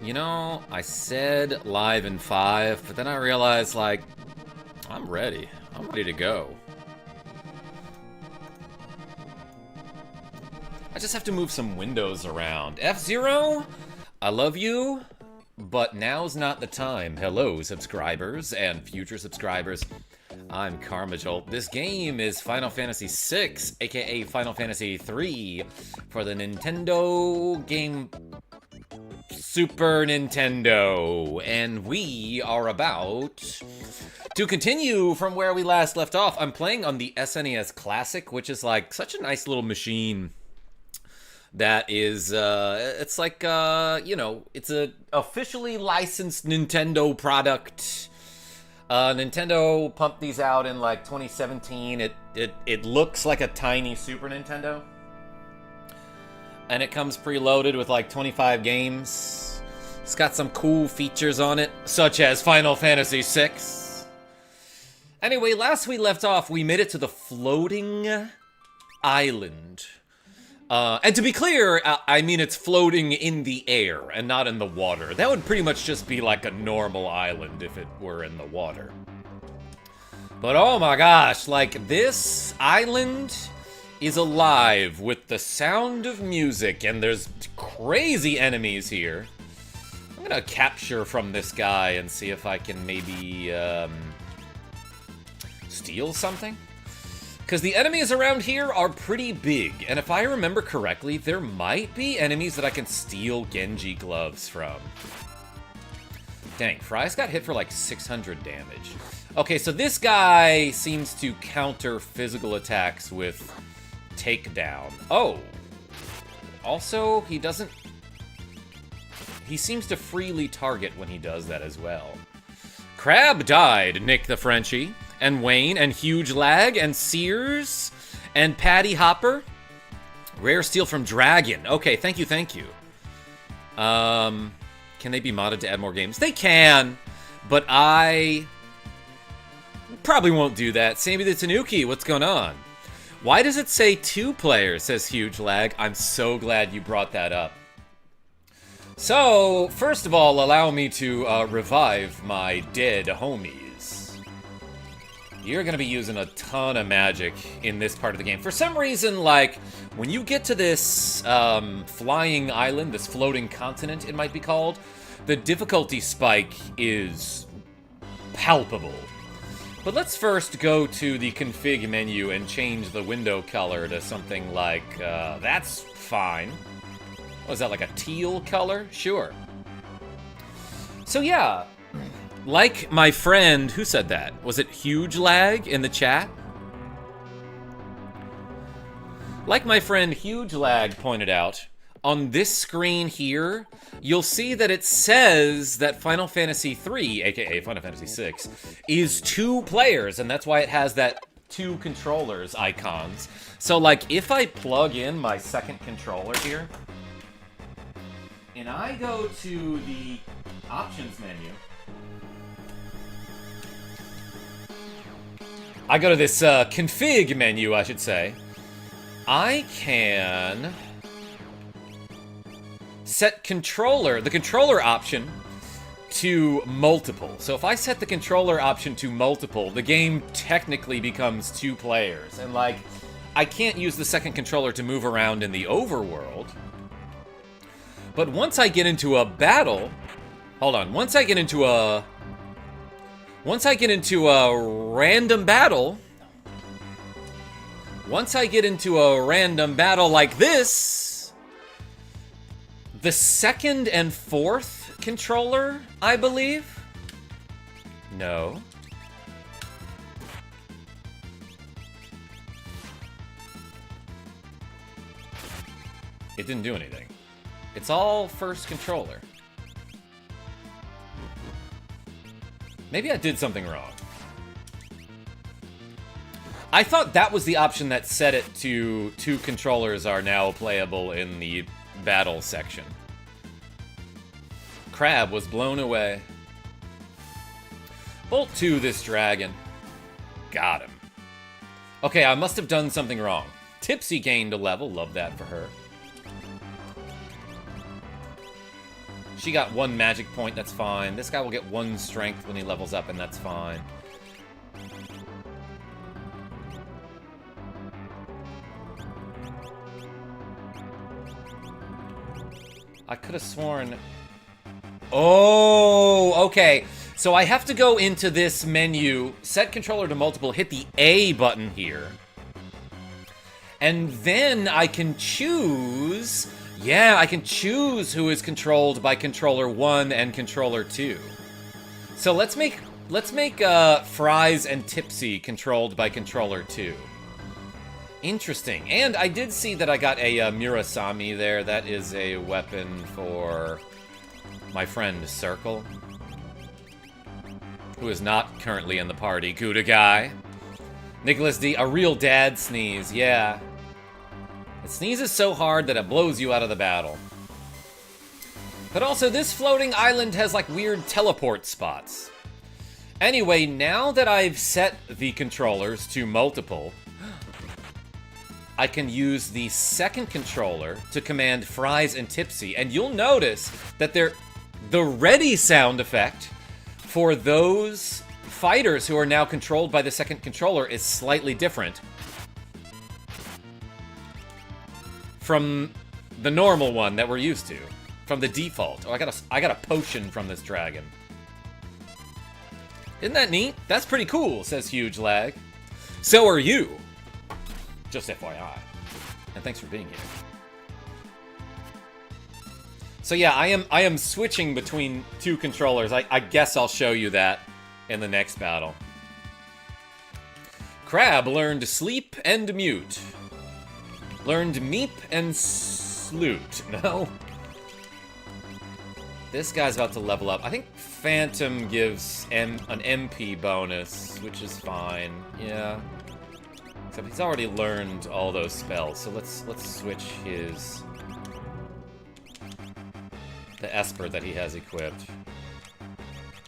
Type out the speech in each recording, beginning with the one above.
You know, I said live in 5, but then I realized, like, I'm ready. I'm ready to go. I just have to move some windows around. F-Zero, I love you, but now's not the time. Hello, subscribers and future subscribers. I'm KarmaJolt. This game is Final Fantasy VI, aka Final Fantasy III, for the Nintendo game Super Nintendo. And we are about to continue from where we last left off. I'm playing on the SNES Classic, which is like such a nice little machine. That is, it's like, you know, it's a officially licensed Nintendo product. Nintendo pumped these out in like 2017. It looks like a tiny Super Nintendo. And it comes preloaded with like 25 games. It's got some cool features on it, such as Final Fantasy VI. Anyway, last we left off, we made it to the floating island. And to be clear, I mean it's floating in the air and not in the water. That would pretty much just be like a normal island if it were in the water. But oh my gosh, like this island is alive with the sound of music, and there's crazy enemies here. I'm gonna capture from this guy and see if I can maybe steal something. Because the enemies around here are pretty big, and if I remember correctly, there might be enemies that I can steal Genji gloves from. Dang, Fry's got hit for like 600 damage. Okay, so this guy seems to counter physical attacks with takedown. Oh, also, he doesn't... He seems to freely target when he does that as well. Crab died, Nick the Frenchie. And Wayne, and Huge Lag, and Sears, and Patty Hopper. Rare Steel from Dragon. Okay, thank you, thank you. Can they be modded to add more games? They can, but I probably won't do that. Sammy the Tanuki, what's going on? Why does it say 2 players, says Huge Lag. I'm so glad you brought that up. So, first of all, allow me to revive my dead homies. You're going to be using a ton of magic in this part of the game. For some reason, like, when you get to this flying island, this floating continent, it might be called, the difficulty spike is palpable. But let's first go to the config menu and change the window color to something like, that's fine. What is that, like a teal color? Sure. So yeah. Like my friend, who said that? Was it Huge Lag in the chat? Like my friend Huge Lag pointed out, on this screen here, you'll see that it says that Final Fantasy III, aka Final Fantasy VI, is 2 players, and that's why it has that 2 controllers icons. So like, if I plug in my second controller here, and I go to the options menu, I go to this config menu, I should say. I can set the controller option to multiple. So if I set the controller option to multiple, the game technically becomes 2 players. And like, I can't use the second controller to move around in the overworld. But once I get into a battle, hold on, once I get into a random battle like this, the second and fourth controller, I believe? No. It didn't do anything. It's all first controller. Maybe I did something wrong. I thought that was the option that set it to 2 controllers are now playable in the battle section. Crab was blown away. Bolt 2 this dragon. Got him. Okay, I must have done something wrong. Tipsy gained a level. Love that for her. She got 1 magic point, that's fine. This guy will get 1 strength when he levels up, and that's fine. I could have sworn... Oh, okay. So I have to go into this menu, set controller to multiple, hit the A button here. And then I can choose... Yeah, I can choose who is controlled by controller 1 and controller 2. So let's make Fries and Tipsy controlled by controller 2. Interesting. And I did see that I got a Murasami there. That is a weapon for my friend Circle, who is not currently in the party. Kuda guy. Nicholas D, a real dad sneeze. Yeah. It sneezes so hard that it blows you out of the battle. But also, this floating island has, like, weird teleport spots. Anyway, now that I've set the controllers to multiple, I can use the second controller to command Fries and Tipsy, and you'll notice that the ready sound effect for those fighters who are now controlled by the second controller is slightly different from the normal one that we're used to, from the default. Oh, I got a potion from this dragon. Isn't that neat? That's pretty cool, says Huge Lag. So are you. Just FYI. And thanks for being here. So yeah, I am switching between 2 controllers. I guess I'll show you that in the next battle. Crab learned Sleep and Mute. Learned Meep and Sloot. No? This guy's about to level up. I think Phantom gives an MP bonus, which is fine. Yeah. Except he's already learned all those spells, so let's switch the Esper that he has equipped.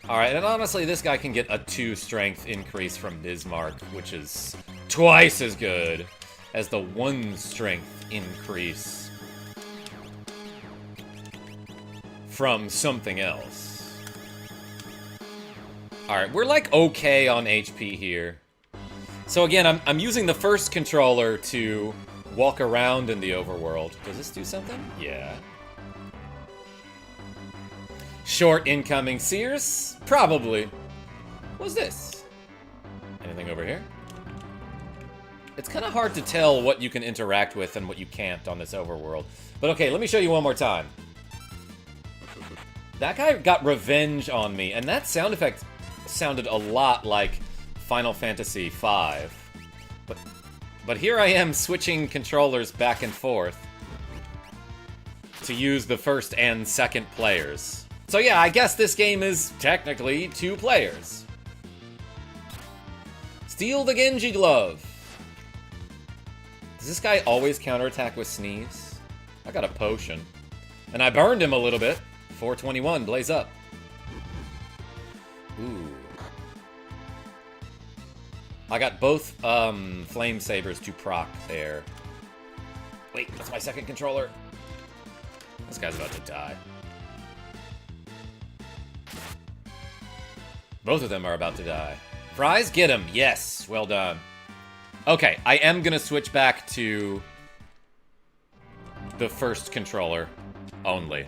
Alright, and honestly, this guy can get a 2 strength increase from Bismarck, which is twice as good as the 1 strength increase from something else. Alright, we're like okay on HP here. So again, I'm using the first controller to walk around in the overworld. Does this do something? Yeah. Short incoming Sears? Probably. What's this? Anything over here? It's kind of hard to tell what you can interact with and what you can't on this overworld. But okay, let me show you one more time. That guy got revenge on me, and that sound effect sounded a lot like Final Fantasy V. But here I am switching controllers back and forth to use the first and second players. So yeah, I guess this game is technically 2 players. Steal the Genji Glove. Does this guy always counterattack with Sneeze? I got a potion. And I burned him a little bit. 421, blaze up. Ooh. I got both flame sabers to proc there. Wait, that's my second controller. This guy's about to die. Both of them are about to die. Fries, get him. Yes, well done. Okay, I am gonna switch back to the first controller only.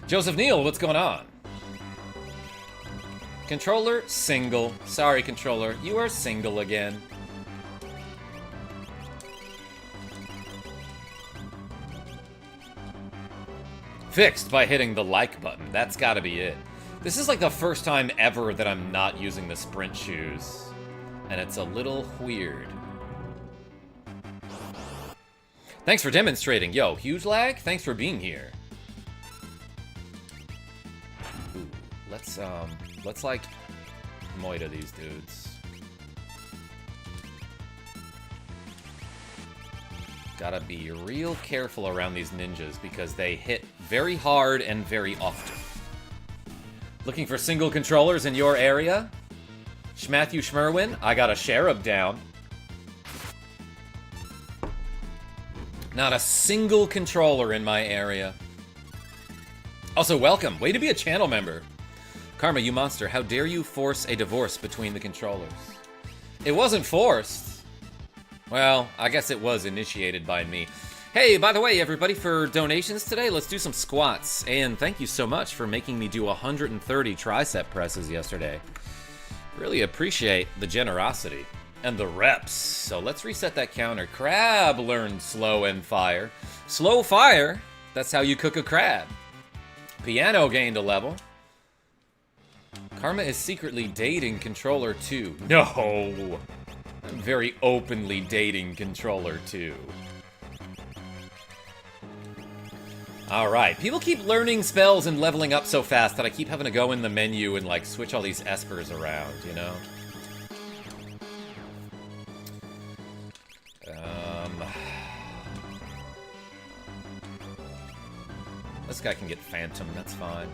Joseph Neal, what's going on? Controller, single. Sorry, controller, you are single again. Fixed by hitting the like button. That's gotta be it. This is like the first time ever that I'm not using the sprint shoes. And it's a little weird. Thanks for demonstrating. Yo, Huge Lag, thanks for being here. Ooh, let's like Moida these dudes. Gotta be real careful around these ninjas because they hit very hard and very often. Looking for single controllers in your area? Schmatthew Schmerwin, I got a Cherub down. Not a single controller in my area. Also, welcome. Way to be a channel member. Karma, you monster. How dare you force a divorce between the controllers? It wasn't forced. Well, I guess it was initiated by me. Hey, by the way, everybody, for donations today, let's do some squats. And thank you so much for making me do 130 tricep presses yesterday. Really appreciate the generosity and the reps. So let's reset that counter. Crab learned slow and fire. Slow fire, that's how you cook a crab. Piano gained a level. Karma is secretly dating Controller 2. No! I'm very openly dating Controller 2. Alright, people keep learning spells and leveling up so fast that I keep having to go in the menu and, like, switch all these espers around, you know? This guy can get Phantom, that's fine.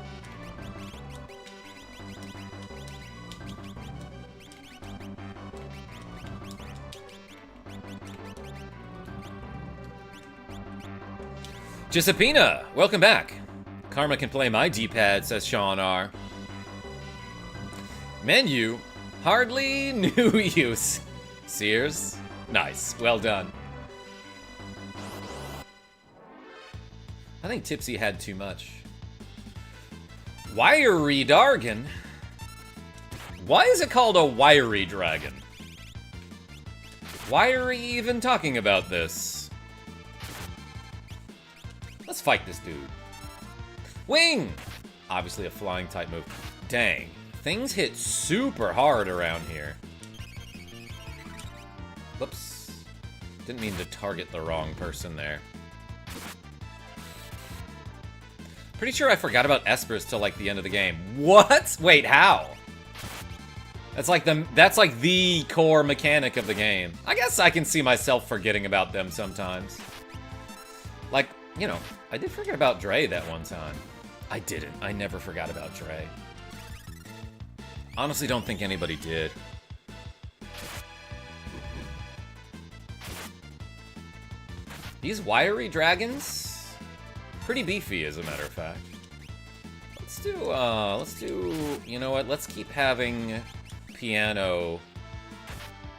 Giuseppina, welcome back. Karma can play my D-pad, says Sean R. Menu, hardly new use. Sears, nice, well done. I think Tipsy had too much. Wiry Dargan? Why is it called a wiry dragon? Why are we even talking about this? Let's fight this dude. Wing! Obviously a flying type move. Dang. Things hit super hard around here. Whoops. Didn't mean to target the wrong person there. Pretty sure I forgot about espers till like the end of the game. What? Wait, how? That's like the core mechanic of the game. I guess I can see myself forgetting about them sometimes. Like, you know, I did forget about Dre that one time. I didn't. I never forgot about Dre. Honestly, don't think anybody did. These wiry dragons? Pretty beefy, as a matter of fact. Let's do, you know what? Let's keep having piano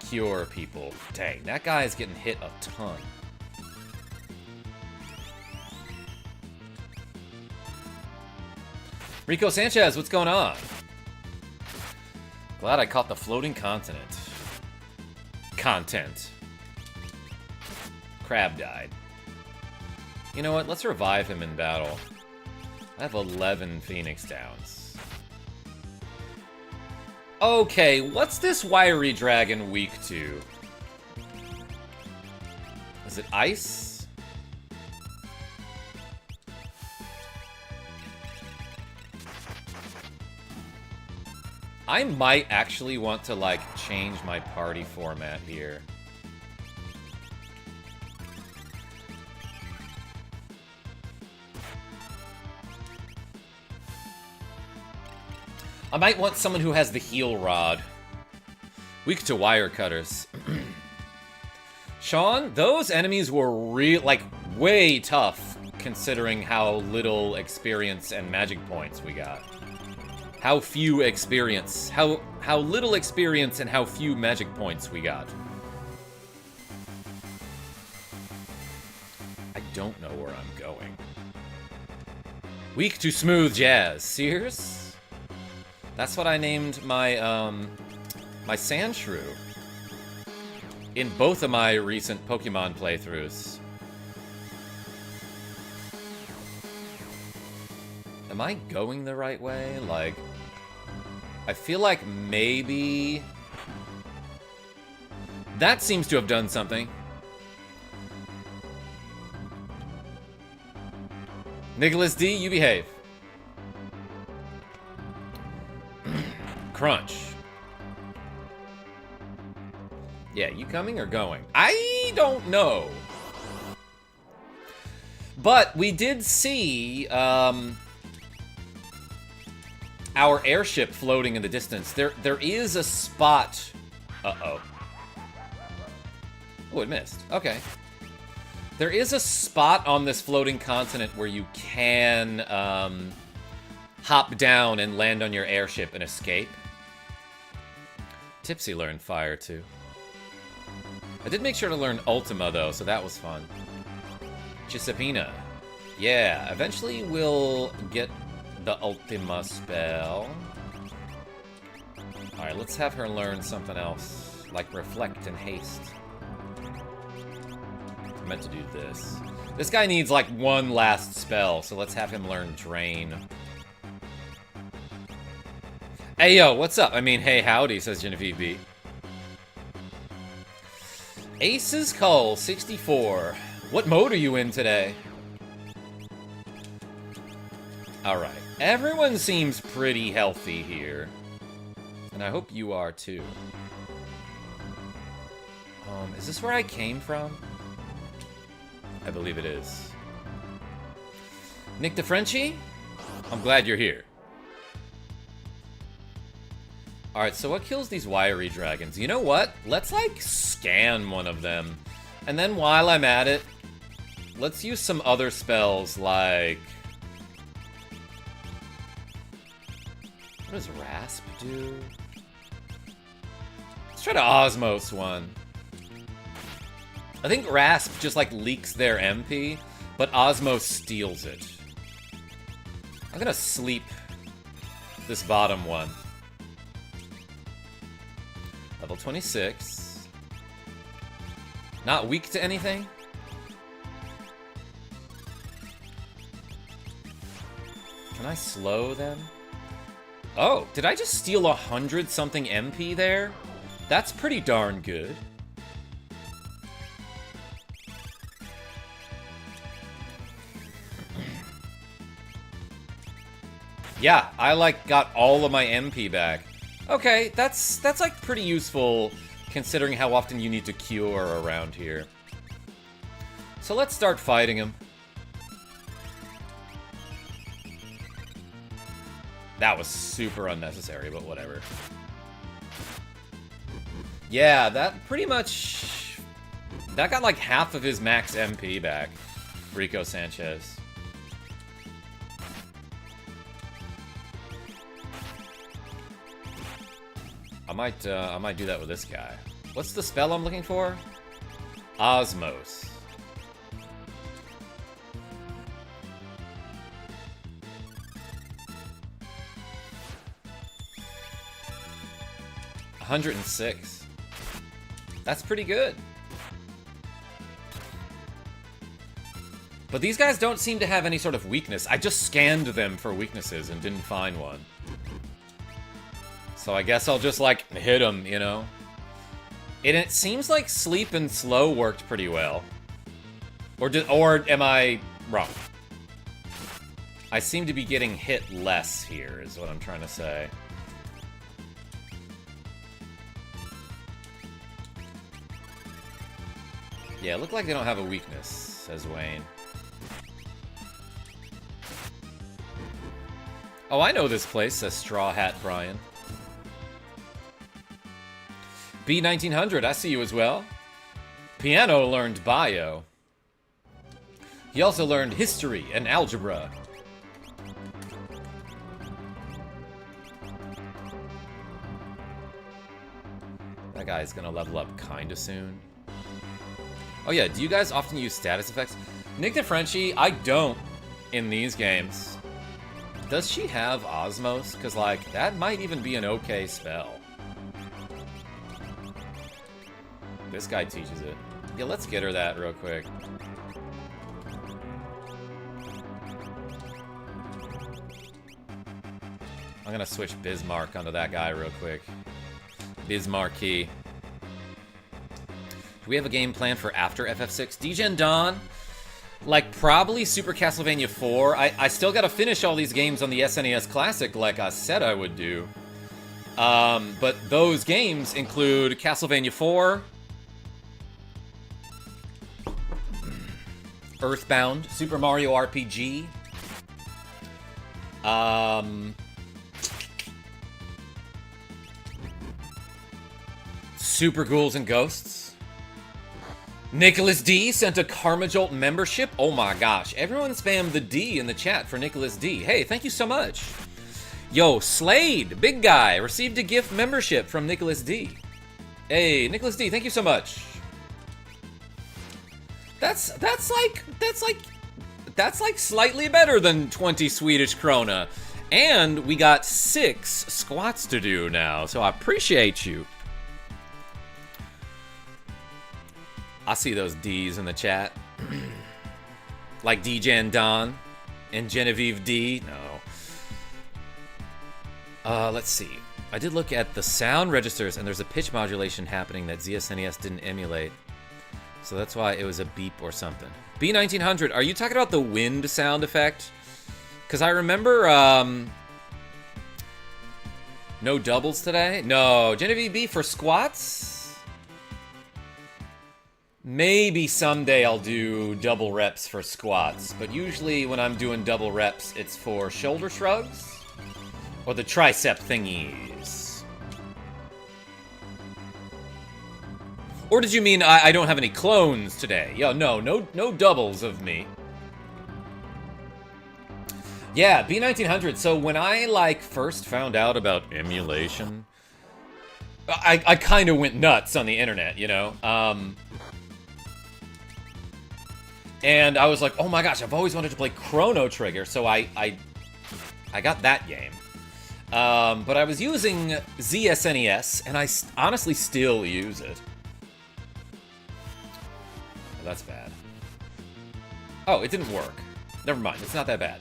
cure people. Dang, that guy is getting hit a ton. Rico Sanchez, what's going on? Glad I caught the floating continent. Content. Crab died. You know what? Let's revive him in battle. I have 11 Phoenix Downs. Okay, what's this wiry dragon weak to? Is it ice? I might actually want to, like, change my party format here. I might want someone who has the heal rod. Weak to wire cutters. Sean, those enemies were way tough considering how little experience and magic points we got. How few experience. How little experience and how few magic points we got. I don't know where I'm going. Weak to smooth jazz. Sears? That's what I named my, my Sandshrew. In both of my recent Pokemon playthroughs. Am I going the right way? Like, I feel like maybe... That seems to have done something. Nicholas D, you behave. Crunch. Yeah, you coming or going? I don't know. But we did see our airship floating in the distance. There is a spot. Uh-oh. Oh, it missed. Okay. There is a spot on this floating continent where you can hop down and land on your airship and escape. Tipsy learned fire, too. I did make sure to learn Ultima, though, so that was fun. Chisapina. Yeah, eventually we'll get the Ultima spell. Alright, let's have her learn something else, like Reflect and Haste. I meant to do this. This guy needs, like, one last spell, so let's have him learn Drain. Hey, yo, what's up? I mean, hey, howdy, says Genevieve B. Ace's Call, 64. What mode are you in today? Alright. Everyone seems pretty healthy here. And I hope you are, too. Is this where I came from? I believe it is. Nick DeFrenchie? I'm glad you're here. Alright, so what kills these wiry dragons? You know what? Let's, like, scan one of them. And then while I'm at it, let's use some other spells, like... What does Rasp do? Let's try to Osmos one. I think Rasp just, like, leaks their MP, but Osmos steals it. I'm gonna sleep this bottom one. Level 26. Not weak to anything? Can I slow them? Oh, did I just steal 100-something MP there? That's pretty darn good. Yeah, I, like, got all of my MP back. Okay, that's like pretty useful considering how often you need to cure around here. So let's start fighting him. That was super unnecessary, but whatever. Yeah, that pretty much... That got like half of his max MP back. Rico Sanchez. I might do that with this guy. What's the spell I'm looking for? Osmos. $106. That's pretty good. But these guys don't seem to have any sort of weakness. I just scanned them for weaknesses and didn't find one. So I guess I'll just, like, hit them, you know? And it seems like Sleep and Slow worked pretty well. Or am I wrong? I seem to be getting hit less here, is what I'm trying to say. Yeah, look like they don't have a weakness, says Wayne. Oh, I know this place, says Straw Hat Brian. B1900, I see you as well. Piano learned bio. He also learned history and algebra. That guy's gonna level up kinda soon. Oh yeah, do you guys often use status effects? Nick DeFrenchie, I don't in these games. Does she have Osmos? Because, like, that might even be an okay spell. This guy teaches it. Yeah, let's get her that real quick. I'm gonna switch Bismarck onto that guy real quick. Bismarcky. Do we have a game plan for after FF6? Degen Dawn? Like, probably Super Castlevania 4. I still gotta finish all these games on the SNES Classic like I said I would do. But those games include Castlevania 4, Earthbound, Super Mario RPG, Super Ghouls and Ghosts. Nicholas D sent a KarmaJolt membership. Oh my gosh, everyone spam the D in the chat for Nicholas D. Hey, thank you so much. Yo, Slade, big guy, received a gift membership from Nicholas D. Hey, Nicholas D, thank you so much. That's like slightly better than 20 Swedish krona. And we got 6 squats to do now, so I appreciate you. I see those D's in the chat. Like D-Jan Don and Genevieve D. No. Let's see. I did look at the sound registers, and there's a pitch modulation happening that ZSNES didn't emulate. So that's why it was a beep or something. B1900, are you talking about the wind sound effect? Because I remember, no doubles today? No. Genevieve B for squats? Maybe someday I'll do double reps for squats, but usually when I'm doing double reps, it's for shoulder shrugs or the tricep thingies. Or did you mean I don't have any clones today? Yo, no doubles of me. Yeah, B1900. So when I like first found out about emulation, I kind of went nuts on the internet, you know. And I was like, oh my gosh, I've always wanted to play Chrono Trigger, so I got that game. But I was using ZSNES, and I honestly still use it. Oh, that's bad. Oh, it didn't work. Never mind, it's not that bad.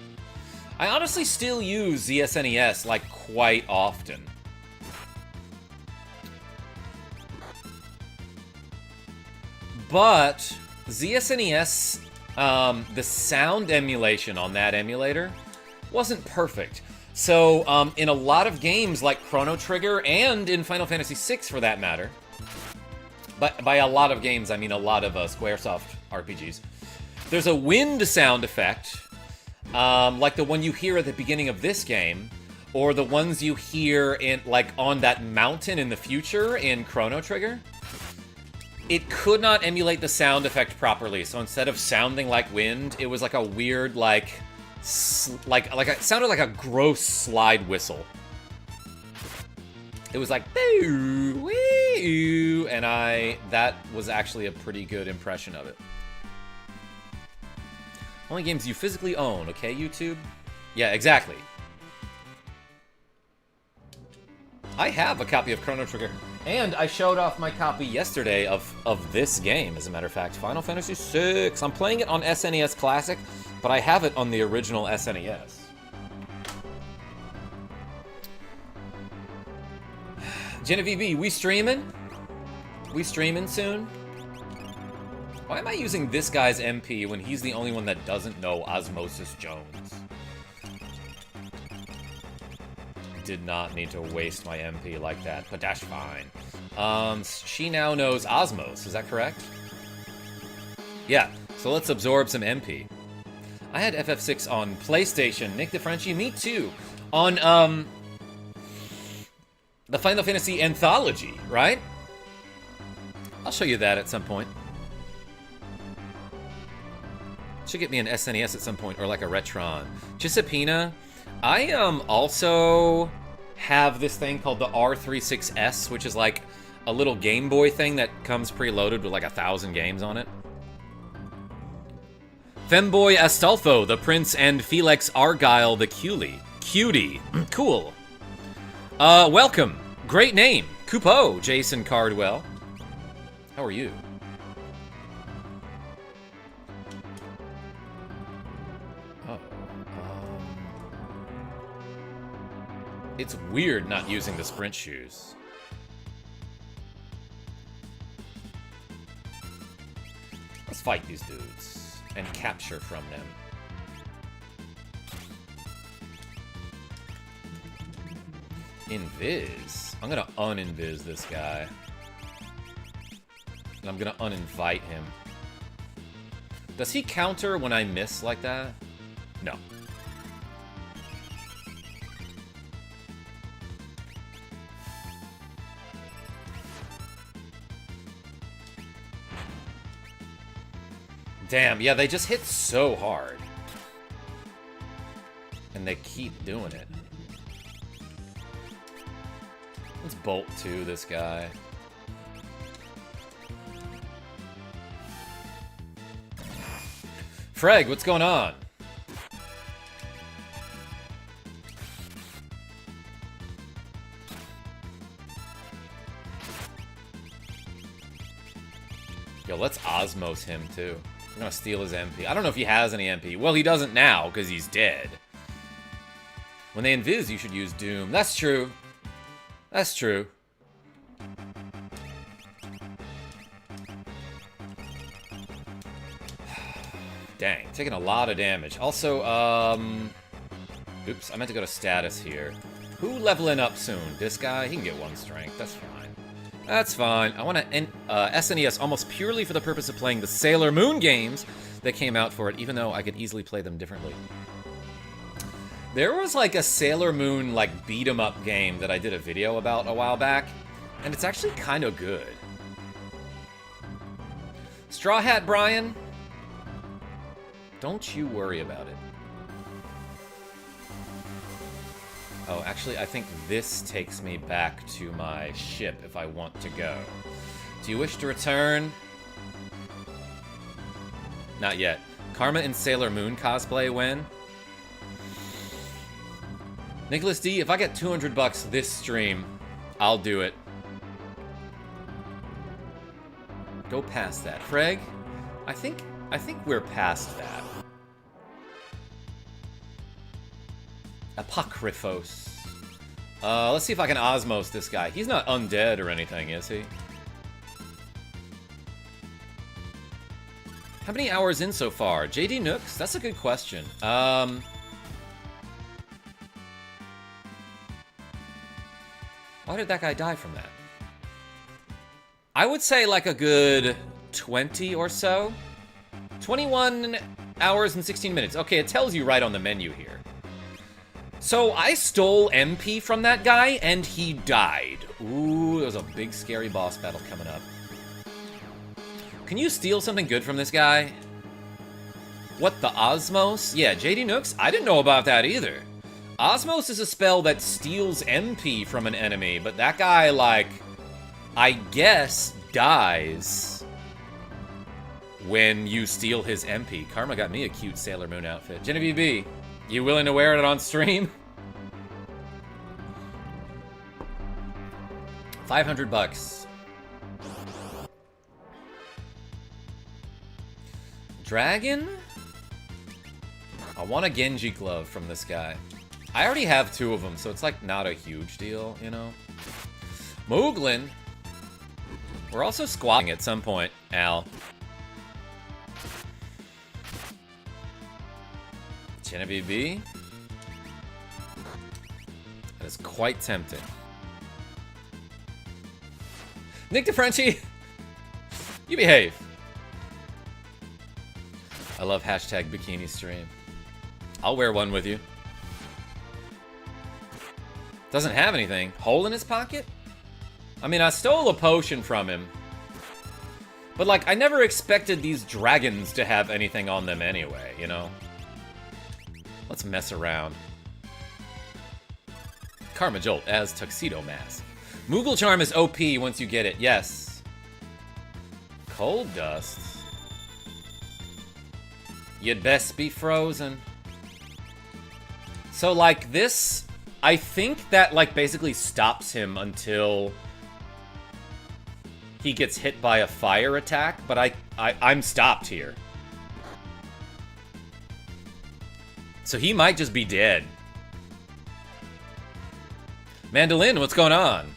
I honestly still use ZSNES, like, quite often. But ZSNES, the sound emulation on that emulator wasn't perfect. So, in a lot of games like Chrono Trigger, and in Final Fantasy VI for that matter, but by a lot of games, I mean a lot of Squaresoft RPGs, there's a wind sound effect, like the one you hear at the beginning of this game, or the ones you hear in, like, on that mountain in the future in Chrono Trigger. It could not emulate the sound effect properly, so instead of sounding like wind, it was like a weird, it sounded like a gross slide whistle. It was like, boo, wee, and that was actually a pretty good impression of it. Only games you physically own, okay, YouTube? Yeah, exactly. I have a copy of Chrono Trigger, and I showed off my copy yesterday of this game, as a matter of fact, Final Fantasy VI. I'm playing it on SNES Classic, but I have it on the original SNES. Genevieve B, we streaming? We streaming soon? Why am I using this guy's MP when he's the only one that doesn't know Osmosis Jones? Did not need to waste my MP like that, but that's fine. She now knows Osmos, is that correct? Yeah, so let's absorb some MP. I had FF6 on PlayStation. Nick DeFrenchie, me too. On, the Final Fantasy Anthology, right? I'll show you that at some point. Should get me an SNES at some point, or like a Retron. Chisapina, I also have this thing called the R36S, which is like a little Game Boy thing that comes preloaded with like 1,000 games on it. Femboy Astolfo, the Prince, and Felix Argyle, the Cutie. Cool. Welcome. Great name. Coupeau, Jason Cardwell. How are you? It's weird not using the sprint shoes. Let's fight these dudes and capture from them. Invis. I'm gonna uninvis this guy. And I'm gonna uninvite him. Does he counter when I miss like that? No. Damn, yeah, they just hit so hard. And they keep doing it. Let's bolt to this guy. Freg, what's going on? Yo, let's Osmos him, too. I'm gonna steal his MP. I don't know if he has any MP. Well, he doesn't now, because he's dead. When they invis, you should use Doom. That's true. That's true. Dang, taking a lot of damage. Also, oops, I meant to go to status here. Who leveling up soon? This guy? He can get 1 strength. That's fine. That's fine. I want to SNES almost purely for the purpose of playing the Sailor Moon games that came out for it, even though I could easily play them differently. There was like a Sailor Moon like beat 'em up game that I did a video about a while back, and it's actually kind of good. Straw Hat Brian, don't you worry about it. Oh, actually, I think this takes me back to my ship if I want to go. Do you wish to return? Not yet. Karma and Sailor Moon cosplay when? Nicholas D, if I get 200 bucks this stream, I'll do it. Go past that. Freg, I think we're past that. Apocryphos. Let's see if I can Osmos this guy. He's not undead or anything, is he? How many hours in so far? JD Nooks? That's a good question. Why did that guy die from that? I would say like a good 20 or so. 21 hours and 16 minutes. Okay, it tells you right on the menu here. So I stole MP from that guy and he died. Ooh, there was a big scary boss battle coming up. Can you steal something good from this guy? What, the Osmos? Yeah, JD Nooks? I didn't know about that either. Osmos is a spell that steals MP from an enemy, but that guy, like, I guess, dies when you steal his MP. Karma got me a cute Sailor Moon outfit. Genevieve B, you willing to wear it on stream? 500 bucks. Dragon? I want a Genji glove from this guy. I already have 2 of them, so it's like not a huge deal, you know? Mooglin. We're also squatting at some point, Al. Genevieve B. That is quite tempting. Nick DeFrenchie, you behave. I love hashtag bikini stream. I'll wear one with you. Doesn't have anything. Hole in his pocket? I mean, I stole a potion from him. But, like, I never expected these dragons to have anything on them anyway, you know? Let's mess around. KarmaJolt as Tuxedo Mask. Moogle Charm is OP once you get it, yes. Cold Dust? You'd best be frozen. So, like, this... I think that, like, basically stops him until he gets hit by a fire attack, but I'm stopped here. So he might just be dead. Mandolin, what's going on?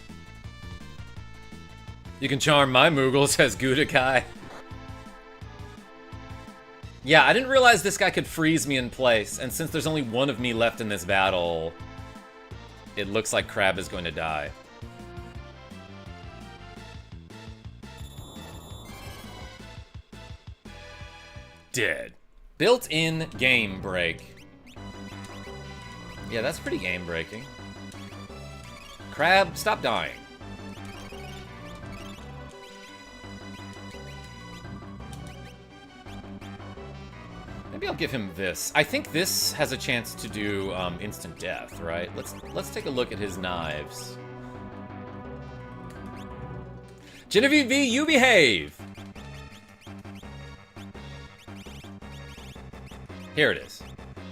You can charm my Moogle, says Gudakai. Yeah, I didn't realize this guy could freeze me in place, and since there's only one of me left in this battle... It looks like Crab is going to die. Dead. Built-in game break. Yeah, that's pretty game breaking. Crab, stop dying. Maybe I'll give him this. I think this has a chance to do instant death, right? Let's take a look at his knives. Genevieve V, you behave! Here it is.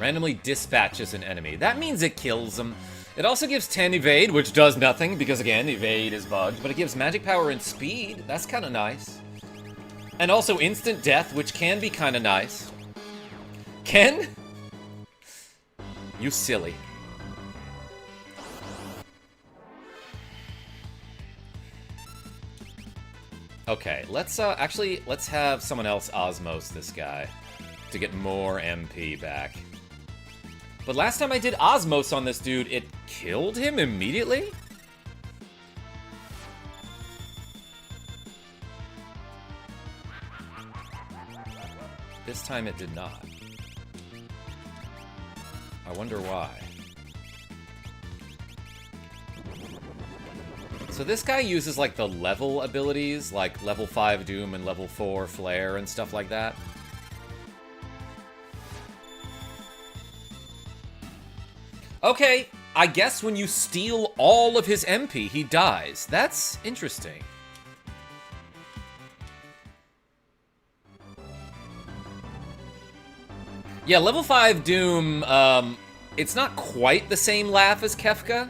Randomly dispatches an enemy. That means it kills them. It also gives 10 evade, which does nothing, because again, evade is bugged, but it gives magic power and speed. That's kind of nice. And also instant death, which can be kind of nice. Ken? You silly. Okay, let's have someone else osmos this guy to get more MP back. But last time I did osmos on this dude, it killed him immediately? This time it did not. I wonder why. So this guy uses like the level abilities, like level 5 Doom and level 4 Flare and stuff like that. Okay, I guess when you steal all of his MP, he dies. That's interesting. Yeah, level 5 Doom, it's not quite the same laugh as Kefka.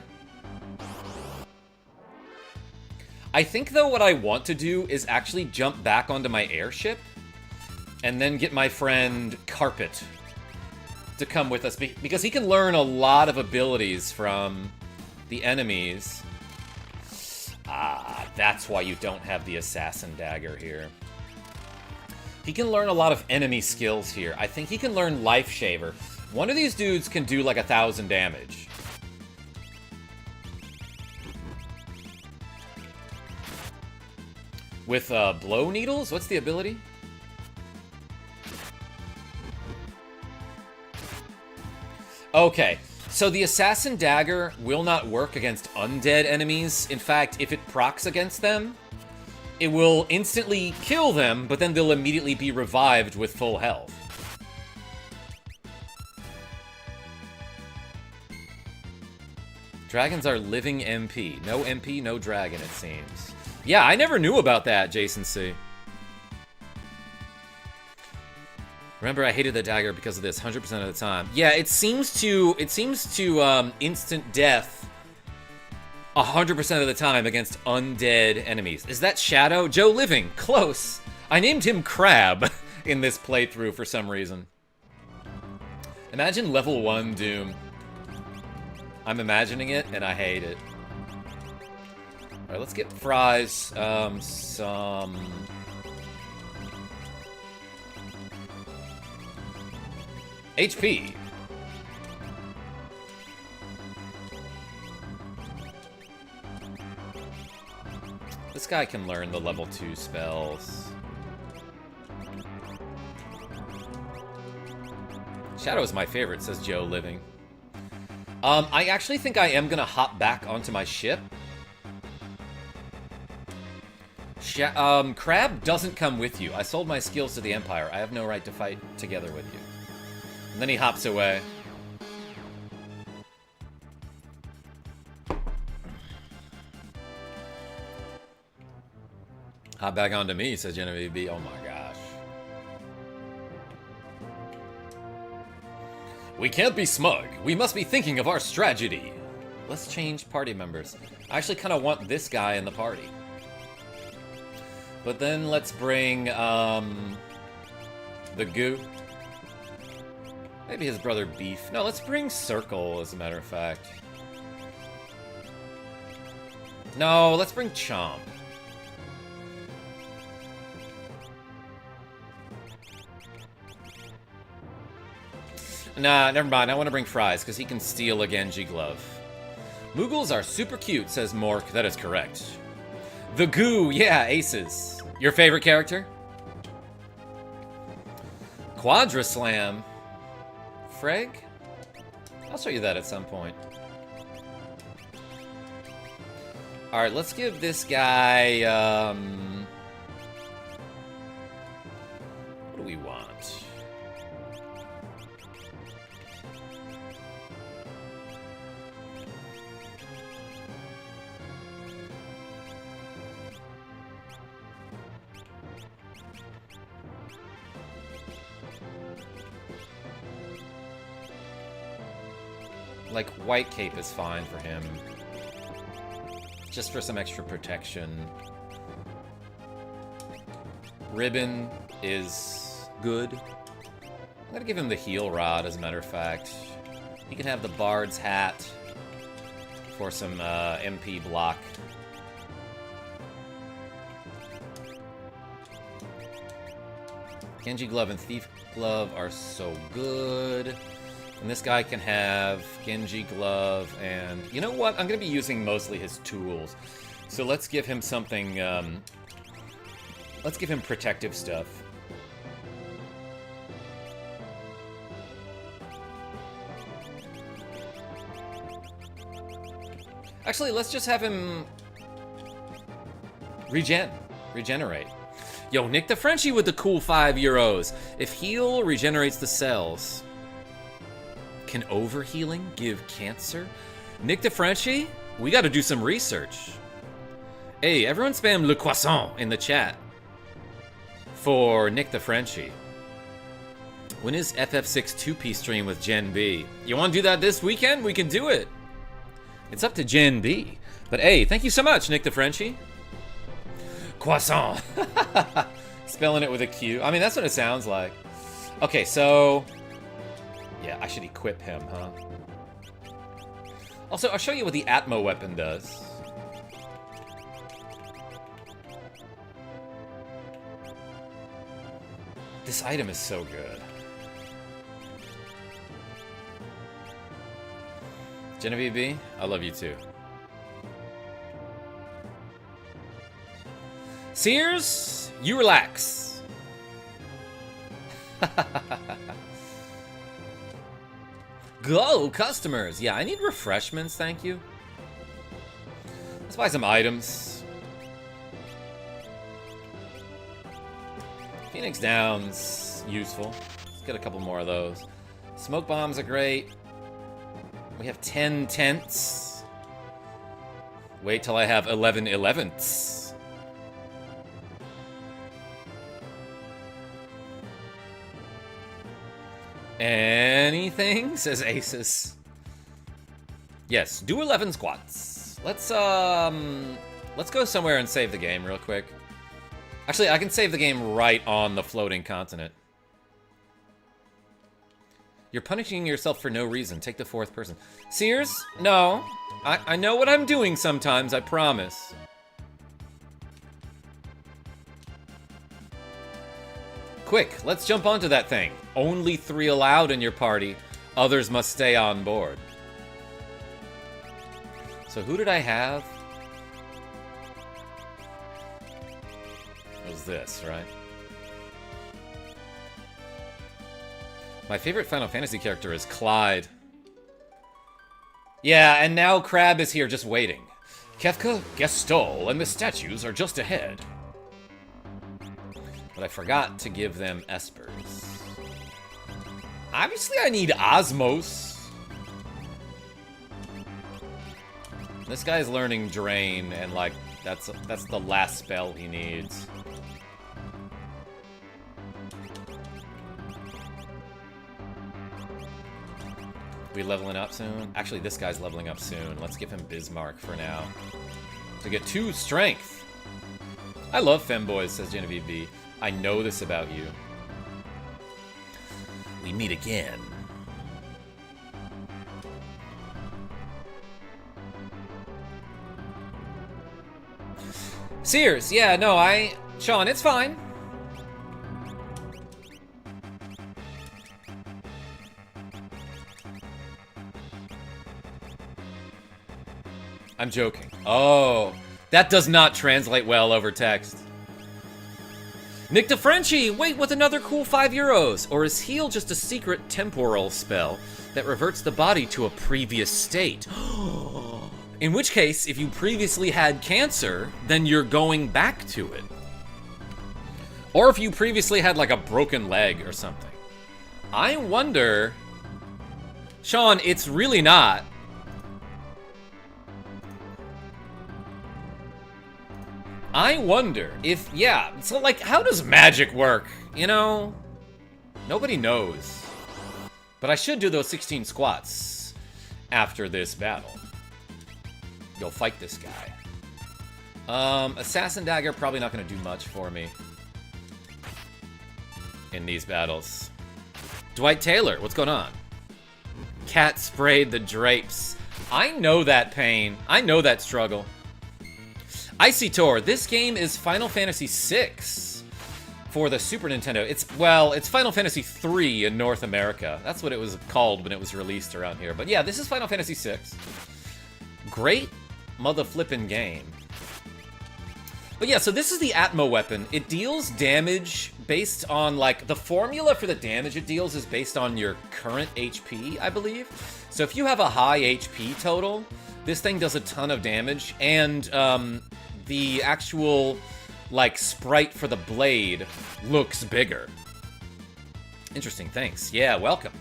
I think, though, what I want to do is actually jump back onto my airship and then get my friend Carpet to come with us, because he can learn a lot of abilities from the enemies. Ah, that's why you don't have the Assassin Dagger here. He can learn a lot of enemy skills here. I think he can learn Life Shaver. One of these dudes can do like 1,000 damage. With blow needles? What's the ability? Okay, so the Assassin Dagger will not work against undead enemies. In fact, if it procs against them, it will instantly kill them, but then they'll immediately be revived with full health. Dragons are living MP. No MP, no dragon, it seems. Yeah, I never knew about that, Jason C. Remember, I hated the dagger because of this 100% of the time. Yeah, it seems to instant death 100% of the time against undead enemies. Is that Shadow? Joe Living, close. I named him Crab in this playthrough for some reason. Imagine level 1 Doom. I'm imagining it, and I hate it. Alright, let's get Fries some... HP. This guy can learn the level 2 spells. Shadow is my favorite, says Joe Living. I actually think I am gonna hop back onto my ship. Crab doesn't come with you. I sold my skills to the Empire. I have no right to fight together with you. And then he hops away. Hop back onto me, says Genevieve B. Oh my gosh. We can't be smug. We must be thinking of our strategy. Let's change party members. I actually kind of want this guy in the party. But then let's bring, the Goo. Maybe his brother Beef. No, let's bring Circle, as a matter of fact. No, let's bring Chomp. Nah, never mind. I want to bring Fries, because he can steal a Genji glove. Moogles are super cute, says Mork. That is correct. The Goo, yeah, aces. Your favorite character? Quadraslam. Freg? I'll show you that at some point. Alright, let's give this guy, what do we want? Like, white cape is fine for him. Just for some extra protection. Ribbon is good. I'm gonna give him the heal rod, as a matter of fact. He can have the bard's hat for some MP block. Genji Glove and Thief Glove are so good. And this guy can have Genji Glove and... You know what? I'm going to be using mostly his tools. So let's give him something... let's give him protective stuff. Actually, let's just have him... Regenerate. Yo, Nick the Frenchie with the cool €5. If heal regenerates the cells... Can overhealing give cancer? Nick the Frenchie? We gotta do some research. Hey, everyone spam Le Croissant in the chat for Nick the Frenchie. When is FF6 2P stream with Gen B? You wanna do that this weekend? We can do it. It's up to Gen B. But hey, thank you so much, Nick the Frenchie. Croissant. Spelling it with a Q. I mean, that's what it sounds like. Okay, so... Yeah, I should equip him, huh? Also, I'll show you what the Atmo weapon does. This item is so good. Genevieve B, I love you too. Sears, you relax. Go, customers! Yeah, I need refreshments, thank you. Let's buy some items. Phoenix Down's useful. Let's get a couple more of those. Smoke bombs are great. We have 10 tents. Wait till I have 11 11ths. Anything? Says Asus. Yes, do 11 squats. Let's go somewhere and save the game real quick. Actually, I can save the game right on the floating continent. You're punishing yourself for no reason. Take the fourth person. Sears? No. I know what I'm doing sometimes, I promise. Quick, let's jump onto that thing. Only 3 allowed in your party. Others must stay on board. So who did I have? It was this, right? My favorite Final Fantasy character is Clyde. Yeah, and now Crab is here just waiting. Kefka, Gestalt, and the statues are just ahead. But I forgot to give them espers. Obviously, I need Osmos. This guy's learning Drain, and like that's the last spell he needs. We leveling up soon? Actually, this guy's leveling up soon. Let's give him Bismarck for now. To get 2 strength. I love femboys, says Genevieve B. I know this about you. We meet again. Sears, yeah, no, Sean, it's fine. I'm joking. Oh, that does not translate well over text. Nick the Frenchie, wait, with another cool €5. Or is heal just a secret temporal spell that reverts the body to a previous state? In which case, if you previously had cancer, then you're going back to it. Or if you previously had like a broken leg or something. I wonder... Sean, it's really not. I wonder if, yeah, so like, how does magic work? You know? Nobody knows. But I should do those 16 squats. after this battle. Go fight this guy. Assassin Dagger, probably not going to do much for me in these battles. Dwight Taylor, what's going on? Cat sprayed the drapes. I know that pain. I know that struggle. Icy Tor, this game is Final Fantasy VI for the Super Nintendo. It's Final Fantasy III in North America. That's what it was called when it was released around here. But yeah, this is Final Fantasy VI. Great mother-flippin' game. But yeah, so this is the Atmo weapon. It deals damage based on, like, the formula for the damage it deals is based on your current HP, I believe. So if you have a high HP total, this thing does a ton of damage, and the actual, like, sprite for the blade looks bigger. Interesting, thanks. Yeah, welcome.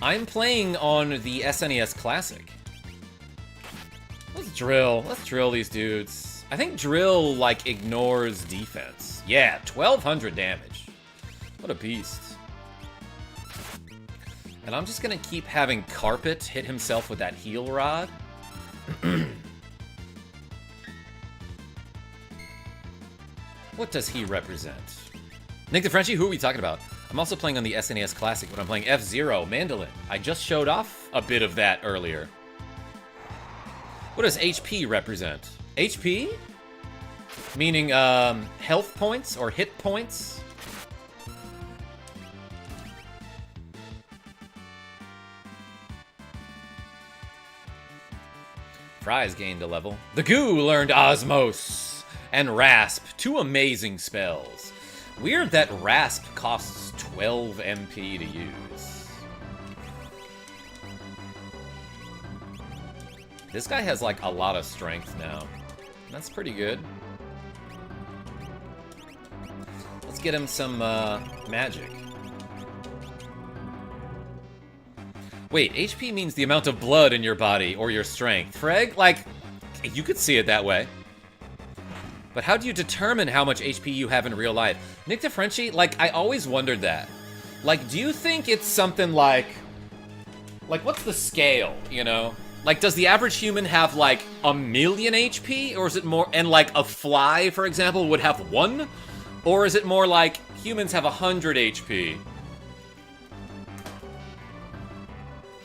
I'm playing on the SNES Classic. Let's drill these dudes. I think drill, like, ignores defense. Yeah, 1200 damage. What a beast. And I'm just gonna keep having Carpet hit himself with that heal rod. What does he represent? Nick the Frenchie, who are we talking about? I'm also playing on the SNES Classic, but I'm playing F-Zero, Mandolin. I just showed off a bit of that earlier. What does HP represent? HP? Meaning, health points or hit points? Fries gained a level. The Goo learned Osmos and Rasp, two amazing spells. Weird that Rasp costs 12 MP to use. This guy has, like, a lot of strength now. That's pretty good. Let's get him some, magic. Wait, HP means the amount of blood in your body, or your strength. Freg, like, you could see it that way. But how do you determine how much HP you have in real life? Nick DeFrenchie, like, I always wondered that. Like, do you think it's something like, what's the scale, you know? Like, does the average human have, like, 1,000,000 HP? Or is it more, and, like, a fly, for example, would have 1? Or is it more like humans have 100 HP?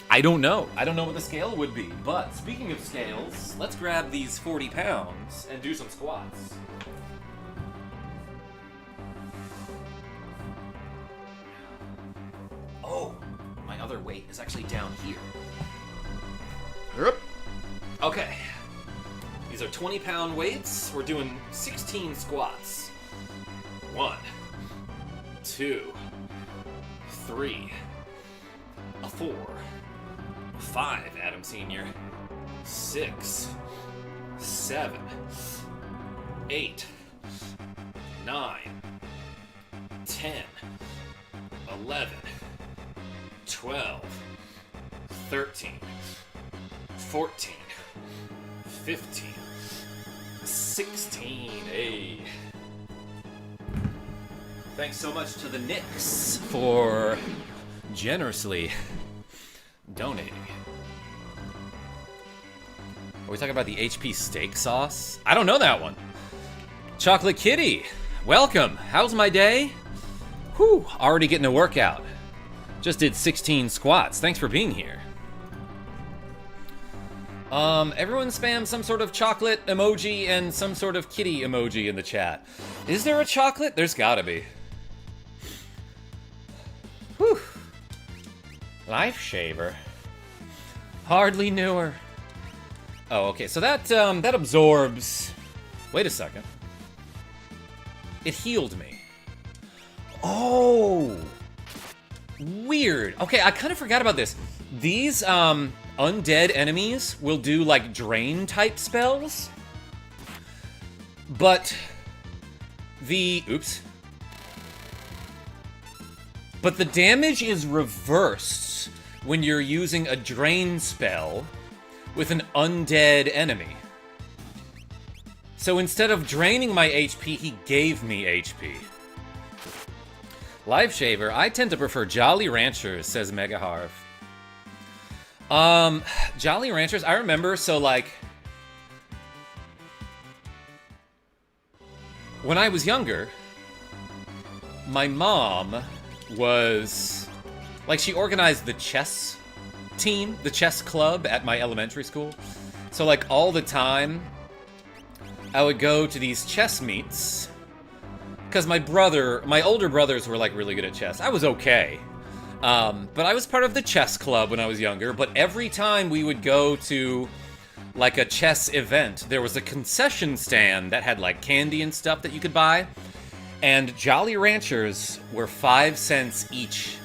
I don't know. I don't know what the scale would be. But speaking of scales, let's grab these 40 pounds and do some squats. Oh, my other weight is actually down here. Okay. These are 20-pound weights. We're doing 16 squats. 1, 2, 3, 4, 5, Adam Sr., 6, 7, 8, 9, 10, 11, 12, 13, 14, 15, 16, hey. Thanks so much to the Knicks for generously donating. Are we talking about the HP steak sauce? I don't know that one. Chocolate Kitty, welcome. How's my day? Whew, already getting a workout. Just did 16 squats. Thanks for being here. Everyone spam some sort of chocolate emoji and some sort of kitty emoji in the chat. Is there a chocolate? There's gotta be. Whew. Life Shaver. Hardly knew her. Oh, okay, so that absorbs... Wait a second. It healed me. Oh! Weird. Okay, I kind of forgot about this. These, undead enemies will do, like, drain-type spells. But the... Oops. But the damage is reversed when you're using a drain spell with an undead enemy. So instead of draining my HP, he gave me HP. Life Shaver, I tend to prefer Jolly Ranchers, says Megaharv. Jolly Ranchers, I remember, so like, when I was younger, my mom was, like, she organized the chess team, the chess club at my elementary school. So, like, all the time, I would go to these chess meets, because my older brothers were, like, really good at chess. I was okay. But I was part of the chess club when I was younger, but every time we would go to, like, a chess event, there was a concession stand that had, like, candy and stuff that you could buy, and Jolly Ranchers were 5 cents each.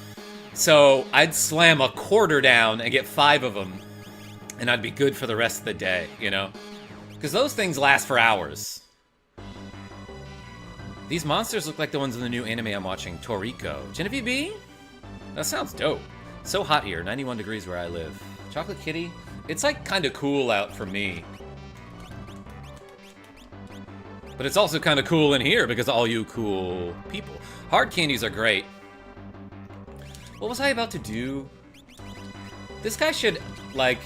So I'd slam a quarter down and get 5 of them, and I'd be good for the rest of the day, you know? Because those things last for hours. These monsters look like the ones in the new anime I'm watching, Toriko. Genevieve B? That sounds dope. So hot here, 91 degrees where I live. Chocolate Kitty? It's like kind of cool out for me. But it's also kind of cool in here because of all you cool people. Hard candies are great. What was I about to do? This guy should, like,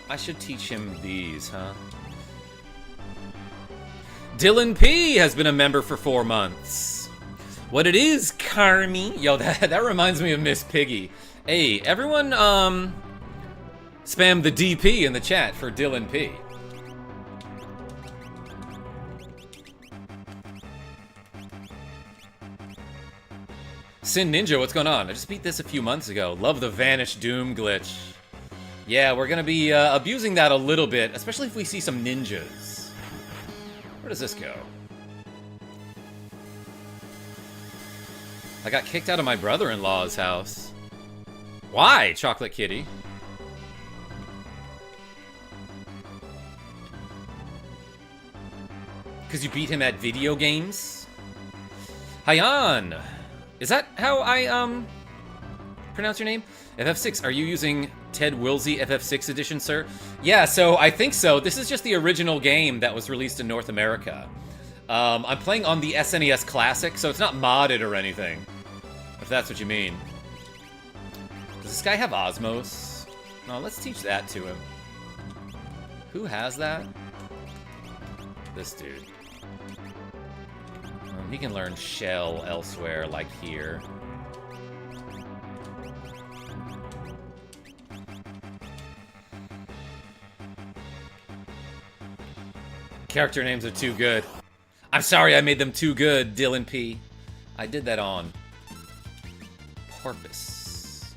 I should teach him these, huh? Dylan P has been a member for 4 months. What it is, Carmi? Yo, that reminds me of Miss Piggy. Hey, everyone, spam the DP in the chat for Dylan P. Sin Ninja, what's going on? I just beat this a few months ago. Love the Vanish Doom glitch. Yeah, we're gonna be abusing that a little bit, especially if we see some ninjas. Where does this go? I got kicked out of my brother-in-law's house. Why, Chocolate Kitty? Because you beat him at video games? Hyan! Is that how I, pronounce your name? FF6, are you using Ted Wilsey FF6 edition, sir? Yeah, so I think so. This is just the original game that was released in North America. I'm playing on the SNES Classic, so it's not modded or anything. If that's what you mean. Does this guy have Osmos? No, let's teach that to him. Who has that? This dude. He can learn Shell elsewhere, like here. Character names are too good. I'm sorry I made them too good, Dylan P. I did that on purpose.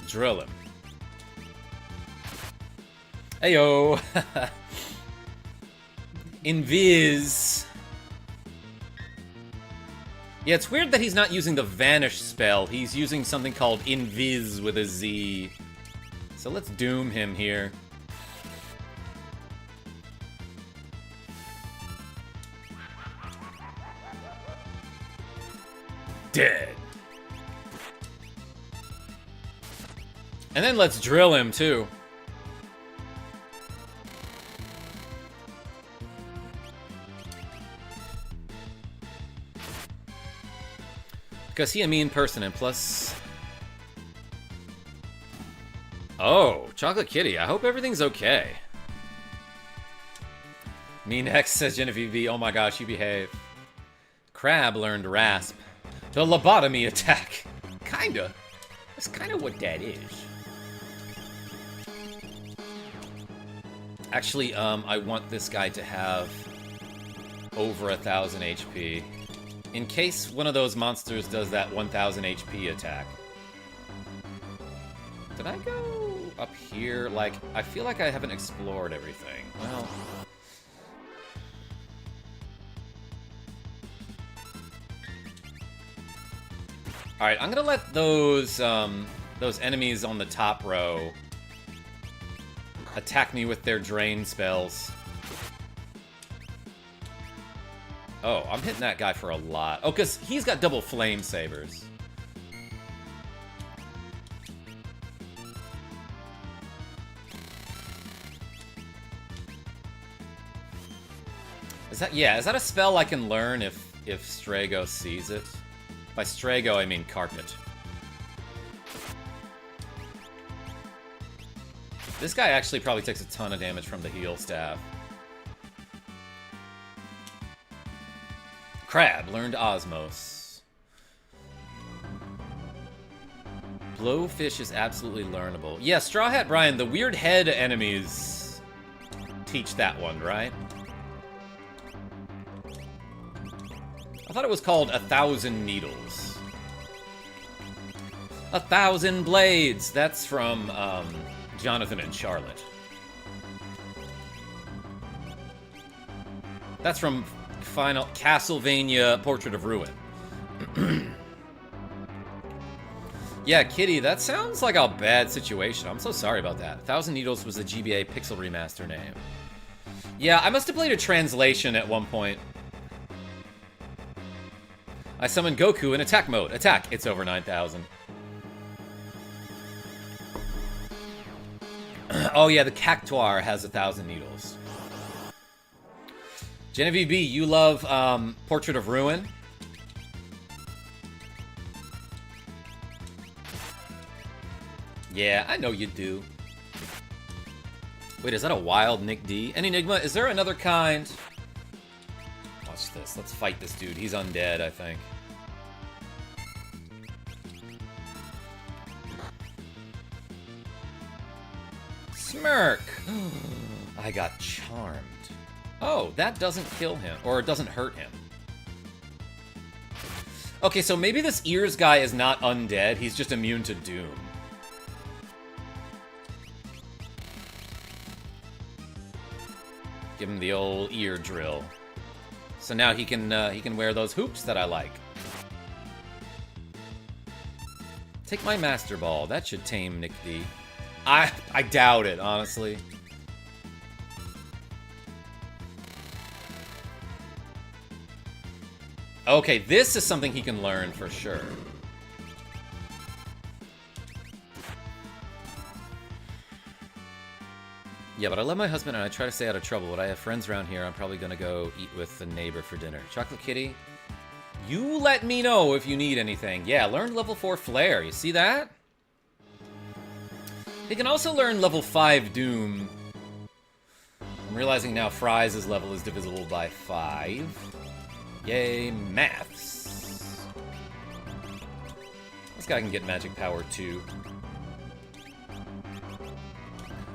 Drill him. Heyo. Invis. Yeah, it's weird that he's not using the Vanish spell. He's using something called Invis with a Z. So let's doom him here. Dead. And then let's drill him, too. Because he a mean person, and plus... Oh, Chocolate Kitty, I hope everything's okay. Mean X says Genevieve B. Oh my gosh, you behave. Crab learned Rasp. The lobotomy attack. Kinda. That's kinda what that is. Actually, I want this guy to have over 1,000 HP. In case one of those monsters does that 1,000 HP attack. Did I go up here? Like, I feel like I haven't explored everything. Well... Alright, I'm gonna let those enemies on the top row attack me with their drain spells. Oh, I'm hitting that guy for a lot. Oh, because he's got double flame sabers. Is that, yeah, is that a spell I can learn if Strago sees it? By Strago, I mean carpet. This guy actually probably takes a ton of damage from the heal staff. Crab learned Osmos. Blowfish is absolutely learnable. Yeah, Straw Hat Brian, the weird head enemies teach that one, right? I thought it was called 1,000 Needles. 1,000 Blades! That's from, Jonathan and Charlotte. That's from Final Castlevania Portrait of Ruin. Yeah, Kitty, that sounds like a bad situation. I'm so sorry about that. 1,000 Needles was the GBA Pixel Remaster name. Yeah, I must have played a translation at one point. I summoned Goku in attack mode. Attack! It's over 9,000. Oh yeah, the Cactuar has 1,000 Needles. Genevieve B, you love Portrait of Ruin? Yeah, I know you do. Wait, is that a wild Nick D? An Enigma? Is there another kind? Watch this. Let's fight this dude. He's undead, I think. Smirk! I got charmed. Oh, that doesn't kill him. Or it doesn't hurt him. Okay, so maybe this ears guy is not undead. He's just immune to doom. Give him the old ear drill. So now he can wear those hoops that I like. Take my Master Ball. That should tame Nick D. I doubt it, honestly. Okay, this is something he can learn for sure. Yeah, but I love my husband and I try to stay out of trouble. But I have friends around here. I'm probably gonna go eat with the neighbor for dinner. Chocolate Kitty, you let me know if you need anything. Yeah, learn level 4 Flare. You see that? He can also learn level 5 Doom. I'm realizing now Fry's level is divisible by 5. Yay, maths. This guy can get magic power too.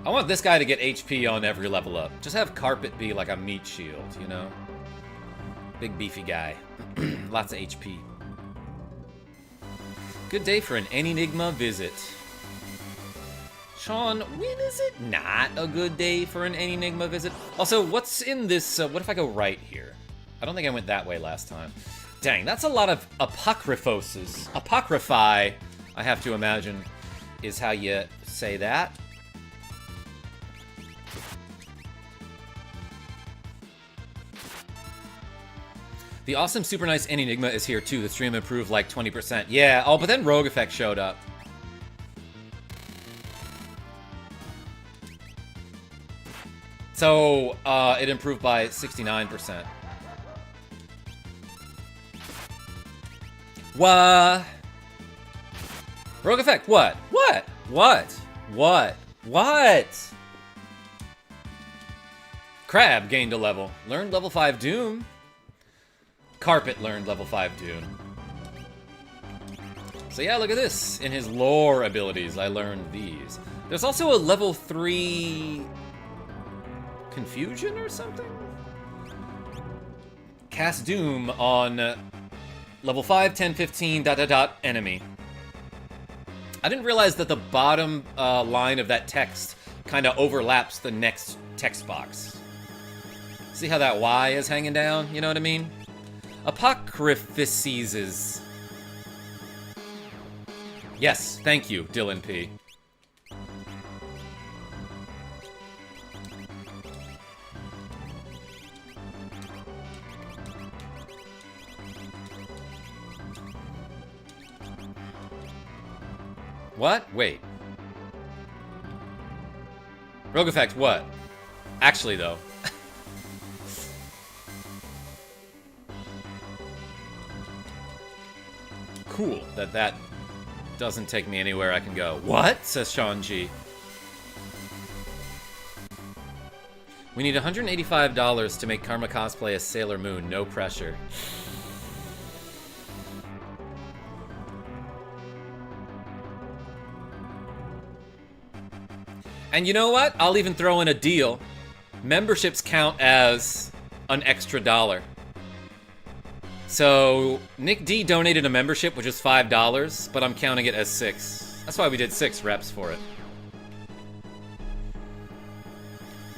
I want this guy to get HP on every level up. Just have Carpet be like a meat shield, you know? Big beefy guy. Lots of HP. Good day for an Enigma visit. Sean, when is it not a good day for an Enigma visit? Also, what's in this? What if I go right here? I don't think I went that way last time. Dang, that's a lot of apocryphoses. Apocryphi, I have to imagine, is how you say that. The awesome super nice Enigma is here too. The stream improved like 20%. Yeah, oh, but then Rogue Effect showed up. So, it improved by 69%. What? Rogue Effect, what? What? What? What? What? Crab gained a level. Learned level 5 Doom. Carpet learned level 5 Doom. So yeah, look at this. In his lore abilities, I learned these. There's also a level 3... Confusion or something? Cast Doom on level 5, 10, 15, ... enemy. I didn't realize that the bottom line of that text kind of overlaps the next text box. See how that Y is hanging down? You know what I mean? Apocryphices. Yes, thank you, Dylan P. What? Wait. Rogue Effect, what? Actually, though. cool that that doesn't take me anywhere I can go. What? Says Sean G. We need $185 to make Karma cosplay as Sailor Moon. No pressure. And you know what? I'll even throw in a deal. Memberships count as an extra $1. So, Nick D donated a membership, which is $5, but I'm counting it as 6. That's why we did 6 reps for it.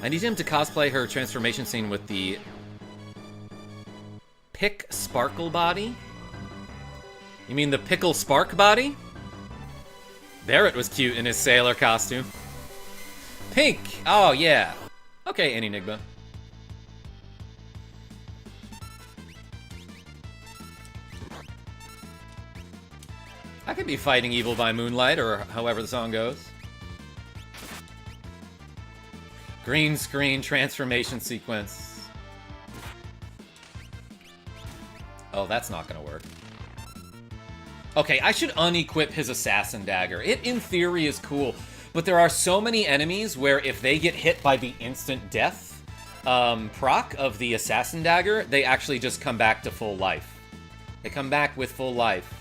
I need him to cosplay her transformation scene with the Pick Sparkle body? You mean the Pickle Spark body? Barrett was cute in his sailor costume. Pink! Oh, yeah. Okay, Enigma. I could be fighting evil by moonlight, or however the song goes. Green screen transformation sequence. Oh, that's not gonna work. Okay, I should unequip his assassin dagger. It, in theory, is cool, but there are so many enemies where if they get hit by the instant death proc of the assassin dagger, they actually just come back to full life. They come back with full life.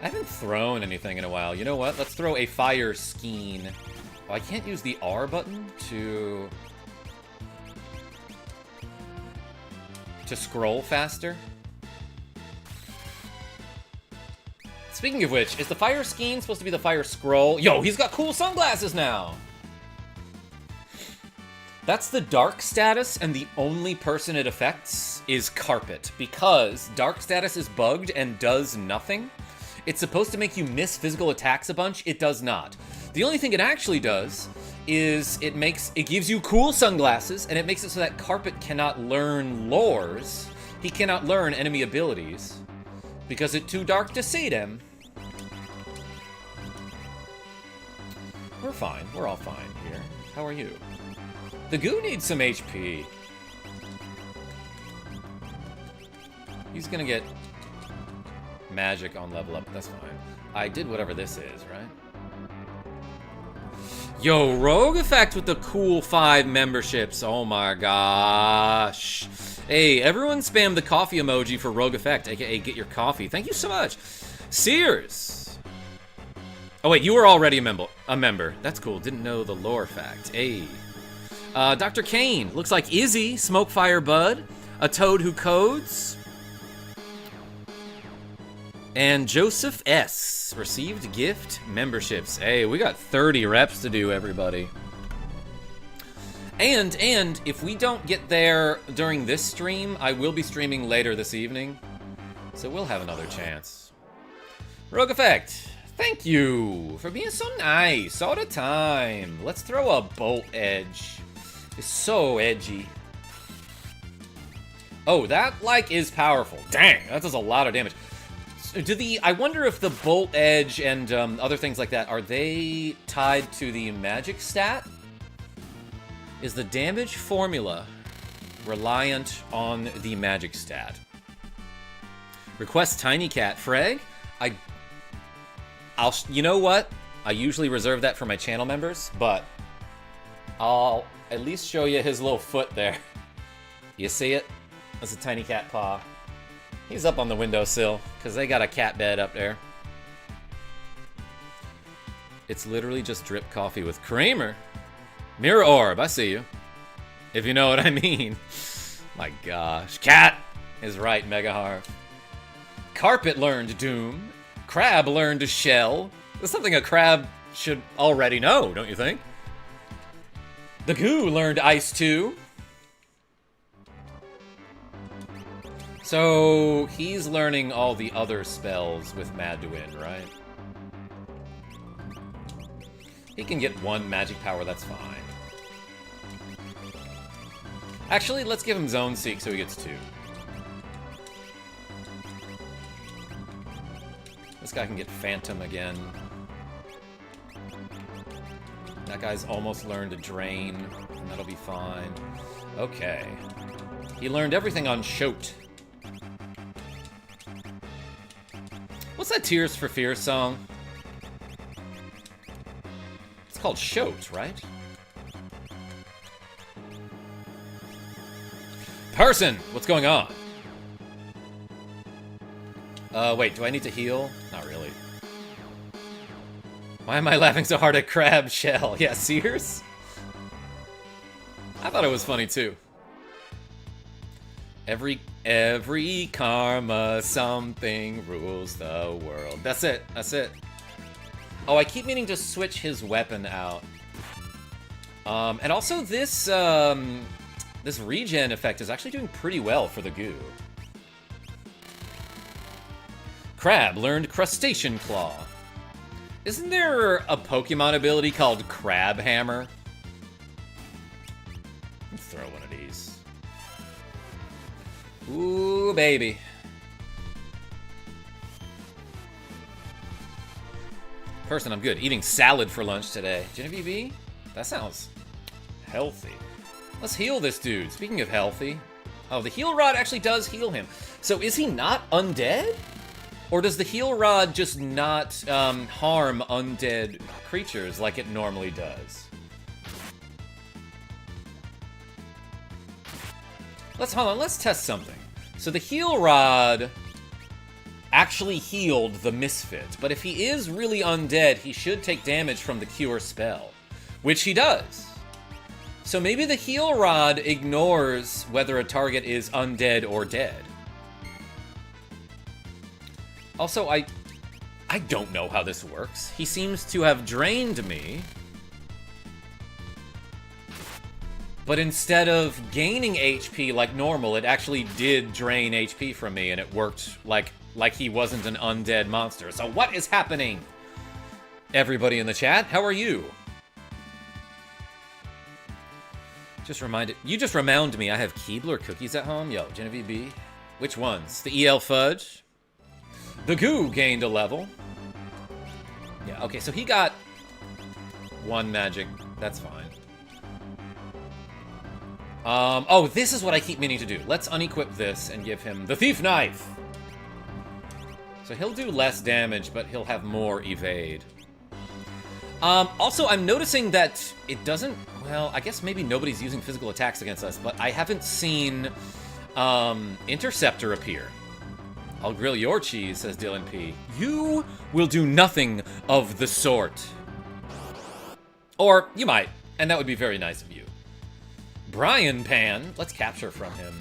I haven't thrown anything in a while. You know what? Let's throw a fire skein. Oh, I can't use the R button to scroll faster. Speaking of which, is the fire skein supposed to be the fire scroll? Yo, he's got cool sunglasses now! That's the dark status, and the only person it affects is Carpet, because dark status is bugged and does nothing. It's supposed to make you miss physical attacks a bunch. It does not. The only thing it actually does is it gives you cool sunglasses, and it makes it so that Carpet cannot learn lores. He cannot learn enemy abilities because it's too dark to see them. We're fine. We're all fine here. How are you? The goo needs some HP. He's gonna get magic on level up. That's fine. I did whatever this is, right? Yo, Rogue Effect with the cool 5 memberships. Oh my gosh. Hey, everyone spam the coffee emoji for Rogue Effect, aka get your coffee. Thank you so much. Sears. Oh wait, you were already a member. That's cool. Didn't know the lore fact. Hey. Dr. Kane. Looks like Izzy, Smokefire Bud, a Toad Who Codes, and Joseph S. received gift memberships. Hey, we got 30 reps to do, everybody. And if we don't get there during this stream, I will be streaming later this evening, so we'll have another chance. Rogue Effect, thank you for being so nice all the time. Let's throw a Bolt Edge. It's so edgy. Oh, that, like, is powerful. Dang, that does a lot of damage. I wonder if the Bolt Edge and other things like that, are they tied to the magic stat? Is the damage formula reliant on the magic stat? Request Tiny Cat. Freg, you know what? I usually reserve that for my channel members, but I'll at least show you his little foot there. You see it? That's a tiny cat paw. He's up on the windowsill, because they got a cat bed up there. It's literally just drip coffee with creamer. Mirror Orb, I see you. If you know what I mean. My gosh. Cat is right, Megahar. Carpet learned Doom. Crab learned Shell. That's something a crab should already know, don't you think? The Goo learned Ice too. So, he's learning all the other spells with Maduin, right? He can get 1 magic power, that's fine. Actually, let's give him Zone Seek so he gets 2. This guy can get Phantom again. That guy's almost learned to Drain, and that'll be fine. Okay. He learned everything on Shote. What's that Tears for Fears song? It's called Shote, right? Person! What's going on? Wait, do I need to heal? Not really. Why am I laughing so hard at Crab Shell? Yeah, Sears? I thought it was funny too. Every karma, something rules the world. That's it. That's it. Oh, I keep meaning to switch his weapon out. And also this, this regen effect is actually doing pretty well for the goo. Crab learned Crustacean Claw. Isn't there a Pokemon ability called Crab Hammer? Let's throw one of these. Ooh, baby. Person, I'm good. Eating salad for lunch today. Genevieve? That sounds healthy. Let's heal this dude. Speaking of healthy. Oh, the heal rod actually does heal him. So is he not undead? Or does the heal rod just not harm undead creatures like it normally does? Hold on, let's test something. So the heal rod actually healed the misfit, but if he is really undead, he should take damage from the cure spell, which he does. So maybe the heal rod ignores whether a target is undead or dead. Also, I don't know how this works. He seems to have drained me. But instead of gaining HP like normal, it actually did drain HP from me, and it worked like he wasn't an undead monster. So what is happening? Everybody in the chat, how are you? You just reminded me I have Keebler cookies at home. Yo, Genevieve B. Which ones? The EL Fudge? The goo gained a level. Yeah, okay, so he got one magic. That's fine. Oh, this is what I keep meaning to do. Let's unequip this and give him the Thief Knife. So he'll do less damage, but he'll have more evade. Also, I'm noticing that it doesn't... Well, I guess maybe nobody's using physical attacks against us, but I haven't seen Interceptor appear. I'll grill your cheese, says Dylan P. You will do nothing of the sort. Or you might, and that would be very nice of you. Brian Pan, let's capture from him.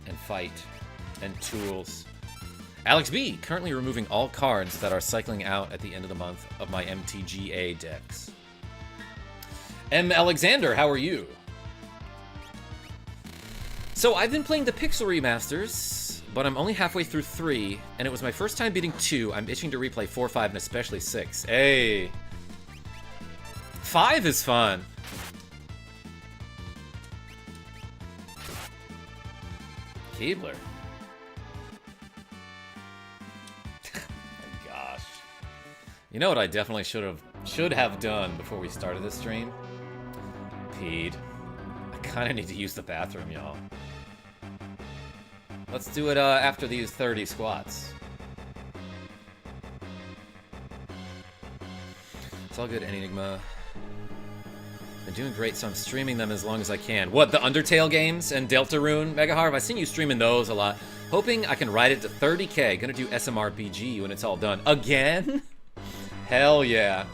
And fight. And tools. Alex B, currently removing all cards that are cycling out at the end of the month of my MTGA decks. M. Alexander, how are you? So I've been playing the Pixel remasters, but I'm only halfway through 3, and it was my first time beating 2. I'm itching to replay 4, 5, and especially 6. Hey! 5 is fun. Keebler. Oh gosh. You know what I definitely should have done before we started this stream? Peed. I kind of need to use the bathroom, y'all. Let's do it after these 30 squats. It's all good, Enigma. Been doing great, so I'm streaming them as long as I can. What, the Undertale games and Deltarune? Megaharv, I've seen you streaming those a lot. Hoping I can ride it to 30k. Gonna do SMRPG when it's all done. Again? Hell yeah.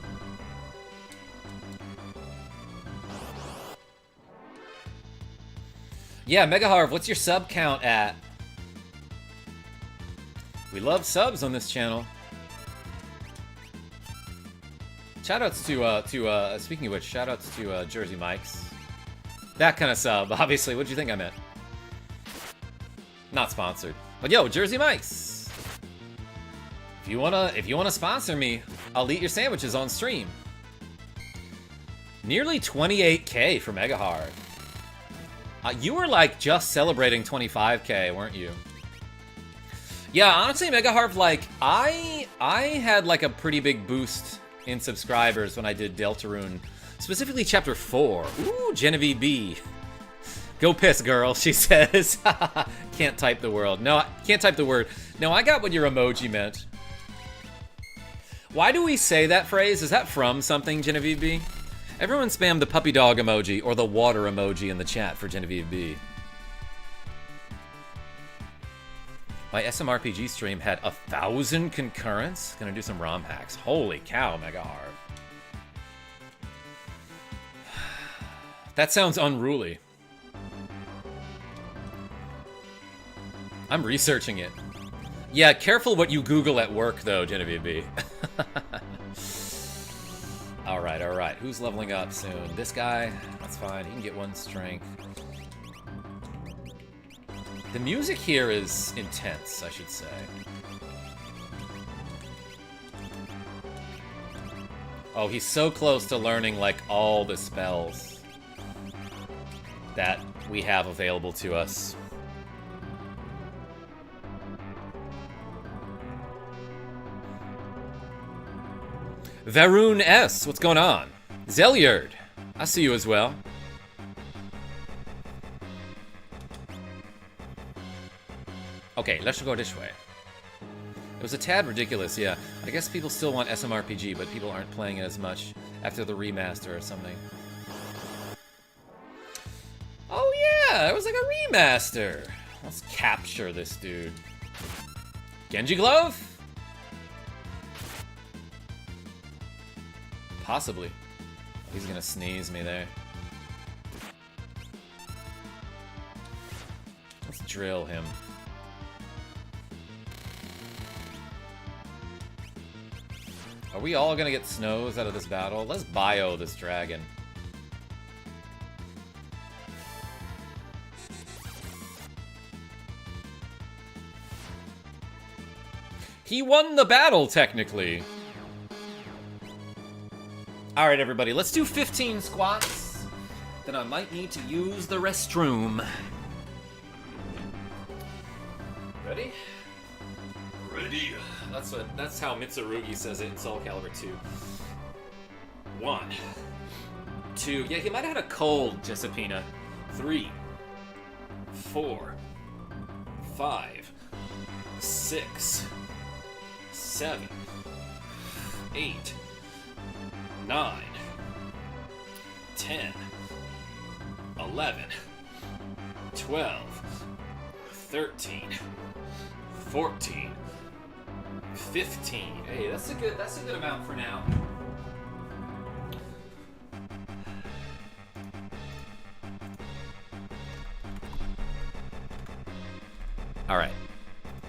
Yeah, Megaharv, what's your sub count at? We love subs on this channel. Shoutouts to speaking of which, shoutouts to Jersey Mike's. That kind of sub, obviously. What'd you think I meant? Not sponsored. But yo, Jersey Mike's. If you wanna sponsor me, I'll eat your sandwiches on stream. Nearly 28k for Megaharv. You were like just celebrating 25k, weren't you? Yeah, honestly, Megaharv, like I had like a pretty big boost in subscribers when I did Deltarune, specifically Chapter 4. Ooh, Genevieve B. Go piss, girl, she says. Can't type the word. No, can't type the word. No, I got what your emoji meant. Why do we say that phrase? Is that from something, Genevieve B? Everyone spam the puppy dog emoji or the water emoji in the chat for Genevieve B. My SMRPG stream had 1,000 concurrents. Gonna do some ROM hacks. Holy cow, Mega Harv. That sounds unruly. I'm researching it. Yeah, careful what you Google at work, though, Genevieve B. Alright, alright. Who's leveling up soon? This guy? That's fine. He can get 1 strength. The music here is intense, I should say. Oh, he's so close to learning, like, all the spells that we have available to us. Varun S, what's going on? Zelyard, I see you as well. Okay, let's go this way. It was a tad ridiculous, yeah. I guess people still want SMRPG, but people aren't playing it as much after the remaster or something. Oh yeah, it was like a remaster. Let's capture this dude. Genji Glove? Possibly. He's gonna sneeze me there. Let's drill him. Are we all gonna get snows out of this battle? Let's bio this dragon. He won the battle, technically. Alright, everybody, let's do 15 squats. Then I might need to use the restroom. Ready? Ready. That's how Mitsurugi says it in Soul Calibur 2. 1, 2. Yeah, he might have had a cold, Jessipina. 3, 4, 5, 6, 7, 8, 9, 10, 11, 12, 13, 14, 15. Hey, that's a good amount for now. All right.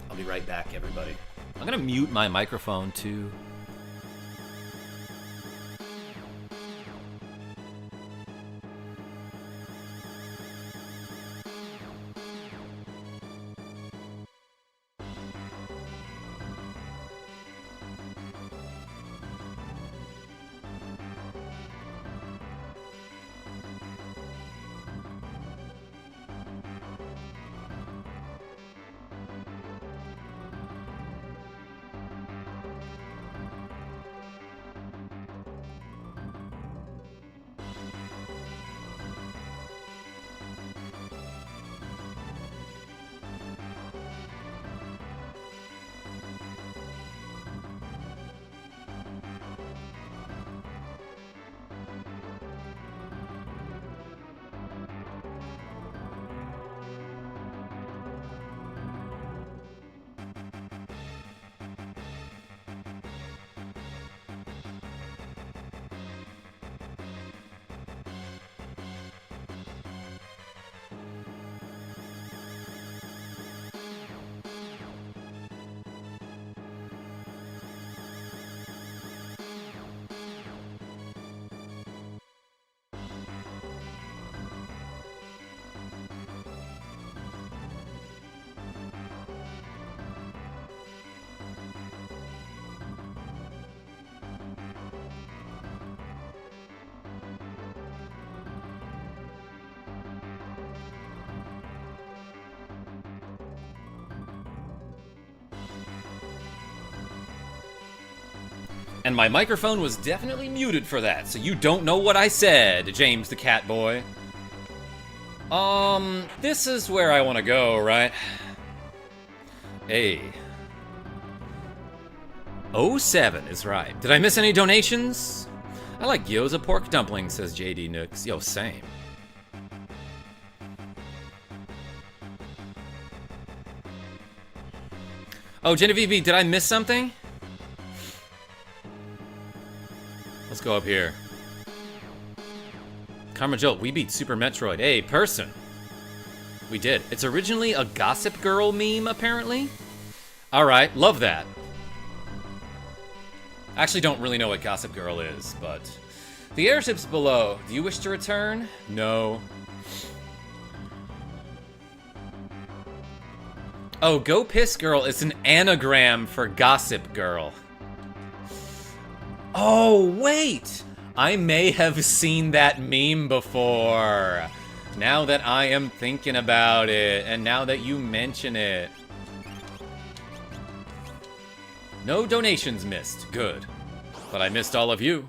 I'll be right back, everybody. I'm gonna mute my microphone too. And my microphone was definitely muted for that, so you don't know what I said, James the Cat Boy. This is where I want to go, right? Hey. 07 is right. Did I miss any donations? I like gyoza pork dumplings, says JD Nooks. Yo, same. Oh, Genevieve, did I miss something? Let's go up here. KarmaJolt, we beat Super Metroid. Hey, person. We did. It's originally a Gossip Girl meme, apparently. Alright, love that. I actually don't really know what Gossip Girl is, but... The airship's below. Do you wish to return? No. Oh, Go Piss Girl is an anagram for Gossip Girl. Oh, wait! I may have seen that meme before. Now that I am thinking about it, and now that you mention it. No donations missed. Good. But I missed all of you.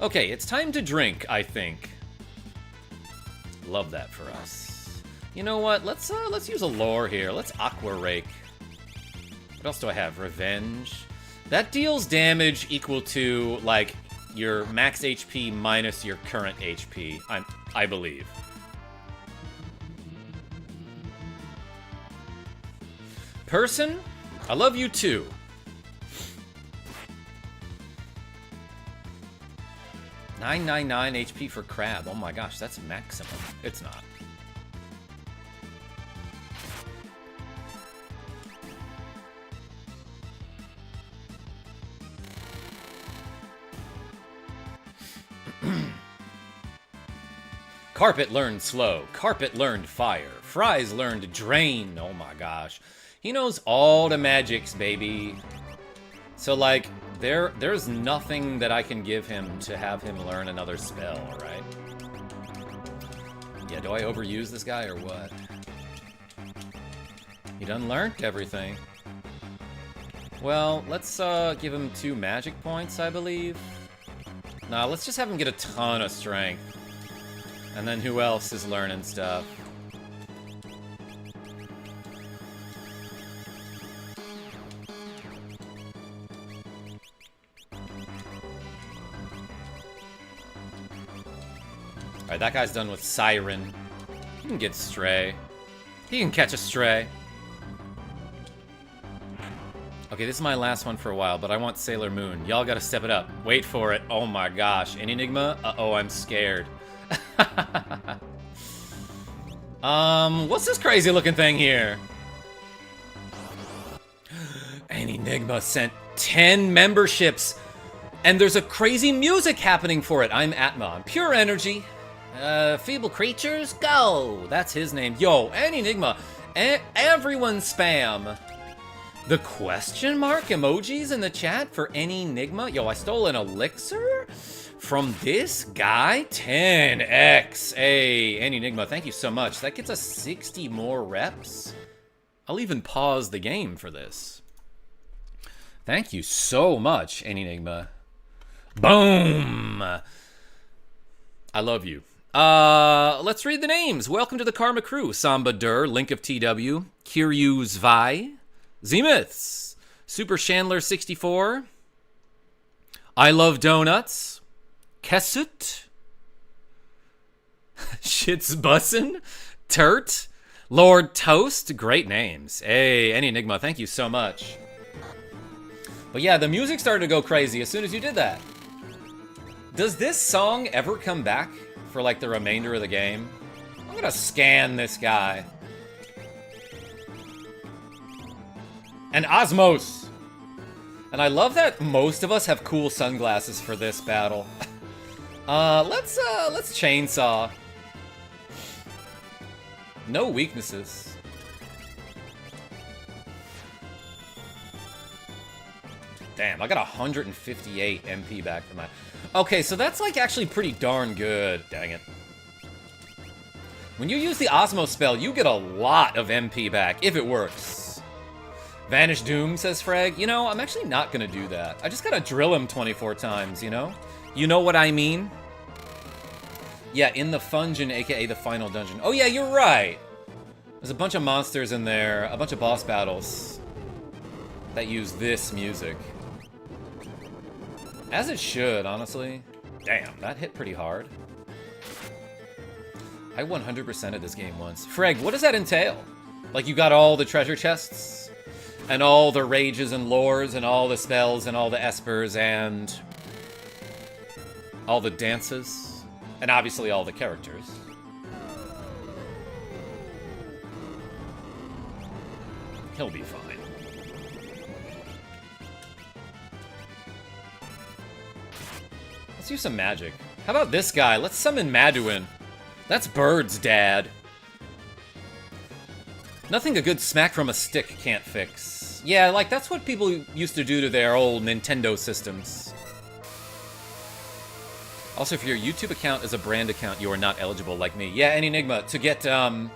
Okay, it's time to drink, I think. Love that for us. You know what? Let's use a lore here. Let's Aqua Rake. What else do I have? Revenge. That deals damage equal to, like, your max HP minus your current HP, I believe. Person, I love you too. 999 HP for Crab. Oh my gosh, that's maximum. It's not. Carpet learned slow. Carpet learned fire. Fries learned drain. Oh my gosh. He knows all the magics, baby. So, like, there's nothing that I can give him to have him learn another spell, right? Yeah, do I overuse this guy or what? He done learned everything. Well, let's give him 2 magic points, I believe. Nah, let's just have him get a ton of strength. And then who else is learning stuff? Alright, that guy's done with Siren. He can get Stray. He can catch a Stray. Okay, this is my last one for a while, but I want Sailor Moon. Y'all gotta step it up. Wait for it. Oh my gosh. Enigma? Uh-oh, I'm scared. What's this crazy looking thing here? Enigma sent 10 memberships, and there's a crazy music happening for it. I'm Atma. I'm pure energy. Feeble creatures, go! That's his name. Yo, Enigma. Everyone spam the question mark emojis in the chat for Enigma. Yo, I stole an elixir from this guy. 10x. Hey, Enigma, thank you so much. That gets us 60 more reps. I'll even pause the game for this. Thank you so much, Enigma. Boom! I love you. Let's read the names. Welcome to the Karma Crew. Samba Dur, Link of TW, Kiryu Zvi, Zemyths, Super Chandler 64, I Love Donuts, Kesut, Shits Bussin', Turt, Lord Toast. Great names. Hey, Enigma, thank you so much. But yeah, the music started to go crazy as soon as you did that. Does this song ever come back for like the remainder of the game? I'm gonna scan this guy. And Osmos! And I love that most of us have cool sunglasses for this battle. Let's chainsaw. No weaknesses. Damn, I got 158 MP back from my... Okay, so that's like actually pretty darn good. Dang it. When you use the Osmo spell, you get a lot of MP back, if it works. Vanish Doom, says Frag. You know, I'm actually not gonna do that. I just gotta drill him 24 times, you know? You know what I mean? Yeah, in the Fungeon, aka the final dungeon. Oh yeah, you're right! There's a bunch of monsters in there, a bunch of boss battles that use this music. As it should, honestly. Damn, that hit pretty hard. I 100%ed this game once. Freg, what does that entail? Like, you got all the treasure chests? And all the rages and lores, and all the spells, and all the espers, and all the dances? And obviously all the characters. He'll be fine. Let's use some magic. How about this guy? Let's summon Maduin. That's Bird's dad. Nothing a good smack from a stick can't fix. Yeah, like, that's what people used to do to their old Nintendo systems. Also, if your YouTube account is a brand account, you are not eligible like me. Yeah, Enigma, to get, to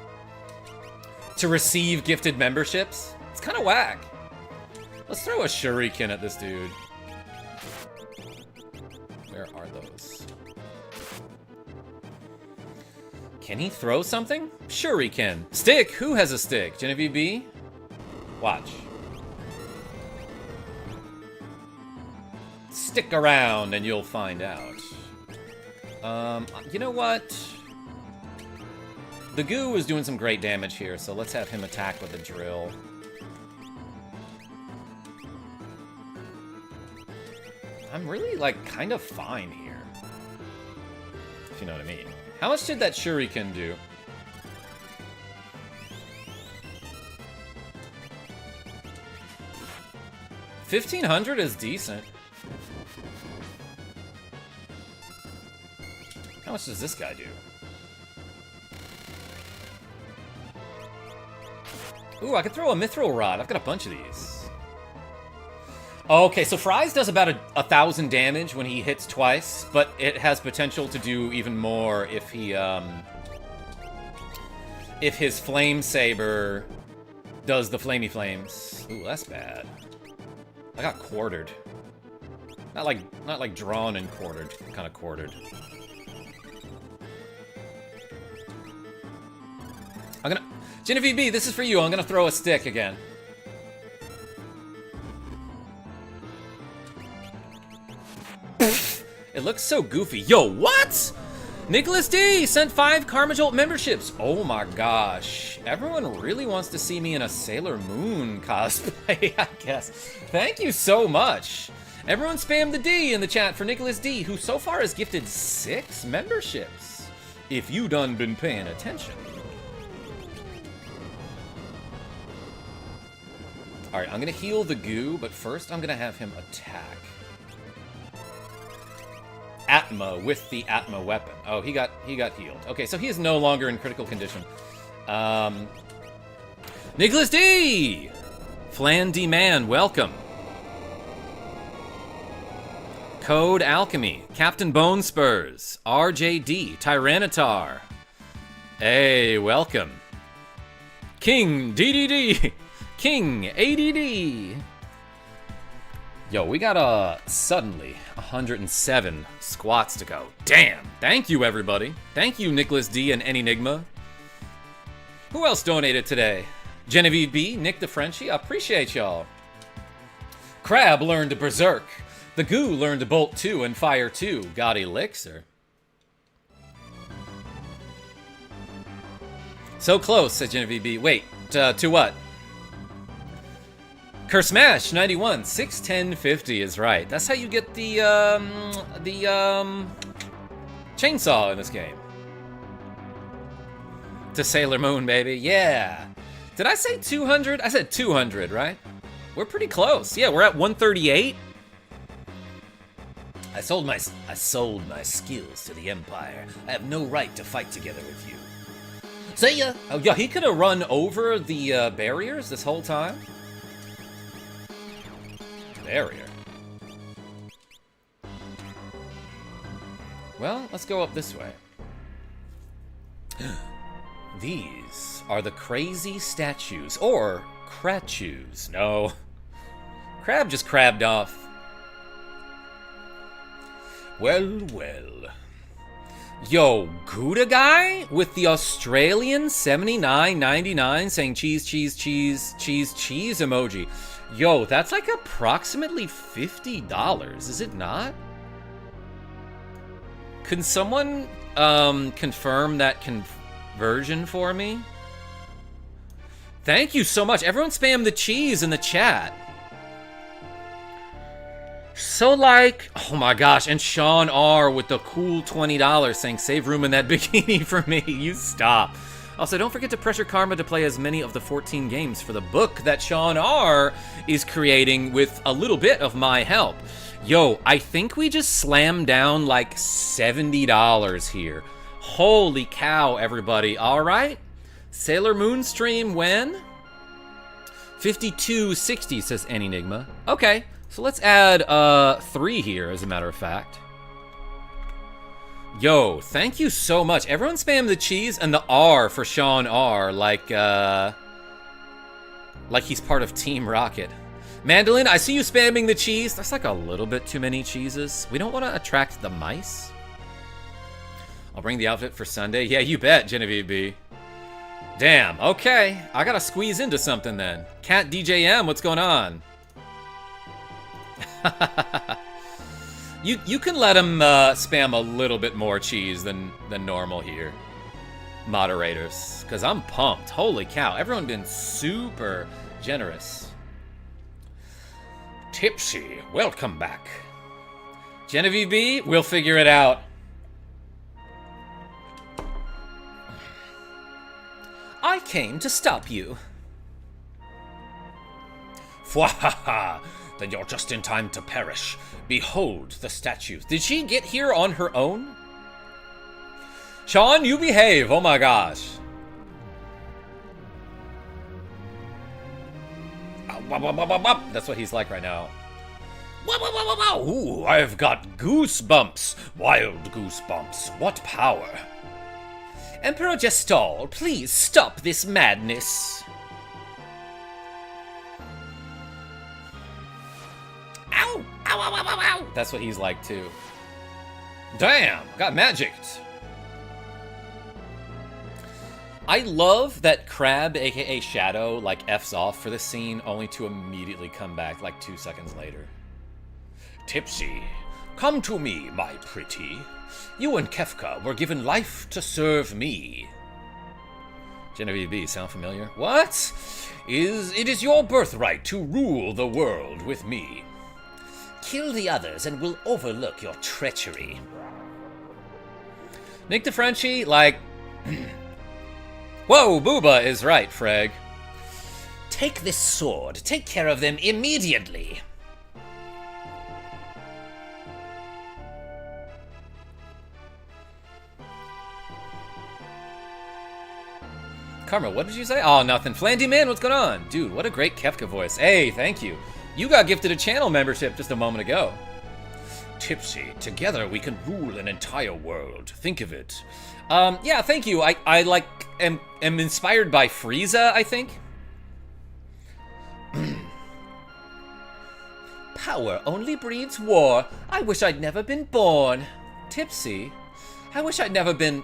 receive gifted memberships, it's kind of whack. Let's throw a shuriken at this dude. Where are those? Can he throw something? Sure he can. Stick? Who has a stick? Genevieve B? Watch. Stick around and you'll find out. You know what? The goo is doing some great damage here, so let's have him attack with a drill. I'm really, like, kind of fine here. If you know what I mean. How much did that shuriken do? $1,500 is decent. How much does this guy do? Ooh, I could throw a mithril rod. I've got a bunch of these. Okay, so Fries does about 1,000 damage when he hits twice, but it has potential to do even more if he, if his flame saber does the flamey flames. Ooh, that's bad. I got quartered. Not like drawn and quartered, kind of quartered. I'm gonna... Genevieve B, this is for you. I'm gonna throw a stick again. It looks so goofy. Yo, what? Nicholas D sent 5 KarmaJolt memberships. Oh my gosh. Everyone really wants to see me in a Sailor Moon cosplay, I guess. Thank you so much. Everyone spam the D in the chat for Nicholas D, who so far has gifted 6 memberships. If you done been paying attention. Alright, I'm gonna heal the goo, but first I'm gonna have him attack. Atma with the Atma weapon. Oh, he got healed. Okay, so he is no longer in critical condition. Nicholas D! Flan D Man, welcome. Code Alchemy, Captain Bone Spurs, RJD, Tyranitar. Hey, welcome. King DDD, King ADD. Yo, we got suddenly 107 squats to go. Damn! Thank you, everybody. Thank you, Nicholas D and Enigma. Who else donated today? Genevieve B, Nick the Frenchie. I appreciate y'all. Crab learned to Berserk. The Goo learned to Bolt 2 and Fire 2. Got Elixir. So close, said Genevieve B. Wait, to what? Kersmash 91 61050 is right. That's how you get the chainsaw in this game. To Sailor Moon, baby. Yeah. Did I say 200? I said 200, right? We're pretty close. Yeah, we're at 138. I sold my skills to the Empire. I have no right to fight together with you. See ya. Oh yeah, he could have run over the barriers this whole time. Barrier. Well, let's go up this way. These are the crazy statues, or Cratchoos. No. Crab just crabbed off. Well, well. Yo, Gouda guy with the Australian 79.99 saying cheese, cheese, cheese, cheese, cheese emoji. Yo, that's like approximately $50, is it not? Can someone confirm that conversion for me? Thank you so much. Everyone spam the cheese in the chat. So like, oh my gosh, and Sean R with the cool $20 saying save room in that bikini for me. You stop. Also, don't forget to pressure Karma to play as many of the 14 games for the book that Sean R is creating with a little bit of my help. Yo, I think we just slammed down like $70 here. Holy cow, everybody. All right. Sailor Moon stream when? 52.60 says Enigma. Okay. So let's add 3 here, as a matter of fact. Yo, thank you so much. Everyone spam the cheese and the R for Sean R, like he's part of Team Rocket. Mandolin, I see you spamming the cheese. That's like a little bit too many cheeses. We don't want to attract the mice. I'll bring the outfit for Sunday. Yeah, you bet, Genevieve B. Damn, okay. I gotta squeeze into something then. Cat DJM, what's going on? You can let him spam a little bit more cheese than normal here, moderators, because I'm pumped. Holy cow, everyone been super generous. Tipsy, welcome back. Genevieve B, we'll figure it out. I came to stop you. Fwahaha! Then you're just in time to perish. Behold the statues. Did she get here on her own? Sean, you behave. Oh my gosh. That's what he's like right now. Ooh, I've got goosebumps. Wild goosebumps. What power. Emperor Gestal, please stop this madness. Ow! Ow, ow, ow, ow, ow! That's what he's like, too. Damn! Got magicked! I love that Crab, aka Shadow, like, F's off for this scene, only to immediately come back, like, 2 seconds later. Tipsy, come to me, my pretty. You and Kefka were given life to serve me. Genevieve B, sound familiar? What? It is your birthright to rule the world with me. Kill the others and we'll overlook your treachery. Nick DeFrenchie, like... Whoa, Booba is right, Freg. Take this sword. Take care of them immediately. Karma, what did you say? Oh, nothing. Flandy Man, what's going on? Dude, what a great Kefka voice. Hey, thank you. You got gifted a channel membership just a moment ago. Tipsy, together we can rule an entire world. Think of it. Yeah, thank you. I like, am inspired by Frieza, I think. Power only breeds war. I wish I'd never been born. Tipsy, I wish I'd never been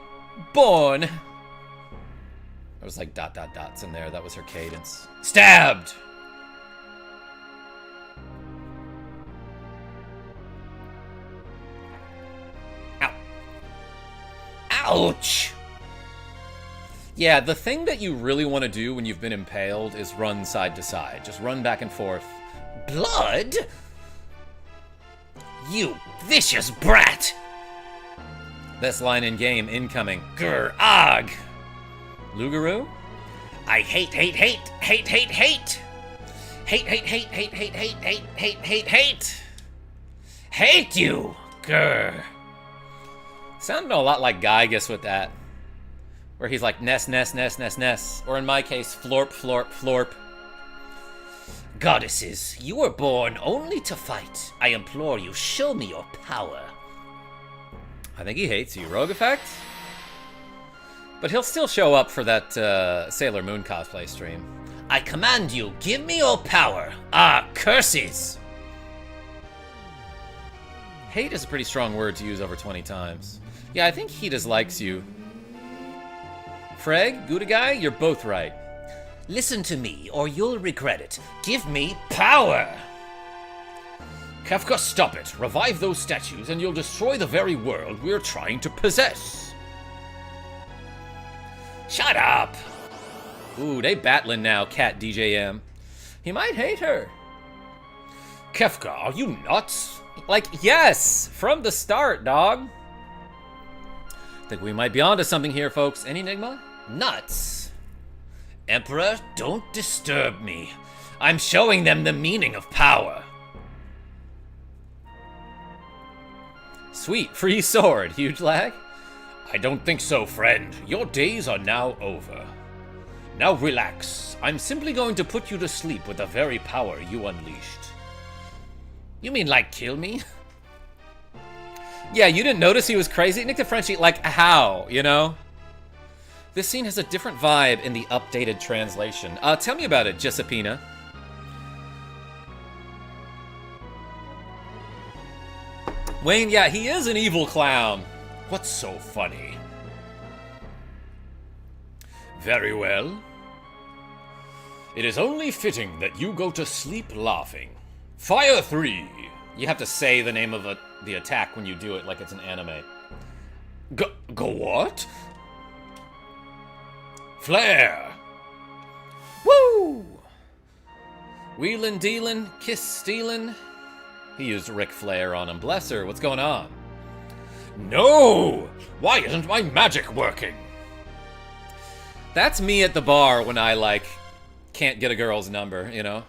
born. There was like dots in there. That was her cadence. Stabbed! Ow. Ouch! Yeah, the thing that you really want to do when you've been impaled is run side to side. Just run back and forth. Blood? You vicious brat! Best line in game incoming. Grr, ag! Lugaroo? I hate, hate, hate, hate, hate, hate. Hate, hate, hate, hate, hate, hate, hate, hate, hate, hate. Hate you! Grr. Sounded a lot like Gygus with that. Where he's like, Ness, Ness, Ness, Ness, Ness. Or in my case, Florp, Florp, Florp. Goddesses, you were born only to fight. I implore you, show me your power. I think he hates you. Rogue effect? But he'll still show up for that Sailor Moon cosplay stream. I command you, give me your power. Ah, curses! Hate is a pretty strong word to use over 20 times. Yeah, I think he dislikes you. Freg, Gouda guy, you're both right. Listen to me, or you'll regret it. Give me power! Kefka, stop it. Revive those statues, and you'll destroy the very world we're trying to possess. Shut up! Ooh, they battling now, Cat DJM. He might hate her. Kefka, are you nuts? Like, yes! From the start, dog. Think we might be onto something here, folks. Any Enigma? Nuts. Emperor, don't disturb me. I'm showing them the meaning of power. Sweet, free sword. Huge lag? I don't think so, friend. Your days are now over. Now relax. I'm simply going to put you to sleep with the very power you unleashed. You mean like kill me? Yeah, you didn't notice he was crazy? Nick the Frenchie, like how, you know? This scene has a different vibe in the updated translation. Tell me about it, Jessipina. Wayne, yeah, he is an evil clown. What's so funny? Very well. It is only fitting that you go to sleep laughing. Fire 3! You have to say the name of the attack when you do it like it's an anime. Go what? Flare! Woo! Wheelin' dealin', kiss stealin'. He used Ric Flair on him. Bless her, what's going on? No! Why isn't my magic working? That's me at the bar when I, like, can't get a girl's number, you know?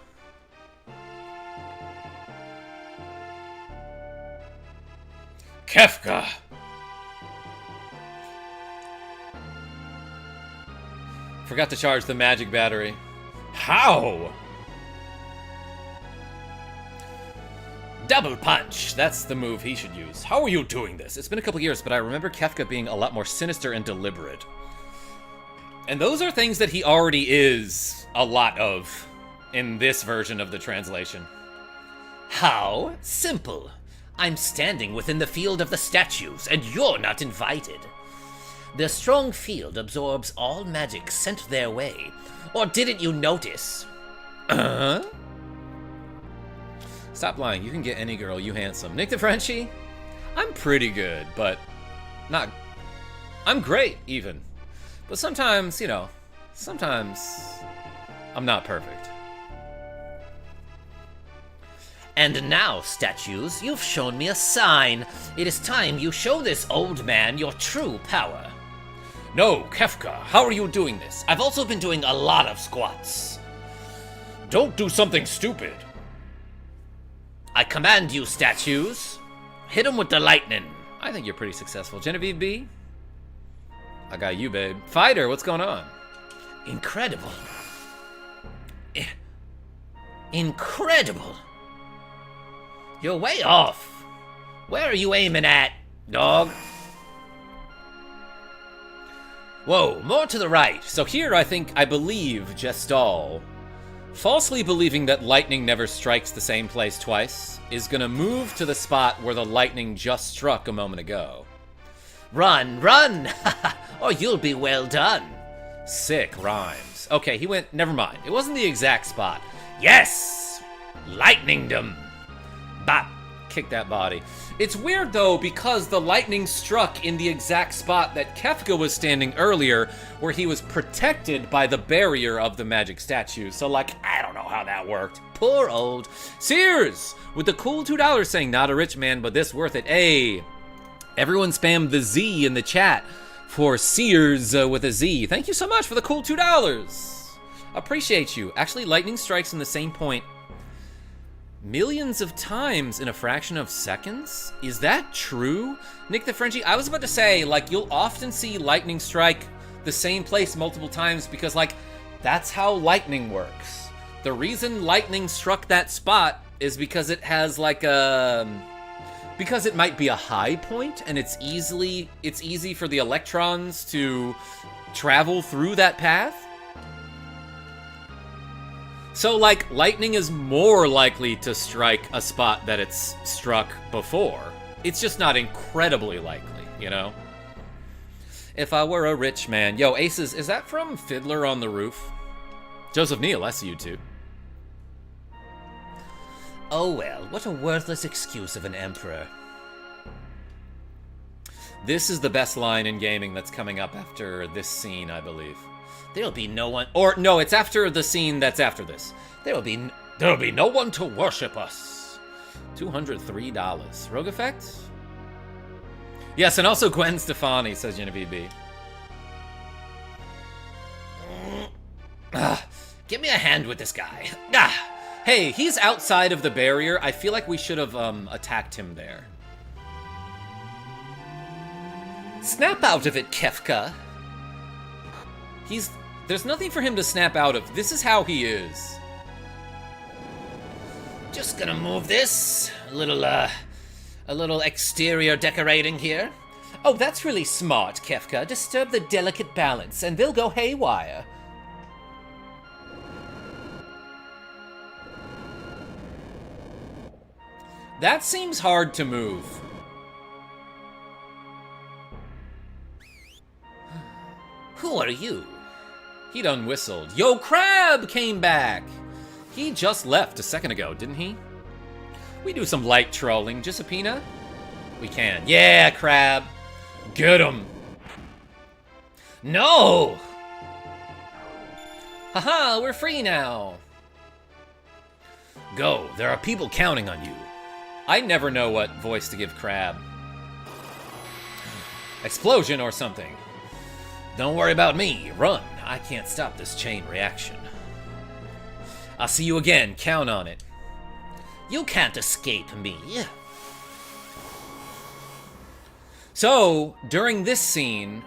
Kefka! Forgot to charge the magic battery. How? Double punch! That's the move he should use. How are you doing this? It's been a couple years, but I remember Kefka being a lot more sinister and deliberate. And those are things that he already is a lot of in this version of the translation. How? Simple. I'm standing within the field of the statues, and you're not invited. The strong field absorbs all magic sent their way. Or didn't you notice? Stop lying. You can get any girl. You handsome. Nick the Frenchie? I'm pretty good, but not... I'm great, even. But sometimes, you know, sometimes I'm not perfect. And now, statues, you've shown me a sign. It is time you show this old man your true power. No, Kefka, how are you doing this? I've also been doing a lot of squats. Don't do something stupid. I command you, statues. Hit him with the lightning. I think you're pretty successful. Genevieve B? I got you, babe. Fighter, what's going on? Incredible. Incredible. You're way off. Where are you aiming at, dog? Whoa, more to the right. So here I believe Gestal, falsely believing that lightning never strikes the same place twice, is gonna move to the spot where the lightning just struck a moment ago. Run, run! Or you'll be well done. Sick rhymes. Okay, he went, never mind. It wasn't the exact spot. Yes! Lightninged him. Bop. Kick that body. It's weird, though, because the lightning struck in the exact spot that Kefka was standing earlier, where he was protected by the barrier of the magic statue. So, like, I don't know how that worked. Poor old Sears! With the cool $2 saying, not a rich man, but this worth it. Hey, everyone spam the Z in the chat for Sears with a Z. Thank you so much for the cool $2. Appreciate you. Actually, lightning strikes in the same point millions of times in a fraction of seconds? Is that true? Nick the Frenchie, I was about to say, like, you'll often see lightning strike the same place multiple times because, like, that's how lightning works. The reason lightning struck that spot is because it has, like, because it might be a high point and it's easy for the electrons to travel through that path. So, like, lightning is more likely to strike a spot that it's struck before. It's just not incredibly likely, you know? If I were a rich man. Yo, Aces, is that from Fiddler on the Roof? Joseph Neal, I see you too. Oh well, what a worthless excuse of an emperor. This is the best line in gaming that's coming up after this scene, I believe. There'll be no one... Or, no, it's after the scene that's after this. There'll be no one to worship us. $203. Rogue Effect? Yes, and also Gwen Stefani, says Genevieve B. Give me a hand with this guy. Hey, he's outside of the barrier. I feel like we should have attacked him there. Snap out of it, Kefka. There's nothing for him to snap out of. This is how he is. Just gonna move this. A little exterior decorating here. Oh, that's really smart, Kefka. Disturb the delicate balance, and they'll go haywire. That seems hard to move. Who are you? He done whistled. Yo, Crab came back! He just left a second ago, didn't he? We do some light trolling. Giuseppina? We can. Yeah, Crab. Get him. No! Haha, we're free now. Go. There are people counting on you. I never know what voice to give Crab. Explosion or something. Don't worry about me. Run. I can't stop this chain reaction. I'll see you again. Count on it. You can't escape me. So, during this scene,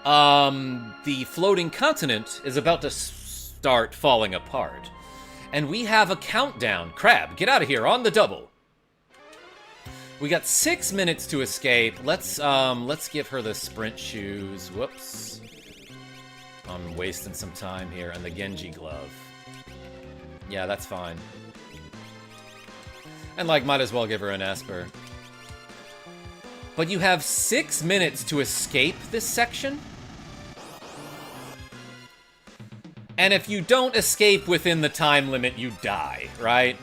the floating continent is about to start falling apart. And we have a countdown. Crab, get out of here on the double. We got 6 minutes to escape. Let's give her the sprint shoes. Whoops. I'm wasting some time here. And the Genji glove. Yeah, that's fine. And, like, might as well give her an Esper. But you have 6 minutes to escape this section? And if you don't escape within the time limit, you die, right?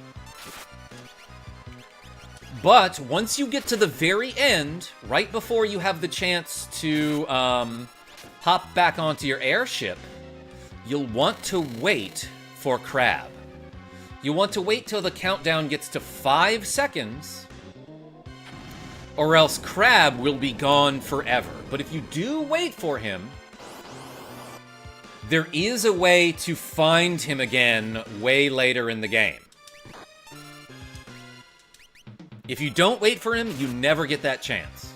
But once you get to the very end, right before you have the chance to hop back onto your airship, you'll want to wait for Crab. You want to wait till the countdown gets to 5 seconds, or else Crab will be gone forever. But if you do wait for him, there is a way to find him again way later in the game. If you don't wait for him, you never get that chance.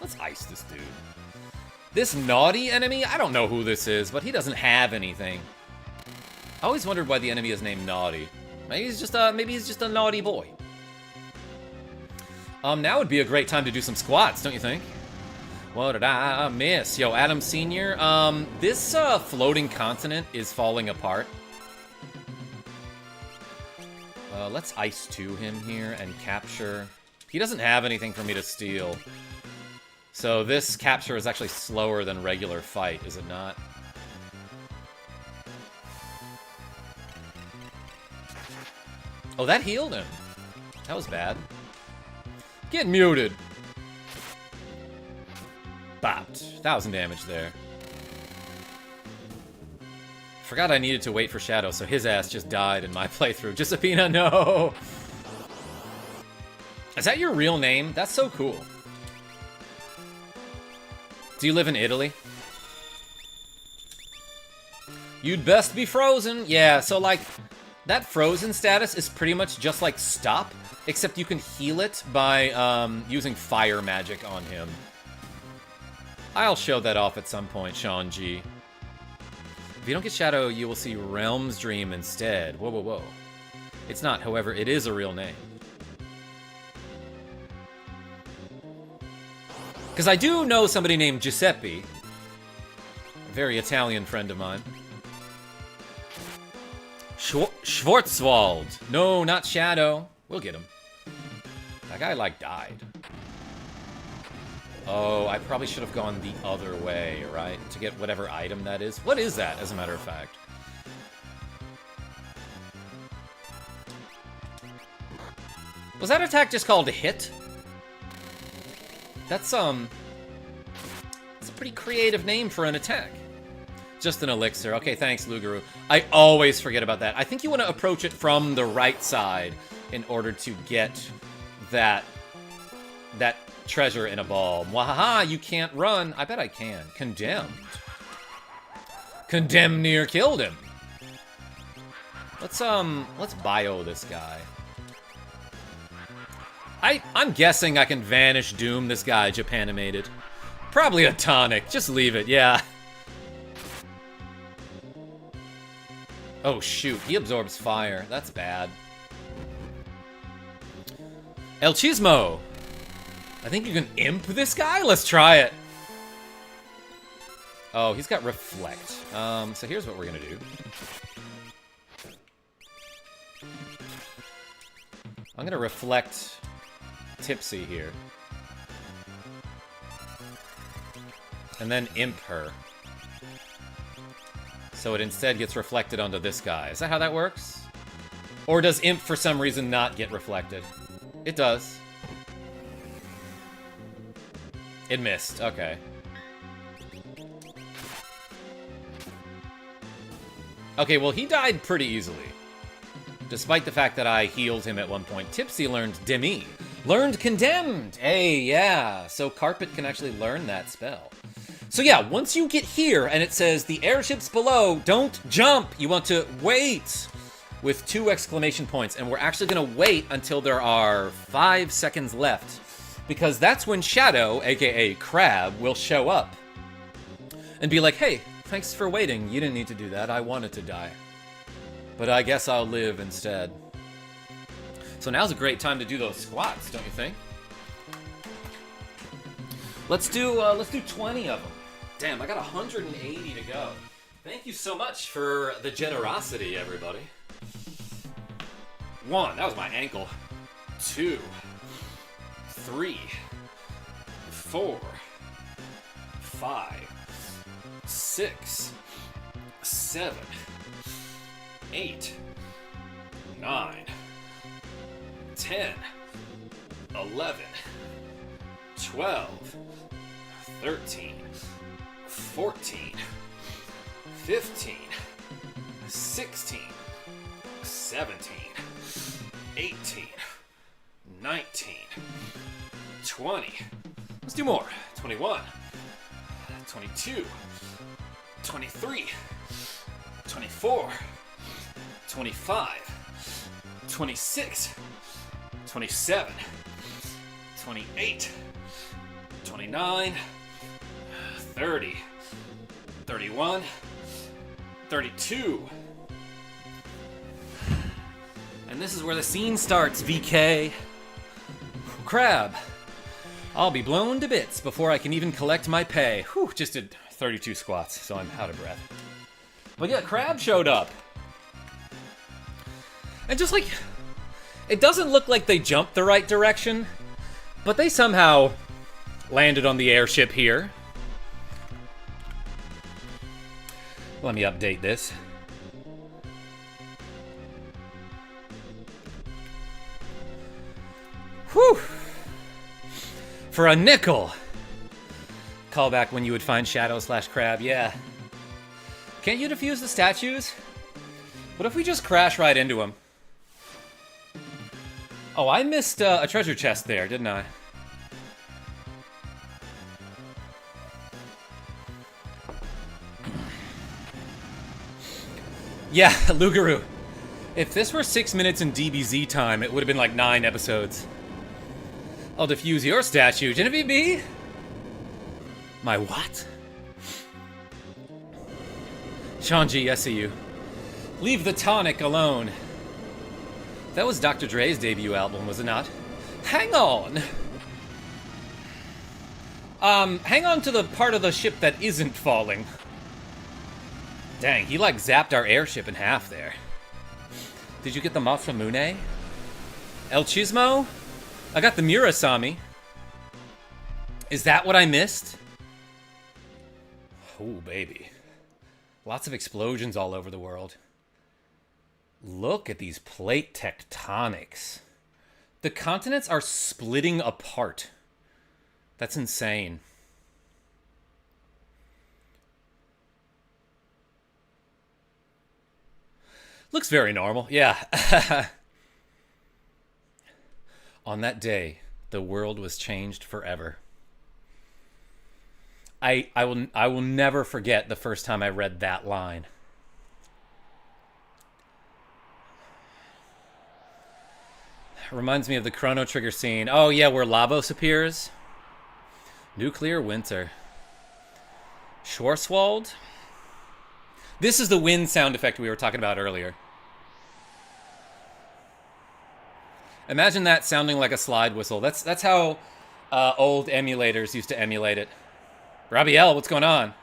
Let's ice this dude. This naughty enemy, I don't know who this is, but he doesn't have anything. I always wondered why the enemy is named Naughty. Maybe he's just a naughty boy. Now would be a great time to do some squats, don't you think? What did I miss? Yo, Adam Sr., this floating continent is falling apart. Let's ice 2 him here and capture. He doesn't have anything for me to steal. So this capture is actually slower than regular fight, is it not? Oh, that healed him. That was bad. Get muted. Bopped. 1,000 damage there. Forgot I needed to wait for Shadow, so his ass just died in my playthrough. Giuseppina, no! Is that your real name? That's so cool. Do you live in Italy? You'd best be frozen. Yeah, so like, that frozen status is pretty much just like stop, except you can heal it by using fire magic on him. I'll show that off at some point, Sean G. If you don't get Shadow, you will see Realm's Dream instead. Whoa, whoa, whoa. It's not, however, it is a real name. Because I do know somebody named Giuseppe. A very Italian friend of mine. Schwarzwald. No, not Shadow. We'll get him. That guy, like, died. Oh, I probably should have gone the other way, right? To get whatever item that is. What is that, as a matter of fact? Was that attack just called a hit? That's a pretty creative name for an attack. Just an elixir. Okay, thanks, Lugaru. I always forget about that. I think you want to approach it from the right side in order to get that treasure in a ball. Wahaha, you can't run. I bet I can. Condemned. Condemned near killed him. Let's bio this guy. I'm guessing I can Vanish Doom this guy Japanimated. Probably a tonic. Just leave it, yeah. Oh, shoot. He absorbs fire. That's bad. El Chismo. I think you can imp this guy? Let's try it. Oh, he's got Reflect. So here's what we're gonna do. I'm gonna Reflect Tipsy here. And then imp her. So it instead gets reflected onto this guy. Is that how that works? Or does imp for some reason not get reflected? It does. It missed, okay. Okay, well he died pretty easily. Despite the fact that I healed him at one point. Tipsy learned Demi. Learned Condemned! Hey, yeah. So Carpet can actually learn that spell. So yeah, once you get here and it says the airships below, don't jump. You want to wait with 2 exclamation points. And we're actually going to wait until there are 5 seconds left. Because that's when Shadow, aka Crab, will show up. And be like, hey, thanks for waiting. You didn't need to do that. I wanted to die. But I guess I'll live instead. So now's a great time to do those squats, don't you think? Let's do 20 of them. Damn, I got 180 to go. Thank you so much for the generosity, everybody. 1, that was my ankle. 2, 3, 4, 5, 6, 7, 8, 9, 10, 11, 12, 13, 14, 15, 16, 17, 18, 19, 20. Let's do more. 21, 22, 23, 24, 25, 26, 27, 28, 29, 30, 31, 32. And this is where the scene starts, VK. Crab. I'll be blown to bits before I can even collect my pay. Whew, just did 32 squats, so I'm out of breath. But yeah, Crab showed up. And just like, it doesn't look like they jumped the right direction, but they somehow landed on the airship here. Let me update this. Whew! For a nickel! Call back when you would find Shadow/Crab, yeah. Can't you defuse the statues? What if we just crash right into them? Oh, I missed a treasure chest there, didn't I? Yeah, Lugaru. If this were 6 minutes in DBZ time, it would have been like 9 episodes. I'll defuse your statue, Genevieve B. My what? Shanji, I see you. Leave the tonic alone. That was Dr. Dre's debut album, was it not? Hang on! Hang on to the part of the ship that isn't falling. Dang, he like zapped our airship in half there. Did you get the Masamune? El Chismo? I got the Murasami. Is that what I missed? Oh, baby. Lots of explosions all over the world. Look at these plate tectonics. The continents are splitting apart. That's insane. Looks very normal, yeah. On that day, the world was changed forever. I will never forget the first time I read that line. Reminds me of the Chrono Trigger scene. Oh yeah, where Lavos appears. Nuclear winter. Schwarzwald. This is the wind sound effect we were talking about earlier. Imagine that sounding like a slide whistle. That's how old emulators used to emulate it. Rabiel, what's going on?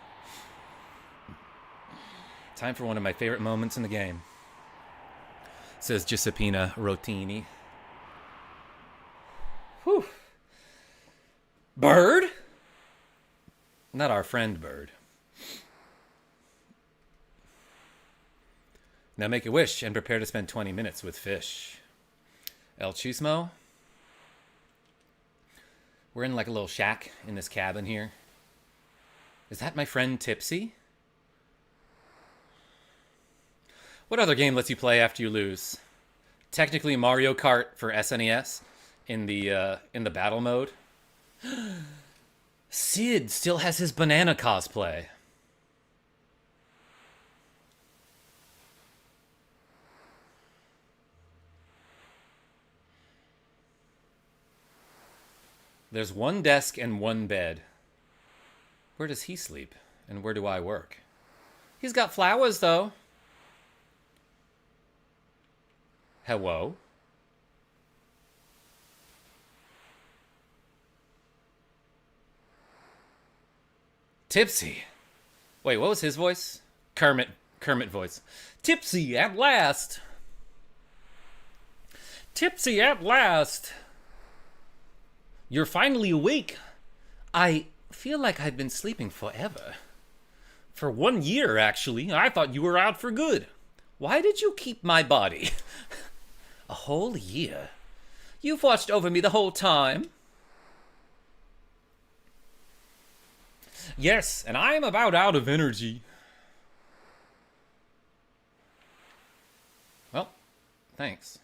Time for one of my favorite moments in the game. Says Giuseppina Rotini. Whew. Bird? Not our friend Bird. Now make a wish and prepare to spend 20 minutes with fish. El Chismo. We're in like a little shack in this cabin here. Is that my friend Tipsy? What other game lets you play after you lose? Technically Mario Kart for SNES in the battle mode. Sid still has his banana cosplay. There's one desk and one bed. Where does he sleep? And where do I work? He's got flowers, though. Hello? Tipsy. Wait, what was his voice? Kermit voice. Tipsy at last. Tipsy at last. You're finally awake. I feel like I've been sleeping forever. For 1 year, actually. I thought you were out for good. Why did you keep my body? A whole year? You've watched over me the whole time? Yes, and I am about out of energy. Well, thanks.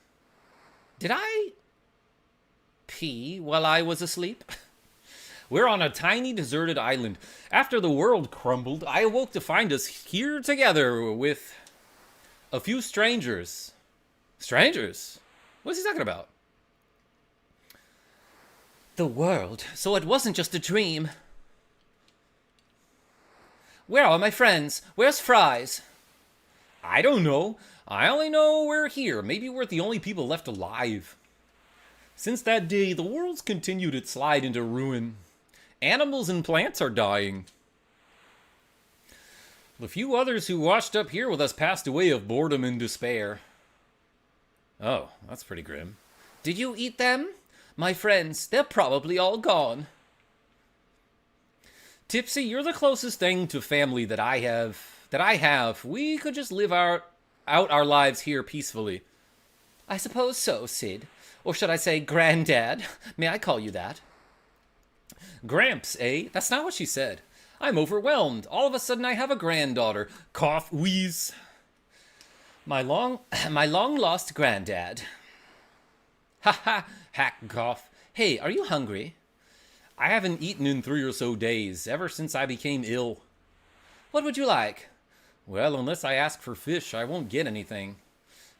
Did I pee while I was asleep? We're on a tiny deserted island. After the world crumbled, I awoke to find us here together with a few strangers. Strangers? What's he talking about? The world. So it wasn't just a dream. Where are my friends? Where's Fries? I don't know. I only know we're here. Maybe we're the only people left alive. Since that day, the world's continued its slide into ruin. Animals and plants are dying. The few others who washed up here with us passed away of boredom and despair. Oh, that's pretty grim. Did you eat them? My friends, they're probably all gone. Tipsy, you're the closest thing to family that I have. We could just live out our lives here peacefully. I suppose so, Sid. Or should I say Granddad? May I call you that? Gramps, eh? That's not what she said. I'm overwhelmed. All of a sudden I have a granddaughter. Cough, wheeze. My long lost granddad. Ha ha, hack cough. Hey, are you hungry? I haven't eaten in 3 or so days, ever since I became ill. What would you like? Well, unless I ask for fish, I won't get anything.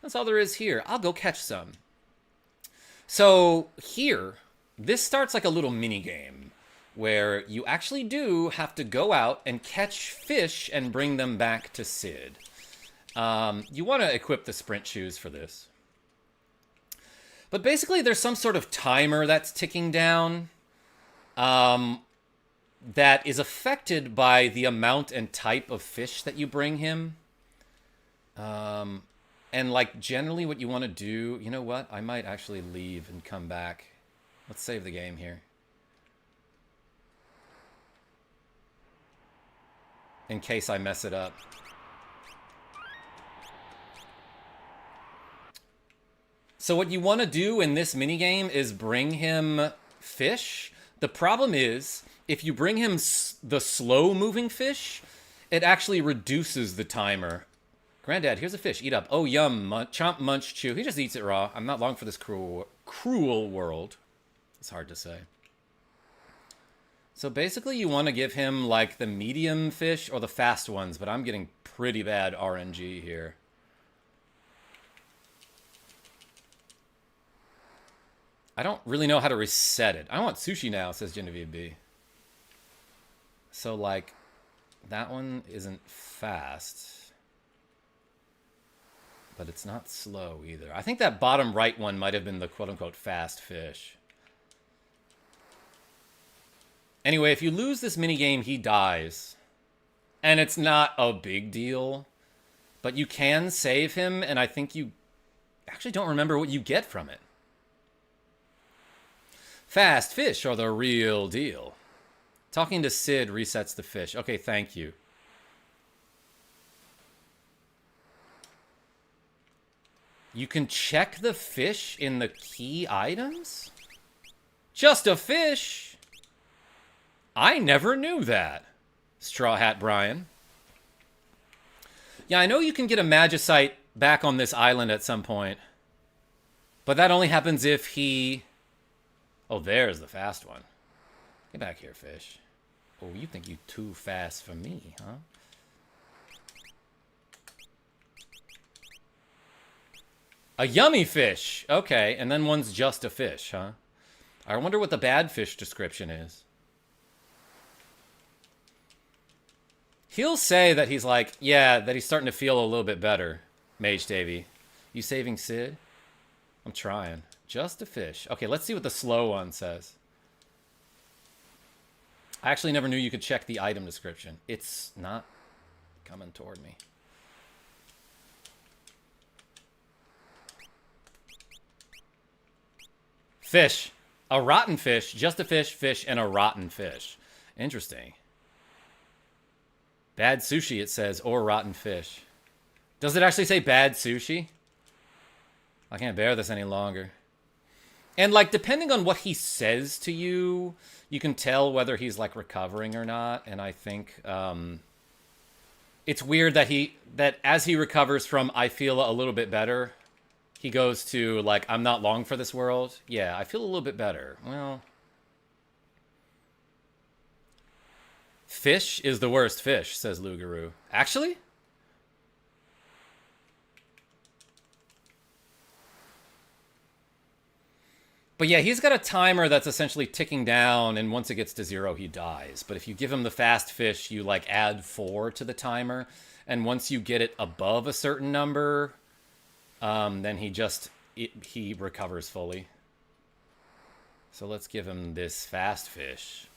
That's all there is here. I'll go catch some. So here, this starts like a little mini game where you actually do have to go out and catch fish and bring them back to Sid. You want to equip the sprint shoes for this. But basically there's some sort of timer that's ticking down that is affected by the amount and type of fish that you bring him. And like generally what you want to do, you know what? I might actually leave and come back. Let's save the game here. in case I mess it up. So what you want to do in this minigame is bring him fish. The problem is, if you bring him the slow-moving fish, it actually reduces the timer. Granddad, here's a fish. Eat up. Oh, yum. Chomp, munch, chew. He just eats it raw. I'm not long for this cruel world. It's hard to say. So basically, you want to give him, like, the medium fish or the fast ones, but I'm getting pretty bad RNG here. I don't really know how to reset it. I want sushi now, says Genevieve B. So, like, that one isn't fast. But it's not slow either. I think that bottom right one might have been the quote-unquote fast fish. Anyway, if you lose this minigame, he dies. And it's not a big deal. But you can save him, and I think you actually don't remember what you get from it. Fast fish are the real deal. Talking to Sid resets the fish. Okay, thank you. You can check the fish in the key items? Just a fish? I never knew that. Straw Hat Brian. Yeah, I know you can get a Magicite back on this island at some point. But that only happens if he... Oh, there's the fast one. Get back here, fish. Oh, you think you too fast for me, huh? A yummy fish. Okay, and then one's just a fish, huh? I wonder what the bad fish description is. He'll say that he's like, yeah, that he's starting to feel a little bit better. Mage Davey. You saving Sid? I'm trying. Just a fish. Okay, let's see what the slow one says. I actually never knew you could check the item description. It's not coming toward me. Fish. A rotten fish. Just a fish, fish, and a rotten fish. Interesting. Bad sushi, it says, or rotten fish. Does it actually say bad sushi? I can't bear this any longer. And, like, depending on what he says to you, you can tell whether he's, like, recovering or not. And I think it's weird that as he recovers from I feel a little bit better, he goes to, like, I'm not long for this world. Yeah, I feel a little bit better. Well, fish is the worst fish, says Lugaroo. Actually? But yeah, he's got a timer that's essentially ticking down, and once it gets to 0, he dies. But if you give him the fast fish, you, like, add 4 to the timer. And once you get it above a certain number, then he recovers fully. So let's give him this fast fish.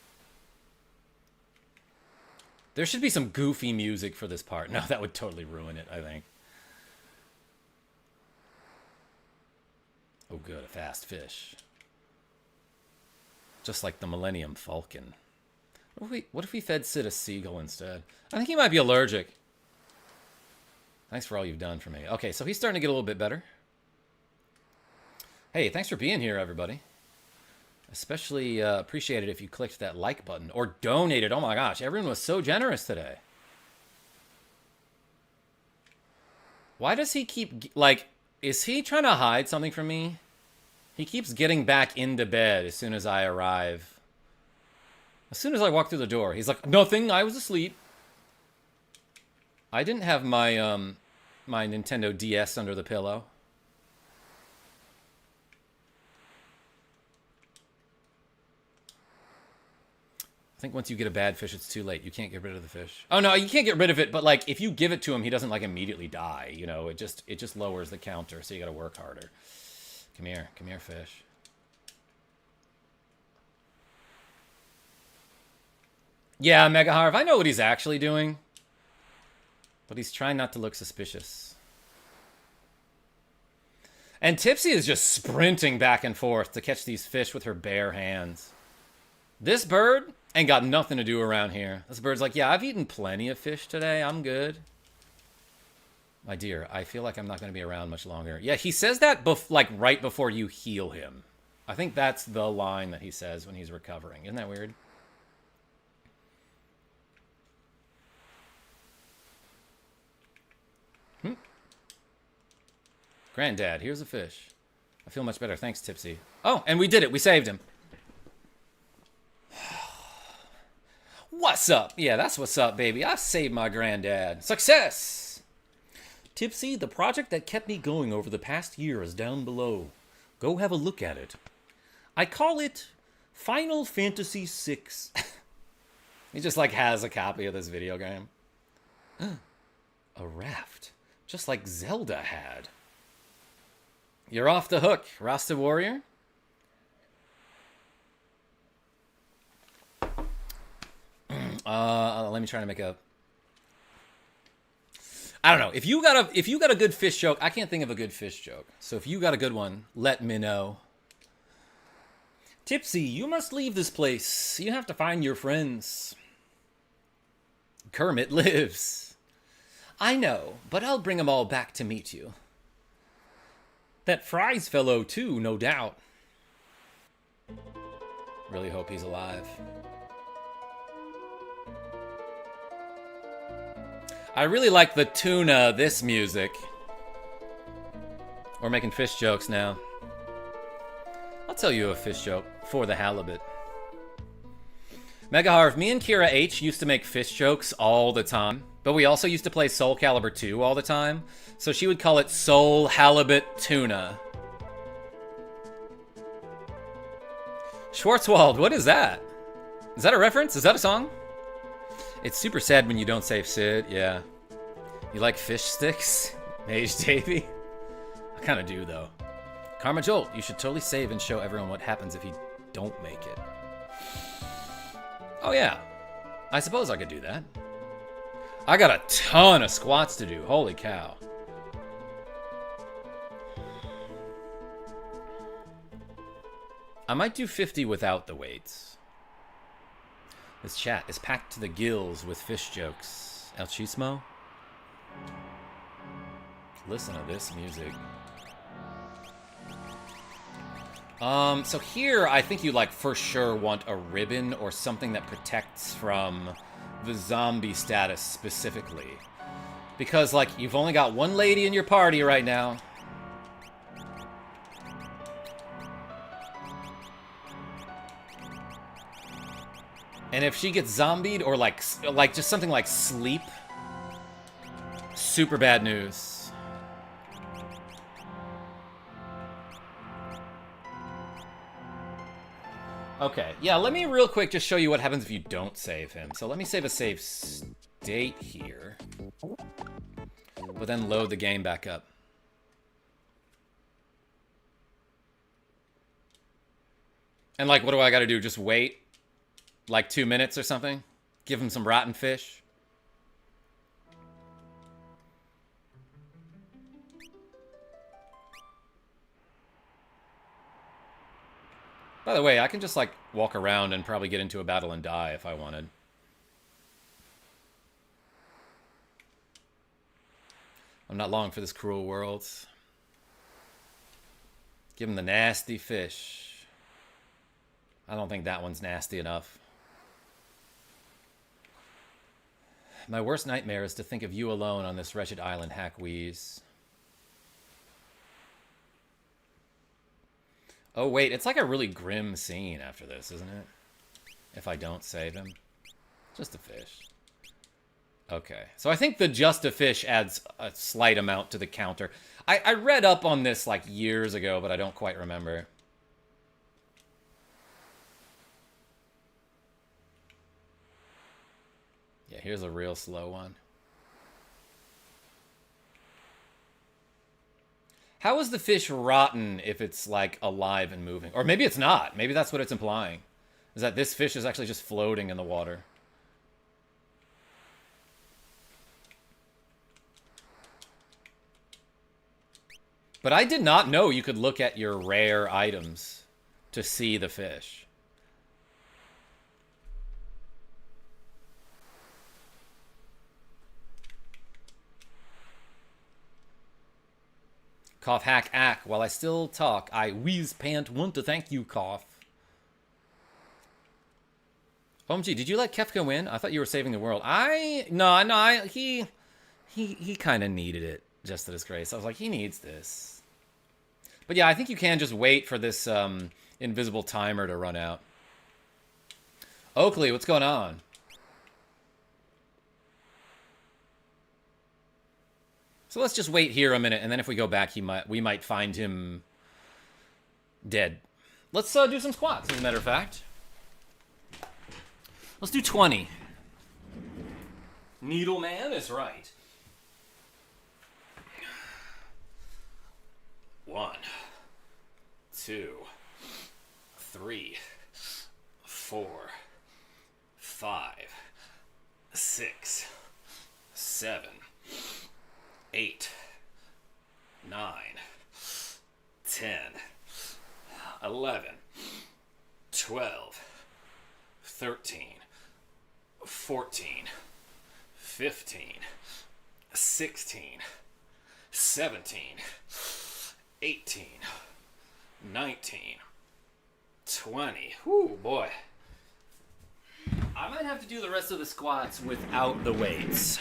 There should be some goofy music for this part. No, that would totally ruin it, I think. Oh, good, a fast fish. Just like the Millennium Falcon. What if we fed Sid a seagull instead? I think he might be allergic. Thanks for all you've done for me. Okay, so he's starting to get a little bit better. Hey, thanks for being here, everybody. Especially appreciate it if you clicked that like button or donated. Oh my gosh, everyone was so generous today. Why does he keep, like, is he trying to hide something from me? He keeps getting back into bed as soon as I arrive. As soon as I walk through the door, he's like, nothing, I was asleep. I didn't have my my Nintendo DS under the pillow. I think once you get a bad fish, it's too late. You can't get rid of the fish. Oh no, you can't get rid of it, but like if you give it to him, he doesn't like immediately die. You know, it just lowers the counter, so you got to work harder. Come here, fish. Yeah, Mega Harv, I know what he's actually doing, but he's trying not to look suspicious. And Tipsy is just sprinting back and forth to catch these fish with her bare hands. This bird Ain't got nothing to do around here. This bird's like, yeah, I've eaten plenty of fish today. I'm good. My dear, I feel like I'm not going to be around much longer. Yeah, he says that like right before you heal him. I think that's the line that he says when he's recovering. Isn't that weird? Granddad, here's a fish. I feel much better. Thanks, Tipsy. Oh, and we did it. We saved him. What's up? Yeah, that's what's up, baby. I saved my granddad. Success! Tipsy, the project that kept me going over the past year is down below. Go have a look at it. I call it Final Fantasy VI. He just, like, has a copy of this video game. A raft. Just like Zelda had. You're off the hook, Rasta Warrior. Let me try to make a... I don't know. If you got a good fish joke, I can't think of a good fish joke. So if you got a good one, let me know. Tipsy, you must leave this place. You have to find your friends. Kermit lives. I know, but I'll bring them all back to meet you. That Fries fellow, too, no doubt. Really hope he's alive. I really like the tuna, this music. We're making fish jokes now. I'll tell you a fish joke for the halibut. Mega Harv, me and Kira H used to make fish jokes all the time, but we also used to play Soul Calibur 2 all the time, so she would call it Soul Halibut Tuna. Schwarzwald, what is that? Is that a reference? Is that a song? It's super sad when you don't save Sid, yeah. You like fish sticks? Mage Davey? I kind of do, though. KarmaJolt, you should totally save and show everyone what happens if you don't make it. Oh, yeah. I suppose I could do that. I got a ton of squats to do. Holy cow. I might do 50 without the weights. This chat is packed to the gills with fish jokes. El Chismo? Listen to this music. So here, I think you, like, for sure want a ribbon or something that protects from the zombie status specifically. Because, like, you've only got one lady in your party right now. And if she gets zombied or, like just something like sleep, super bad news. Okay, yeah, let me real quick just show you what happens if you don't save him. So let me save a save state here. But then load the game back up. And, like, what do I gotta do? Just wait? Like 2 minutes or something? Give him some rotten fish? By the way, I can just, like, walk around and probably get into a battle and die if I wanted. I'm not long for this cruel world. Give him the nasty fish. I don't think that one's nasty enough. My worst nightmare is to think of you alone on this wretched island, Hackwees. Oh, wait, it's like a really grim scene after this, isn't it? If I don't save him. Just a fish. Okay, so I think the just a fish adds a slight amount to the counter. I read up on this, like, years ago, but I don't quite remember. Yeah, here's a real slow one. How is the fish rotten if it's, like, alive and moving? Or maybe it's not. Maybe that's what it's implying. Is that this fish is actually just floating in the water. But I did not know you could look at your rare items to see the fish. Cough, hack, ack. While I still talk, I wheeze pant want to thank you, cough. OMG, did you let Kefka win? I thought you were saving the world. He kind of needed it, just to disgrace. I was like, he needs this. But yeah, I think you can just wait for this invisible timer to run out. Oakley, what's going on? So let's just wait here a minute, and then if we go back, we might find him dead. Let's do some squats, as a matter of fact. Let's do 20. Needleman is right. 1, 2, 3, 4, 5, 6, 7, 8, 9, 10, 11, 12, 13, 14, 15, 16, 17, 18, 19, 20. Whoo, boy. I might have to do the rest of the squats without the weights.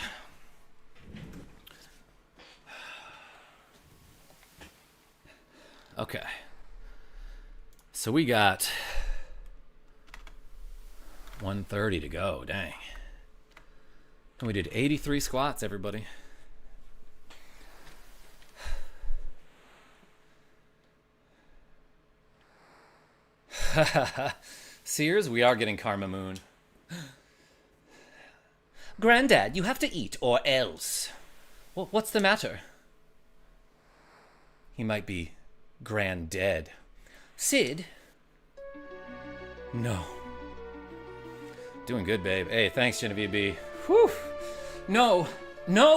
Okay. So we got 130 to go. Dang. And we did 83 squats, everybody. Sears, we are getting Karma Moon. Granddad, you have to eat or else. What's the matter? He might be dead. Sid? No. Doing good, babe. Hey, thanks, Genevieve B. Whew. No,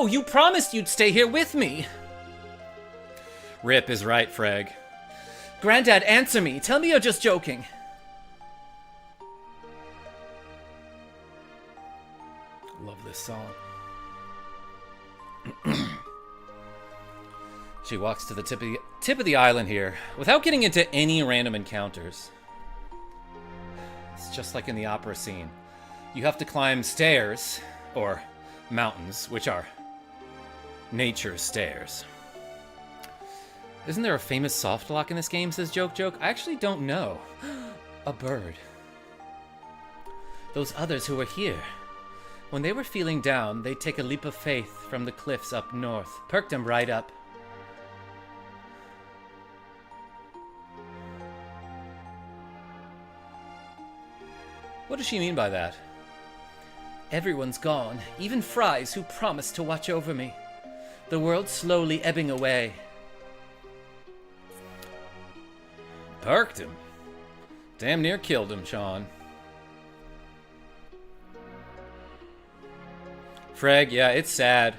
you promised you'd stay here with me. Rip is right, Freg. Granddad, answer me. Tell me you're just joking. Love this song. She walks to the tip of the island here, without getting into any random encounters. It's just like in the opera scene. You have to climb stairs, or mountains, which are nature's stairs. Isn't there a famous soft lock in this game, says Joke? I actually don't know. A bird. Those others who were here. When they were feeling down, they'd take a leap of faith from the cliffs up north. Perked them right up. What does she mean by that? Everyone's gone, even Fries, who promised to watch over me. The world's slowly ebbing away. Perked him. Damn near killed him, Sean. Freg, yeah, it's sad.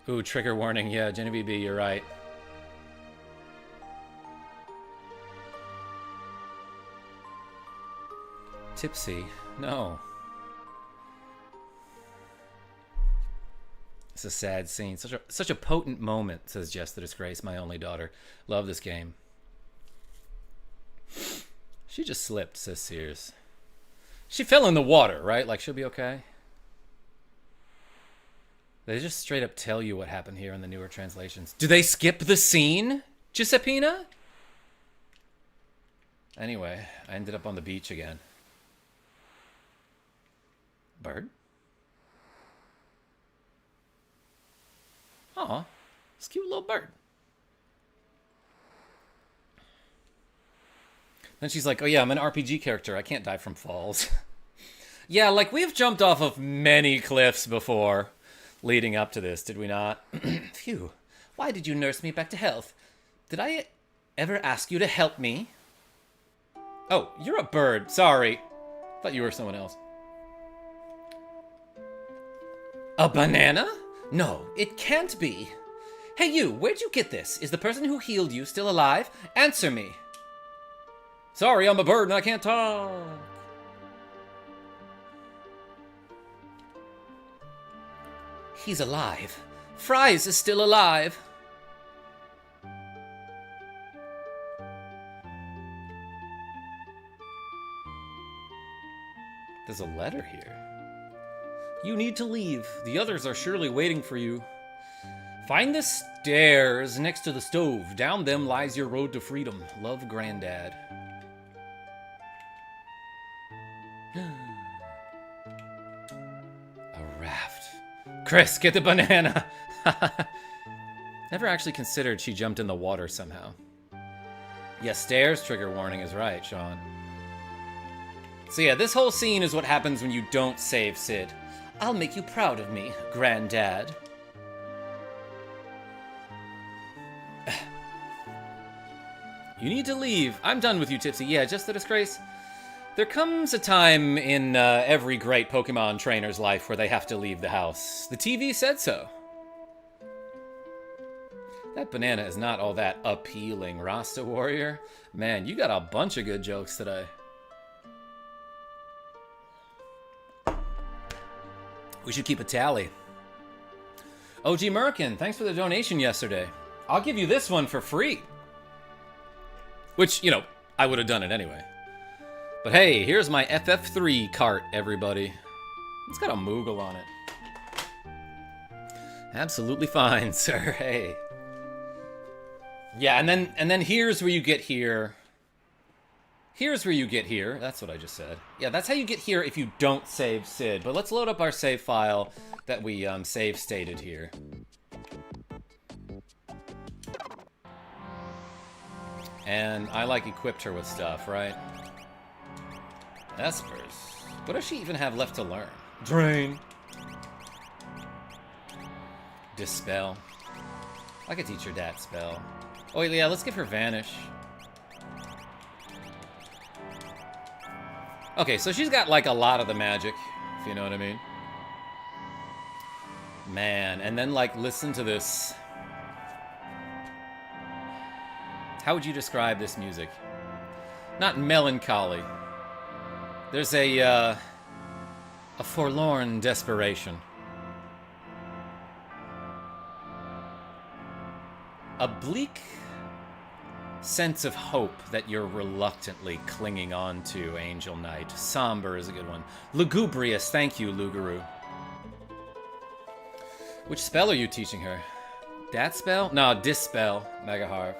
Ooh, trigger warning. Yeah, Genevieve B, you're right. Tipsy. No. It's a sad scene. Such a potent moment, says Jess the Disgrace, my only daughter. Love this game. She just slipped, says Sears. She fell in the water, right? Like, she'll be okay. They just straight up tell you what happened here in the newer translations. Do they skip the scene, Giuseppina? Anyway, I ended up on the beach again. Bird? Aw, this cute little bird. Then she's like, oh yeah, I'm an RPG character. I can't die from falls. Yeah, like we've jumped off of many cliffs before leading up to this, did we not? Phew. Why did you nurse me back to health? Did I ever ask you to help me? Oh, you're a bird. Sorry. Thought you were someone else. A banana? No, it can't be. Hey you, where'd you get this? Is the person who healed you still alive? Answer me. Sorry, I'm a bird and I can't talk. He's alive. Fries is still alive. There's a letter here. You need to leave. The others are surely waiting for you. Find the stairs next to the stove. Down them lies your road to freedom. Love, Granddad. A raft. Chris, get the banana. Never actually considered she jumped in the water somehow. Yeah, stairs trigger warning is right, Sean. So yeah, this whole scene is what happens when you don't save Sid. I'll make you proud of me, Granddad. You need to leave. I'm done with you, Tipsy. Yeah, just the disgrace. There comes a time in every great Pokemon trainer's life where they have to leave the house. The TV said so. That banana is not all that appealing, Rasta Warrior. Man, you got a bunch of good jokes today. We should keep a tally. OG Merkin, thanks for the donation yesterday. I'll give you this one for free. Which, you know, I would have done it anyway. But hey, here's my FF3 cart, everybody. It's got a Moogle on it. Absolutely fine, sir. Hey. Yeah, and then here's where you get here. Here's where you get here. That's what I just said. Yeah, that's how you get here if you don't save Sid. But let's load up our save file that we save stated here. And I like equipped her with stuff, right? Espers. What does she even have left to learn? Drain. Dispel. I could teach her that spell. Oh yeah, let's give her Vanish. Okay, so she's got like a lot of the magic, if you know what I mean. Man, and then like listen to this. How would you describe this music? Not melancholy. There's a forlorn desperation. A bleak sense of hope that you're reluctantly clinging on to, Angel Knight. Somber is a good one. Lugubrious, thank you, Luguru. Which spell are you teaching her? That spell? No, Dispel, Megaharp.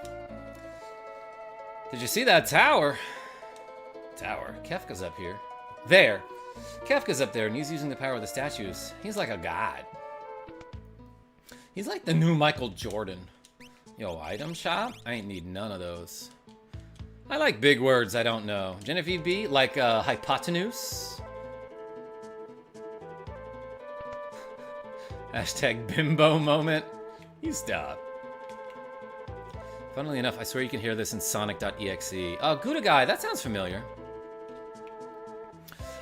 Did you see that tower? Tower. Kefka's up here. There. Kefka's up there, and he's using the power of the statues. He's like a god. He's like the new Michael Jordan. Yo, item shop? I ain't need none of those. I like big words I don't know. Genevieve B, like hypotenuse? Hashtag bimbo moment. You stop. Funnily enough, I swear you can hear this in Sonic.exe. Oh, Gouda Guy, that sounds familiar.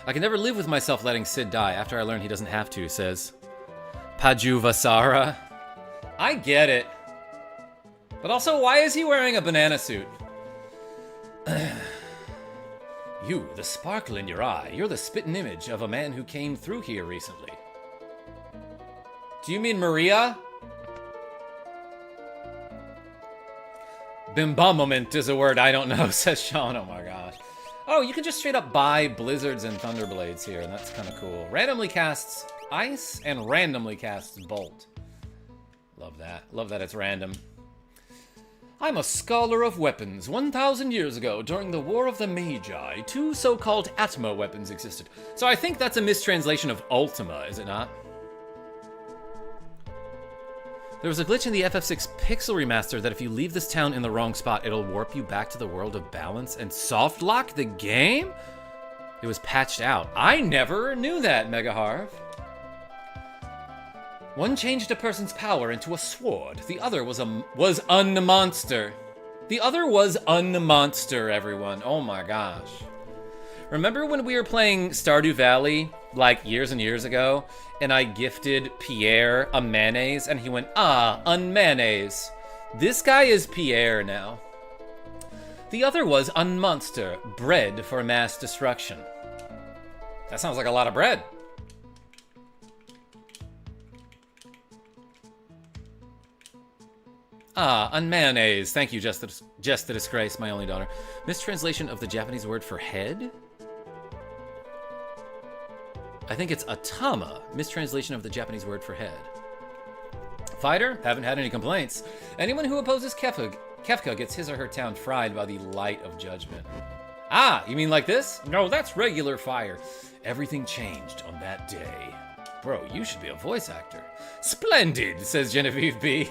I can never live with myself letting Sid die after I learn he doesn't have to, says Pajuvasara. I get it. But also, why is he wearing a banana suit? You, the sparkle in your eye, you're the spitting image of a man who came through here recently. Do you mean Maria? Bimbomament is a word I don't know, says Sean. Oh my gosh. Oh, you can just straight up buy Blizzards and Thunderblades here, and that's kind of cool. Randomly casts Ice and randomly casts Bolt. Love that. Love that it's random. I'm a scholar of weapons. 1,000 years ago, during the War of the Magi, two so-called Atma weapons existed. So I think that's a mistranslation of Ultima, is it not? There was a glitch in the FF6 Pixel Remaster that if you leave this town in the wrong spot, it'll warp you back to the world of balance and soft lock the game? It was patched out. I never knew that, Megaharv. One changed a person's power into a sword. The other was un-monster. The other was un-monster, everyone. Oh my gosh. Remember when we were playing Stardew Valley, like years and years ago, and I gifted Pierre a mayonnaise, and he went, ah, un-mayonnaise. This guy is Pierre now. The other was un-monster, bread for mass destruction. That sounds like a lot of bread. Ah, unmayonnaise. Thank you, Just the Disgrace, my only daughter. Mistranslation of the Japanese word for head? I think it's atama. Mistranslation of the Japanese word for head. Fighter? Haven't had any complaints. Anyone who opposes Kefka gets his or her town fried by the light of judgment. Ah, you mean like this? No, that's regular fire. Everything changed on that day. Bro, you should be a voice actor. Splendid, says Genevieve B.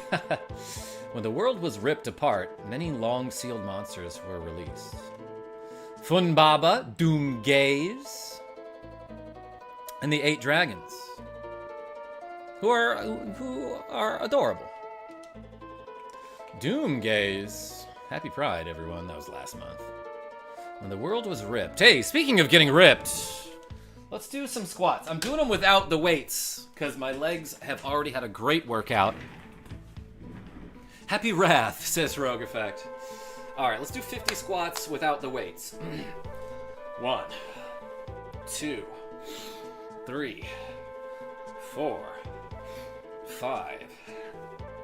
When the world was ripped apart, many long-sealed monsters were released. Funbaba, Doomgaze, and the 8 dragons, who are adorable. Doomgaze. Happy Pride, everyone. That was last month. When the world was ripped. Hey, speaking of getting ripped, let's do some squats. I'm doing them without the weights, because my legs have already had a great workout. Happy Wrath, says Rogue Effect. Alright, let's do 50 squats without the weights. 1, 2, 3, 4, 5,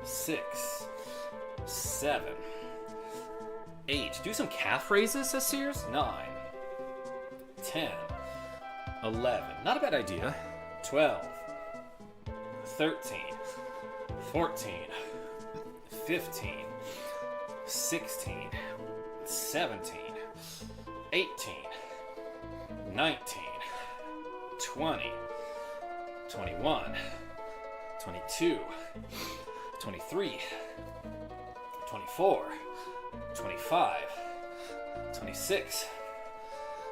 6, 7, 8. Do some calf raises, says Sears. 9, 10, 11. Not a bad idea. 12, 13, 14, 15, 16, 17, 18, 19, 20, 21, 22, 23, 24, 25, 26,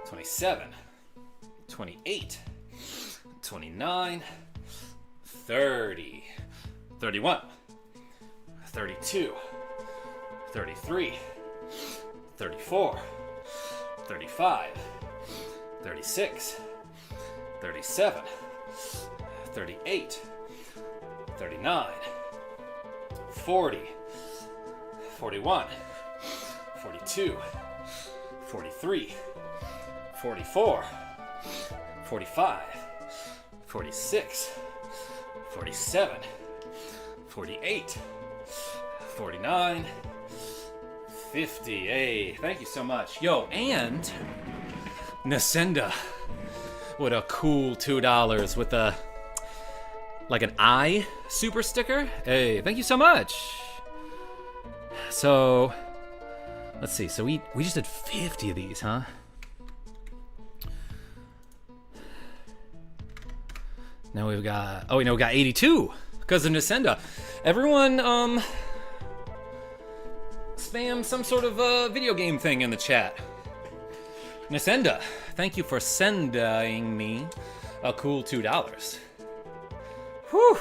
27, 28, 29, 30, 31, 32, 33, 34, 35, 36, 37, 38, 39, 40, 41, 42, 43, 44, 45, 46, 47, 48, 49, 50. Hey, thank you so much. Yo, and Nasenda. What a cool $2 with a, like an eye super sticker. Hey, thank you so much. So, let's see. So we just did 50 of these, huh? Now we've got, oh, we know we got 82 because of Nasenda. Everyone, spam some sort of video game thing in the chat. Nasenda, thank you for sending me a cool $2. Whew,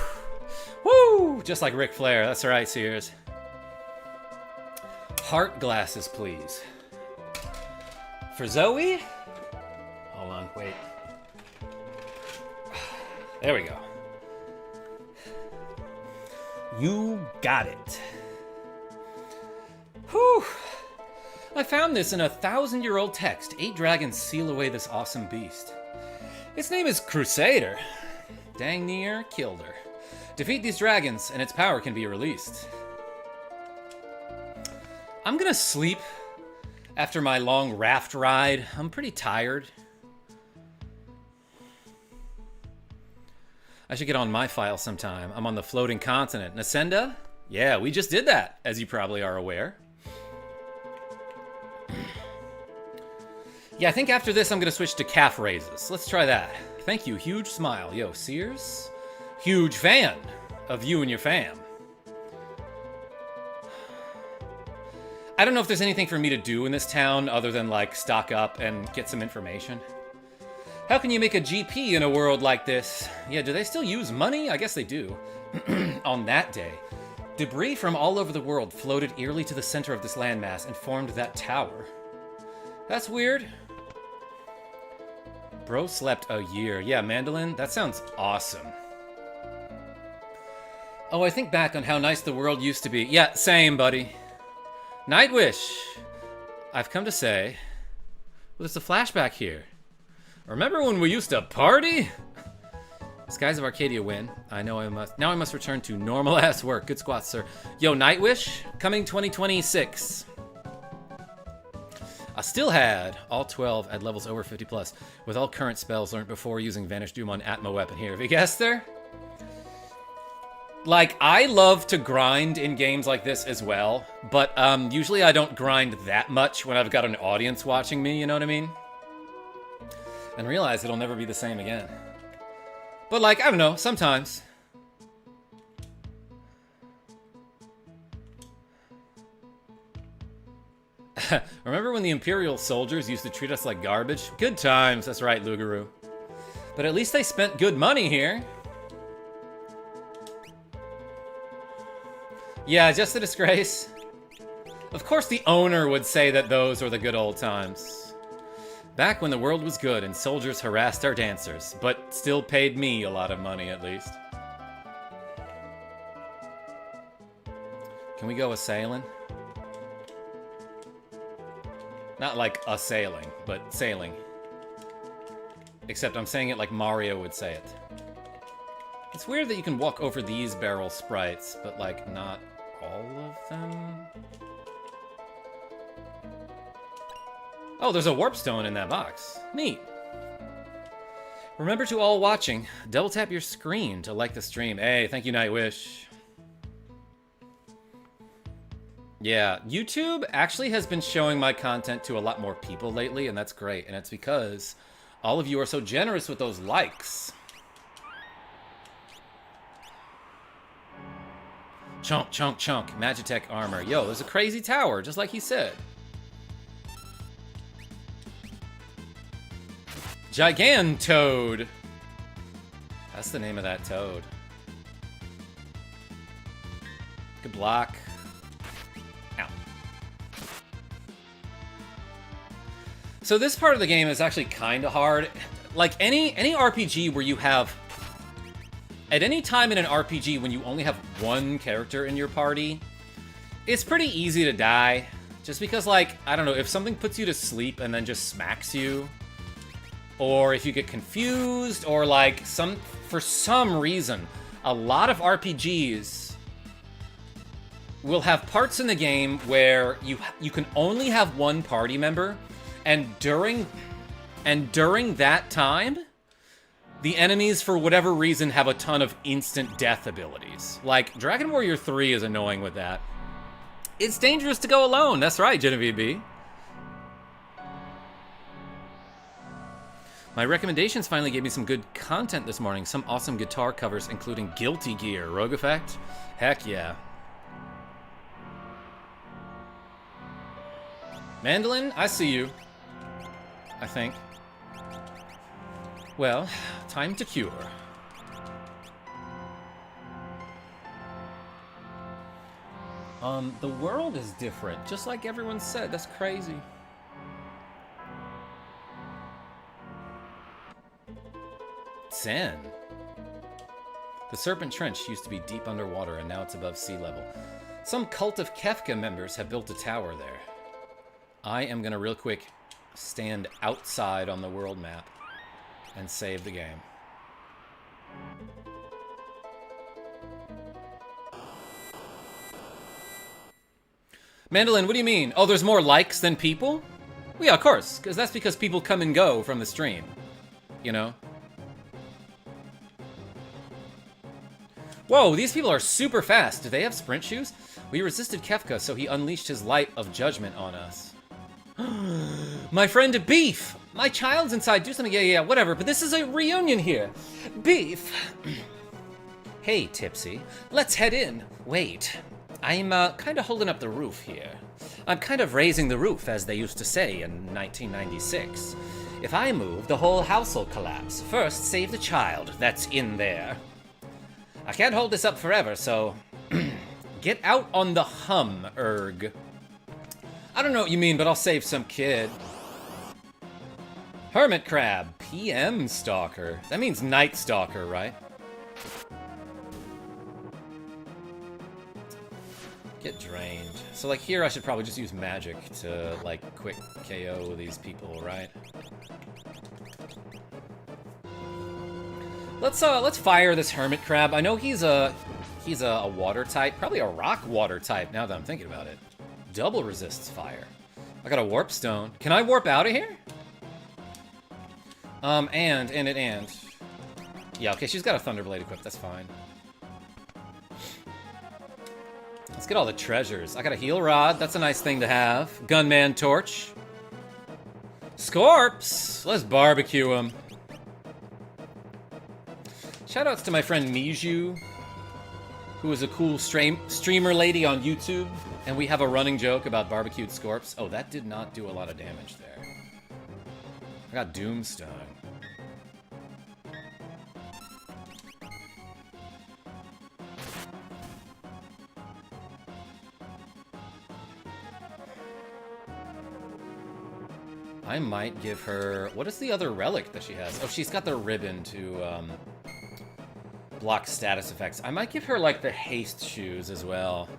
woo, just like Ric Flair. That's right, Sears. Heart glasses, please. For Zoe? Hold on, wait. There we go. You got it. Whew. I found this in a 1,000-year-old text. 8 dragons seal away this awesome beast. Its name is Crusader. Dang near killed her. Defeat these dragons, and its power can be released. I'm gonna sleep after my long raft ride. I'm pretty tired. I should get on my file sometime. I'm on the floating continent. Nasenda? Yeah, we just did that, as you probably are aware. Yeah, I think after this I'm gonna switch to calf raises. Let's try that. Thank you, huge smile. Yo, Sears? Huge fan of you and your fam. I don't know if there's anything for me to do in this town other than, like, stock up and get some information. How can you make a GP in a world like this? Yeah, do they still use money? I guess they do. On that day, debris from all over the world floated eerily to the center of this landmass and formed that tower. That's weird. Bro slept a year. Yeah, Mandolin, that sounds awesome. Oh, I think back on how nice the world used to be. Yeah, same, buddy. Nightwish. I've come to say, well, there's a flashback here. Remember when we used to party? Skies of Arcadia win. I know I must. Now I must return to normal ass work. Good squats, sir. Yo, Nightwish, coming 2026. I still had all 12 at levels over 50 plus, with all current spells learned before using Vanish Doom on Atma weapon here. Have you guessed there? Like, I love to grind in games like this as well, but usually I don't grind that much when I've got an audience watching me, you know what I mean? And realize it'll never be the same again. But like, I don't know, sometimes. Remember when the Imperial soldiers used to treat us like garbage? Good times, that's right, Lugaru. But at least they spent good money here. Yeah, just a disgrace. Of course the owner would say that those were the good old times. Back when the world was good and soldiers harassed our dancers, but still paid me a lot of money at least. Can we go a-sailing? Not like a-sailing, but sailing. Except I'm saying it like Mario would say it. It's weird that you can walk over these barrel sprites, but like not all of them? Oh, there's a warp stone in that box. Neat. Remember to all watching, double tap your screen to like the stream. Hey, thank you, Nightwish. Yeah, YouTube actually has been showing my content to a lot more people lately, and that's great. And it's because all of you are so generous with those likes. Chunk, chunk, chunk. Magitech armor. Yo, there's a crazy tower, just like he said. Gigantoad. That's the name of that toad. Good block. Ow. So this part of the game is actually kind of hard. Like any RPG where you have... At any time in an RPG when you only have one character in your party, it's pretty easy to die. Just because, like, I don't know, if something puts you to sleep and then just smacks you, or if you get confused, or like for some reason, a lot of RPGs will have parts in the game where you can only have one party member, and during that time, the enemies, for whatever reason, have a ton of instant death abilities. Like, Dragon Warrior 3 is annoying with that. It's dangerous to go alone. That's right, Genevieve B. My recommendations finally gave me some good content this morning. Some awesome guitar covers, including Guilty Gear. Rogue Effect? Heck yeah. Mandolin, I see you. I think. Well, time to cure. The world is different, just like everyone said. That's crazy. Zen. The Serpent Trench used to be deep underwater, and now it's above sea level. Some Cult of Kefka members have built a tower there. I am gonna real quick stand outside on the world map and save the game. Mandolin, what do you mean? Oh, there's more likes than people? Well, yeah, of course, because that's because people come and go from the stream, you know? Whoa, these people are super fast. Do they have sprint shoes? We resisted Kefka, so he unleashed his light of judgment on us. My friend Beef! My child's inside. Do something. Yeah, whatever. But this is a reunion here. Beef! Hey, Tipsy. Let's head in. Wait. I'm kind of holding up the roof here. I'm kind of raising the roof, as they used to say in 1996. If I move, the whole house will collapse. First, save the child that's in there. I can't hold this up forever, so... Get out on the hum, erg. I don't know what you mean, but I'll save some kid. Hermit Crab, PM Stalker. That means Night Stalker, right? Get drained. So, like, here I should probably just use magic to, like, quick KO these people, right? Let's fire this hermit crab. I know he's a water type, probably a rock water type. Now that I'm thinking about it, double resists fire. I got a warp stone. Can I warp out of here? And. Yeah, okay, she's got a Thunderblade equipped. That's fine. Let's get all the treasures. I got a heal rod. That's a nice thing to have. Gunman torch. Scorps. Let's barbecue him. Shoutouts to my friend Miju, who is a cool streamer lady on YouTube, and we have a running joke about barbecued Scorps. Oh, that did not do a lot of damage there. I got Doomstone. I might give her... What is the other relic that she has? Oh, she's got the ribbon to block status effects. I might give her, like, the haste shoes as well.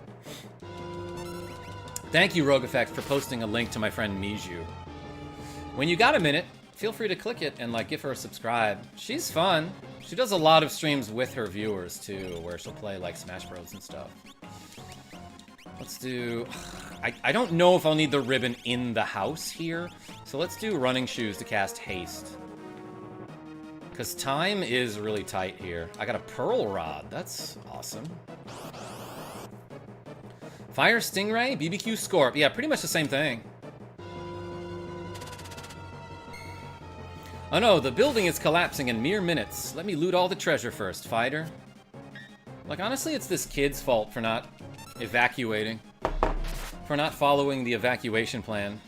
Thank you, Rogue Effect, for posting a link to my friend Miju. When you got a minute, feel free to click it and, like, give her a subscribe. She's fun. She does a lot of streams with her viewers, too, where she'll play, like, Smash Bros. And stuff. Let's do... I don't know if I'll need the ribbon in the house here, so let's do running shoes to cast haste. Because time is really tight here. I got a pearl rod. That's awesome. Fire Stingray, BBQ Scorp. Yeah, pretty much the same thing. Oh no, the building is collapsing in mere minutes. Let me loot all the treasure first, fighter. Like, honestly, it's this kid's fault for not evacuating. For not following the evacuation plan.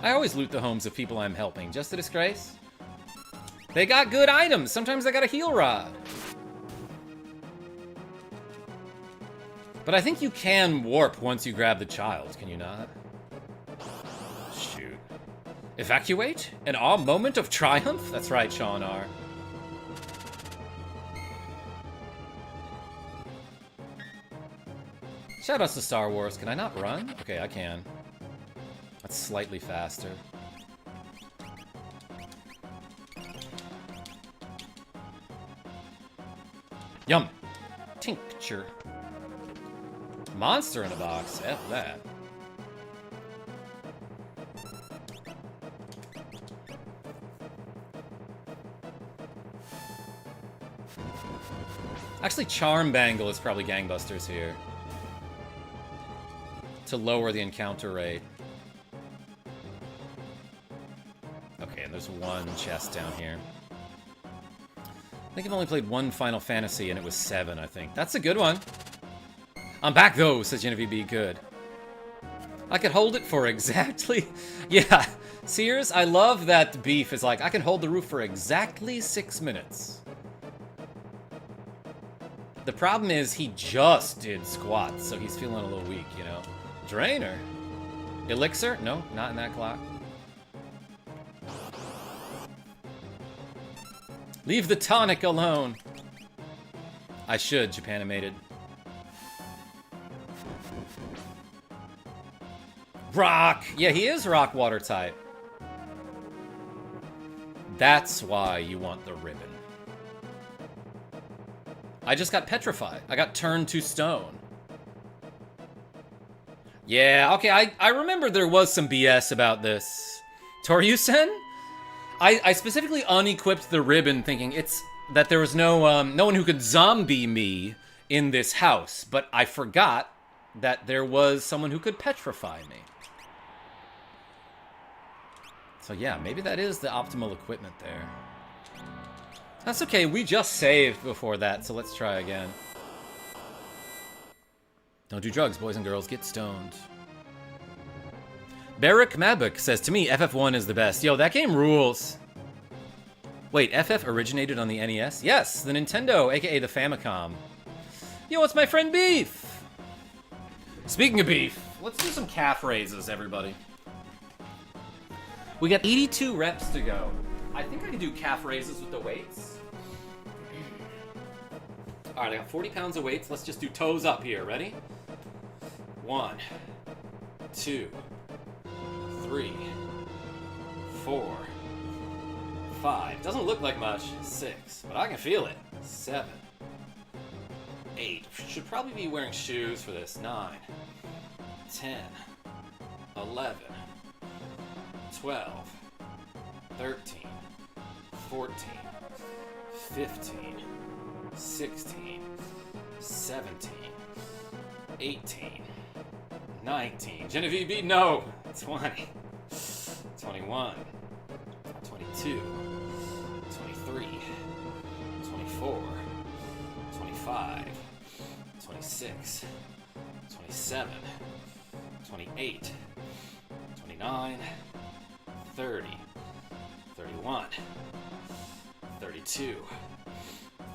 I always loot the homes of people I'm helping. Just a disgrace? They got good items. Sometimes I got a heal rod. But I think you can warp once you grab the child, can you not? Shoot. Evacuate? An awe moment of triumph? That's right, Sean R. Shoutouts to Star Wars. Can I not run? Okay, I can. That's slightly faster. Yum! Tincture. Monster in a box. F that. Actually, Charm Bangle is probably gangbusters here. To lower the encounter rate. Okay, and there's one chest down here. I think I've only played one Final Fantasy, and it was 7, I think. That's a good one. I'm back, though, says Genevieve B. Good. I could hold it for exactly... Yeah, Sears, I love that Beef is like, I can hold the roof for exactly 6 minutes. The problem is he just did squats, so he's feeling a little weak, you know? Drainer. Elixir? No, not in that clock. Leave the tonic alone. I should, Japanimated. Rock! Yeah, he is rock water type. That's why you want the ribbon. I just got petrified. I got turned to stone. Yeah, okay, I remember there was some BS about this. Toryusen? I specifically unequipped the ribbon thinking it's that there was no one who could zombie me in this house, but I forgot that there was someone who could petrify me. So yeah, maybe that is the optimal equipment there. That's okay, we just saved before that, so let's try again. Don't do drugs, boys and girls, get stoned. Barrick Mabuk says, to me, FF1 is the best. Yo, that game rules. Wait, FF originated on the NES? Yes, the Nintendo, aka the Famicom. Yo, it's my friend Beef! Speaking of beef, let's do some calf raises, everybody. We got 82 reps to go. I think I can do calf raises with the weights. Alright, I got 40 pounds of weights. Let's just do toes up here. Ready? 1, 2, 3, 4, 5. Doesn't look like much. 6. But I can feel it. 7. 8. Should probably be wearing shoes for this. 9. 10. 11. 12. 13. 14. 15. 16. 17. 18. 19. Genevieve B, no! 20. 21. 22. 23. 24. 25. 26. 27. 28. 29. 30. 31. 32.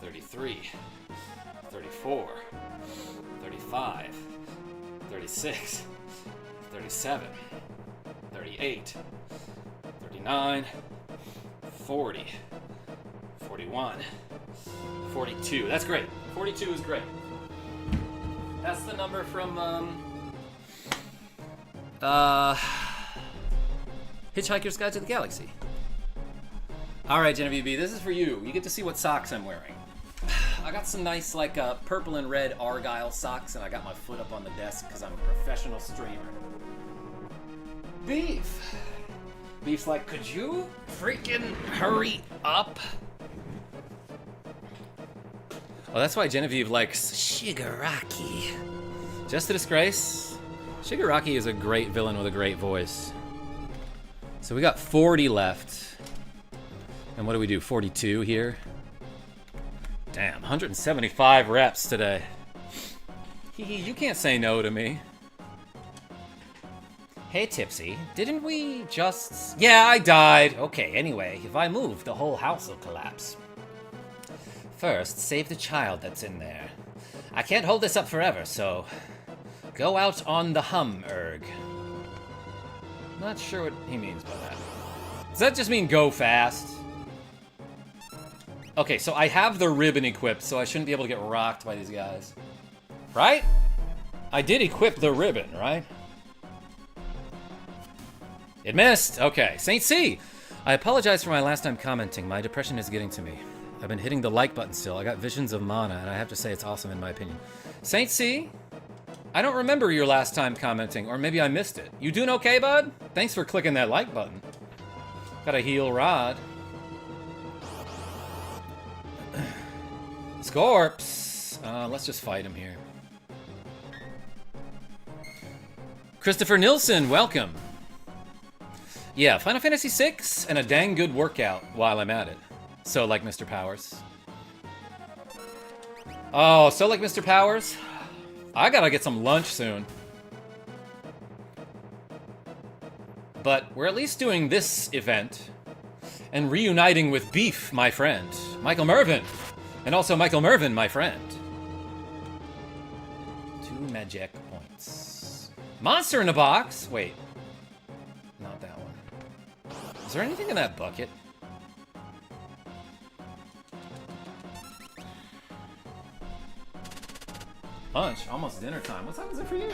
33. 34. 35. 36. 37. 38. 39. 40. 41. 42. That's great. 42 is great. That's the number from, Hitchhiker's Guide to the Galaxy. Alright, Genevieve B, this is for you. You get to see what socks I'm wearing. I got some nice, like, purple and red Argyle socks, and I got my foot up on the desk because I'm a professional streamer. Beef. Beef's like, could you freaking hurry up? Oh, that's why Genevieve likes Shigaraki. Just a disgrace. Shigaraki is a great villain with a great voice. So we got 40 left. And what do we do? 42 here? Damn, 175 reps today. You can't say no to me. Hey, Tipsy, didn't we just... Yeah, I died. Okay, anyway, if I move, the whole house will collapse. First, save the child that's in there. I can't hold this up forever, so... Go out on the hum-erg. Not sure what he means by that. Does that just mean go fast? Okay, so I have the ribbon equipped, so I shouldn't be able to get rocked by these guys. Right? I did equip the ribbon, right? It missed! Okay. Saint C! I apologize for my last time commenting. My depression is getting to me. I've been hitting the like button still. I got visions of mana, and I have to say it's awesome in my opinion. Saint C? I don't remember your last time commenting, or maybe I missed it. You doing okay, bud? Thanks for clicking that like button. Got a heal rod. Scorps! Let's just fight him here. Christopher Nilsson, welcome. Yeah, Final Fantasy VI and a dang good workout while I'm at it. So like Mr. Powers. Oh, so like Mr. Powers? I gotta get some lunch soon. But we're at least doing this event and reuniting with Beef, my friend, Michael Mervin. And also Michael Mervin, my friend. 2 magic points. Monster in a box? Wait. Not that one. Is there anything in that bucket? Lunch? Almost dinner time. What time is it for you?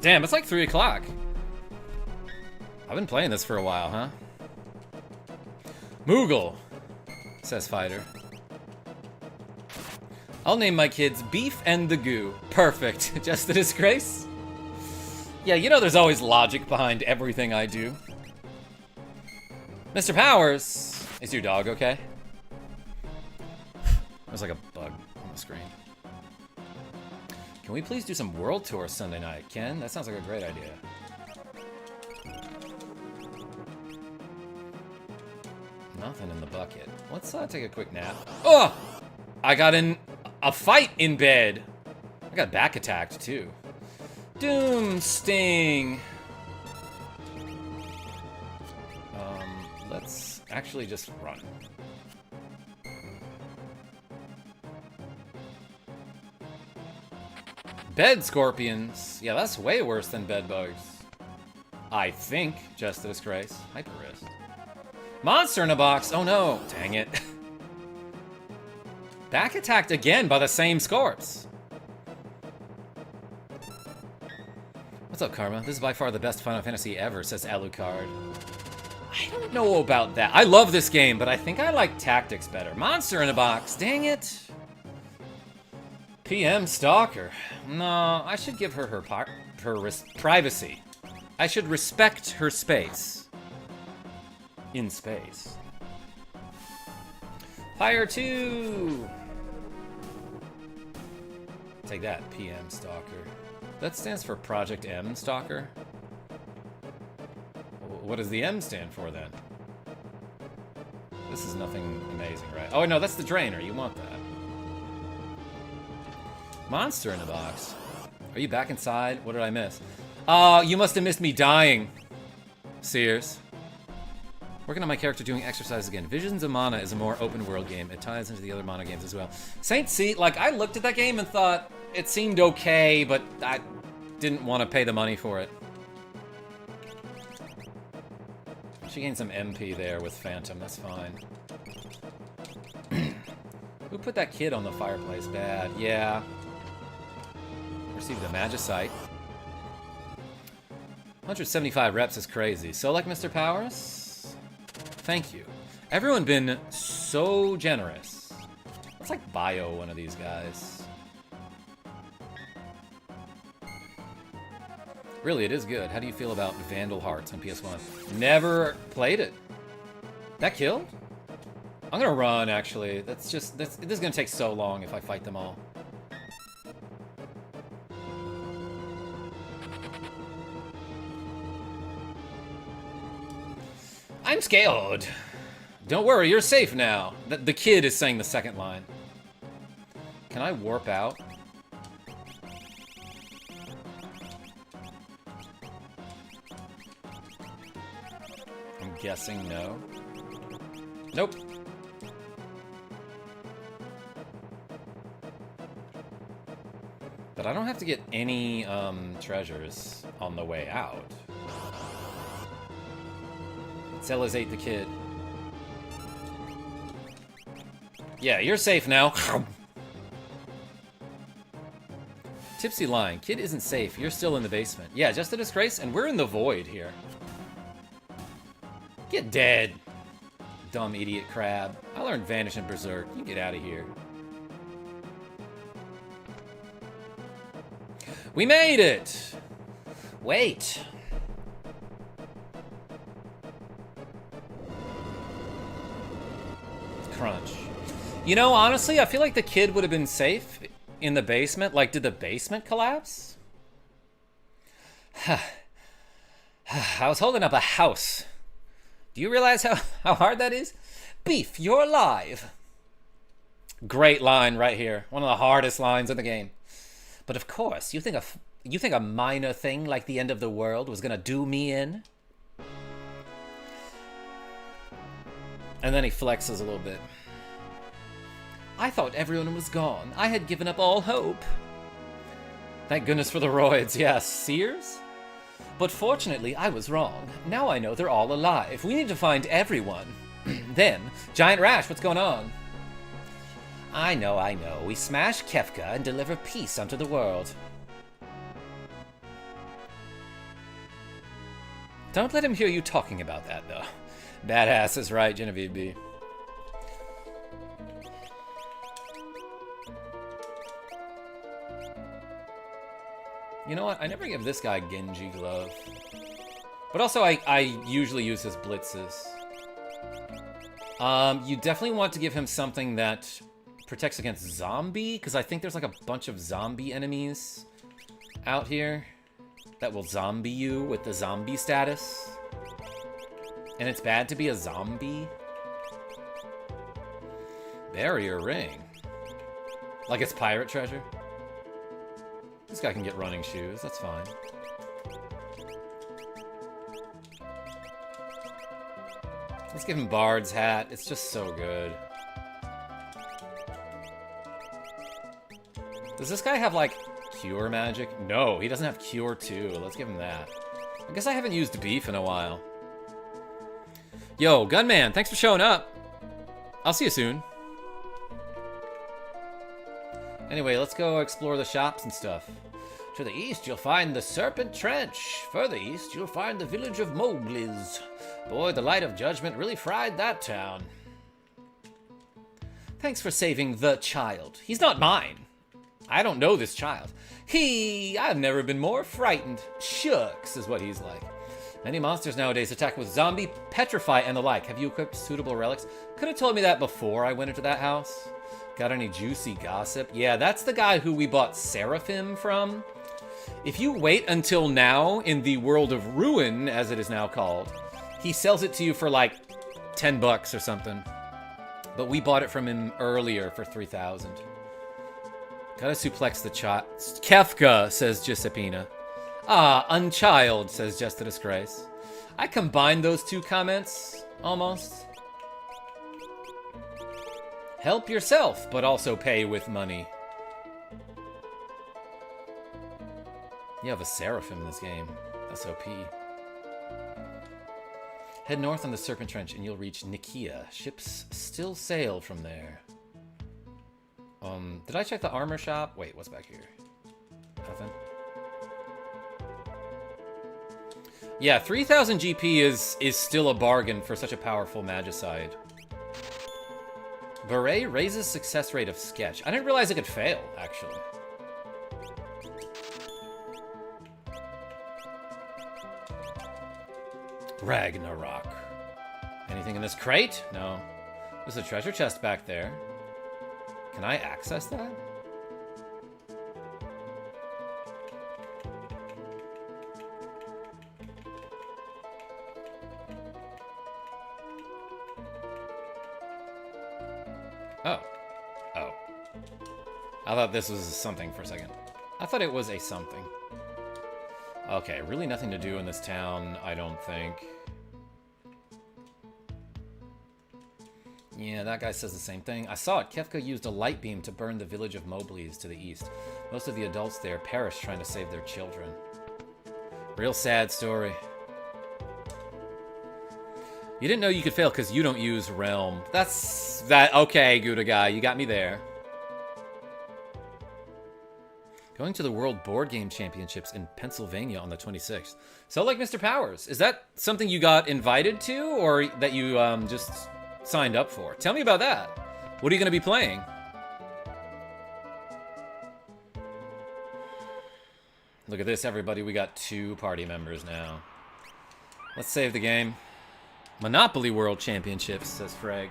Damn, it's like 3 o'clock. I've been playing this for a while, huh? Moogle, says Fighter. I'll name my kids Beef and the Goo. Perfect. Just a disgrace? Yeah, you know there's always logic behind everything I do. Mr. Powers! Is your dog okay? There's like a bug on the screen. Can we please do some world tour Sunday night, Ken? That sounds like a great idea. Nothing in the bucket. Let's take a quick nap. Oh! I got in a fight in bed. I got back attacked, too. Doom Sting. Let's actually just run. Bed scorpions. Yeah, that's way worse than bed bugs. I think. Just a disgrace. Hyper wrist. Monster in a box. Oh no. Dang it. Back attacked again by the same Scorps. What's up, Karma? This is by far the best Final Fantasy ever, says Alucard. I don't know about that. I love this game, but I think I like tactics better. Monster in a box, dang it. PM Stalker. No, I should give her privacy. I should respect her space. In space. Fire 2! Take that, PM Stalker. That stands for Project M Stalker. What does the M stand for then? This is nothing amazing, right? Oh no, that's the drainer. You want that. Monster in a box. Are you back inside? What did I miss? You must have missed me dying. Sears. Working on my character doing exercise again. Visions of Mana is a more open world game. It ties into the other Mana games as well. Saint C, like, I looked at that game and thought it seemed okay, but I didn't want to pay the money for it. She gained some MP there with Phantom, that's fine. Who put that kid on the fireplace? Bad, yeah. Received a Magicite. 175 reps is crazy. So like Mr. Powers? Thank you. Everyone been so generous. Let's like bio one of these guys. Really, it is good. How do you feel about Vandal Hearts on PS1? Never played it. That killed? I'm gonna run, actually. This is gonna take so long if I fight them all. I'm scared. Don't worry, you're safe now. The kid is saying the second line. Can I warp out? I'm guessing no. Nope. But I don't have to get any treasures on the way out. Celizate the kid. Yeah, you're safe now. Tipsy line. Kid isn't safe. You're still in the basement. Yeah, just a disgrace, and we're in the void here. Get dead. Dumb idiot crab. I learned Vanish and Berserk. You get out of here. We made it! Wait. Crunch. You know, honestly, I feel like the kid would have been safe in the basement. Like, did the basement collapse? I was holding up a house. Do you realize how hard that is? Beef, you're alive. Great line right here. One of the hardest lines in the game. But of course, you think a minor thing like the end of the world was gonna do me in? And then he flexes a little bit. I thought everyone was gone. I had given up all hope. Thank goodness for the roids, yes. Sears? But fortunately, I was wrong. Now I know they're all alive. We need to find everyone. Then, Giant Rash, what's going on? I know. We smash Kefka and deliver peace unto the world. Don't let him hear you talking about that, though. Badass is right, Genevieve B. You know what? I never give this guy Genji Glove. But also, I usually use his blitzes. You definitely want to give him something that protects against zombie, because I think there's like a bunch of zombie enemies out here that will zombie you with the zombie status. And it's bad to be a zombie. Barrier ring. Like it's pirate treasure. This guy can get running shoes, that's fine. Let's give him Bard's hat, it's just so good. Does this guy have, like, Cure magic? No, he doesn't have Cure 2. Let's give him that. I guess I haven't used Beef in a while. Yo, Gunman, thanks for showing up. I'll see you soon. Anyway, let's go explore the shops and stuff. To the east, you'll find the Serpent Trench. Further east, you'll find the village of Mowgli's. Boy, the light of judgment really fried that town. Thanks for saving the child. He's not mine. I don't know this child. I've never been more frightened. Shucks, is what he's like. Many monsters nowadays attack with zombie, petrify, and the like. Have you equipped suitable relics? Could have told me that before I went into that house. Got any juicy gossip? Yeah, that's the guy who we bought Seraphim from. If you wait until now, in the world of ruin, as it is now called, he sells it to you for like 10 bucks or something. But we bought it from him earlier for 3,000. Gotta suplex the child. Kefka, says Giuseppina. Ah, unchild, says Just a Disgrace. I combined those two comments, almost. Help yourself, but also pay with money. You have a Seraphim in this game. That's OP. Head north on the Serpent Trench and you'll reach Nikia. Ships still sail from there. Did I check the armor shop? Wait, what's back here? Nothing. Yeah, 3,000 GP is still a bargain for such a powerful Magicide. Beret raises success rate of sketch. I didn't realize it could fail, actually. Ragnarok. Anything in this crate? No. There's a treasure chest back there. Can I access that? Oh. Oh. I thought this was something for a second. I thought it was a something. Okay, really nothing to do in this town, I don't think. Yeah, that guy says the same thing. I saw it. Kefka used a light beam to burn the village of Moblies to the east. Most of the adults there perished trying to save their children. Real sad story. You didn't know you could fail because you don't use Realm. Okay, Gouda guy, you got me there. Going to the World Board Game Championships in Pennsylvania on the 26th. So like Mr. Powers, is that something you got invited to or that you just signed up for? Tell me about that. What are you going to be playing? Look at this, everybody. We got 2 party members now. Let's save the game. Monopoly World Championships, says Frag.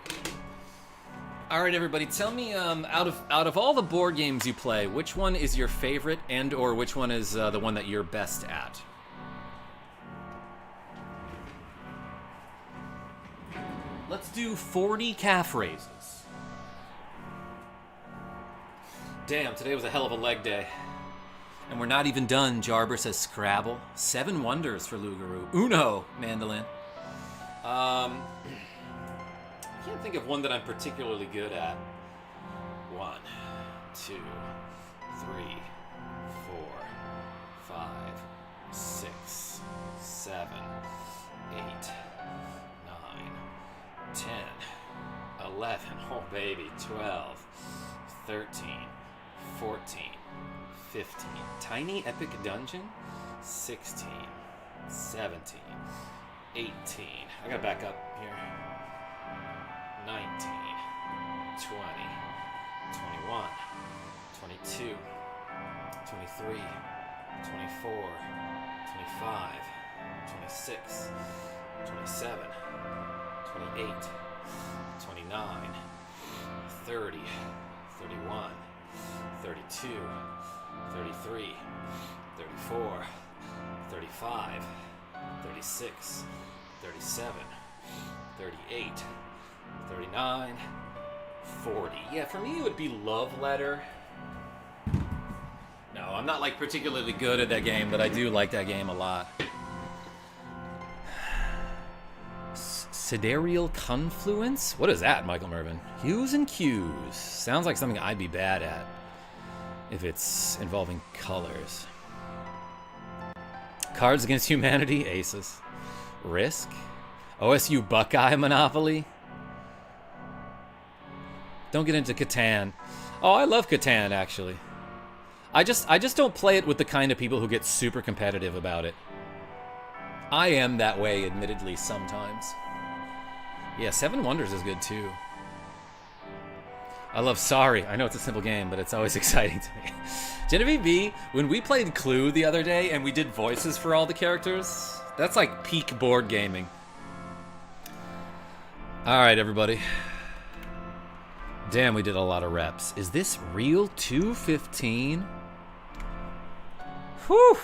All right, everybody. Tell me, out of all the board games you play, which one is your favorite, and/or which one is the one that you're best at? Let's do 40 calf raises. Damn, today was a hell of a leg day. And we're not even done, Jarber says Scrabble. 7 wonders for Lugaroo. Uno, mandolin. I can't think of one that I'm particularly good at. 1, 2, 3, 4, 5, 6, 7, 8, 9, 10, 11, oh baby, 12, 13, 14, 15, Tiny Epic Dungeon, 16, 17, 18, I gotta back up here, 19, 20, 21, 22, 23, 24, 25, 26, 27, 28, 29, 30, 31, 32, 33, 34, 35, 36, 37, 38, 39, 40. Yeah, for me it would be Love Letter. No, I'm not like particularly good at that game, but I do like that game a lot. Sidereal Confluence? What is that, Michael Mervin? Hues and cues. Sounds like something I'd be bad at if it's involving colors. Cards Against Humanity, Aces. Risk. OSU Buckeye Monopoly. Don't get into Catan. Oh, I love Catan, actually. I just don't play it with the kind of people who get super competitive about it. I am that way, admittedly, sometimes. Yeah, Seven Wonders is good, too. I love Sorry. I know it's a simple game, but it's always exciting to me. Genevieve B, when we played Clue the other day and we did voices for all the characters, that's like peak board gaming. Alright, everybody. Damn, we did a lot of reps. Is this real 215? Whew.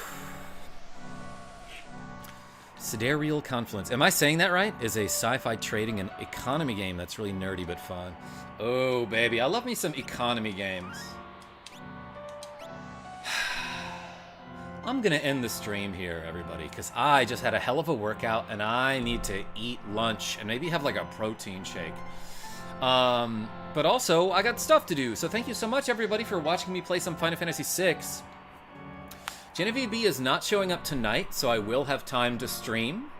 Sidereal Confluence. Am I saying that right? Is a sci-fi trading and economy game that's really nerdy but fun. Oh, baby. I love me some economy games. I'm going to end the stream here, everybody, because I just had a hell of a workout, and I need to eat lunch and maybe have, like, a protein shake. But also, I got stuff to do, so thank you so much, everybody, for watching me play some Final Fantasy VI. Genevieve B is not showing up tonight, so I will have time to stream.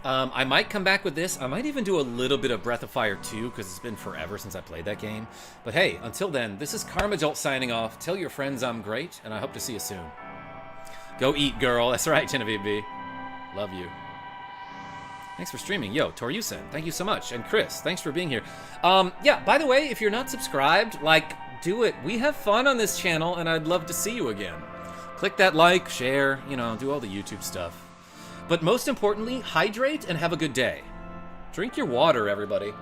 I might come back with this. I might even do a little bit of Breath of Fire 2, because it's been forever since I played that game. But hey, until then, this is KarmaJolt signing off. Tell your friends I'm great, and I hope to see you soon. Go eat, girl. That's right, Genevieve B. Love you. Thanks for streaming. Yo, Toryusen, thank you so much. And Chris, thanks for being here. Yeah, by the way, if you're not subscribed, like, do it. We have fun on this channel, and I'd love to see you again. Click that like, share, you know, do all the YouTube stuff. But most importantly, hydrate and have a good day. Drink your water, everybody.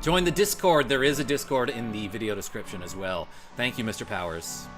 Join the Discord. There is a Discord in the video description as well. Thank you, Mr. Powers.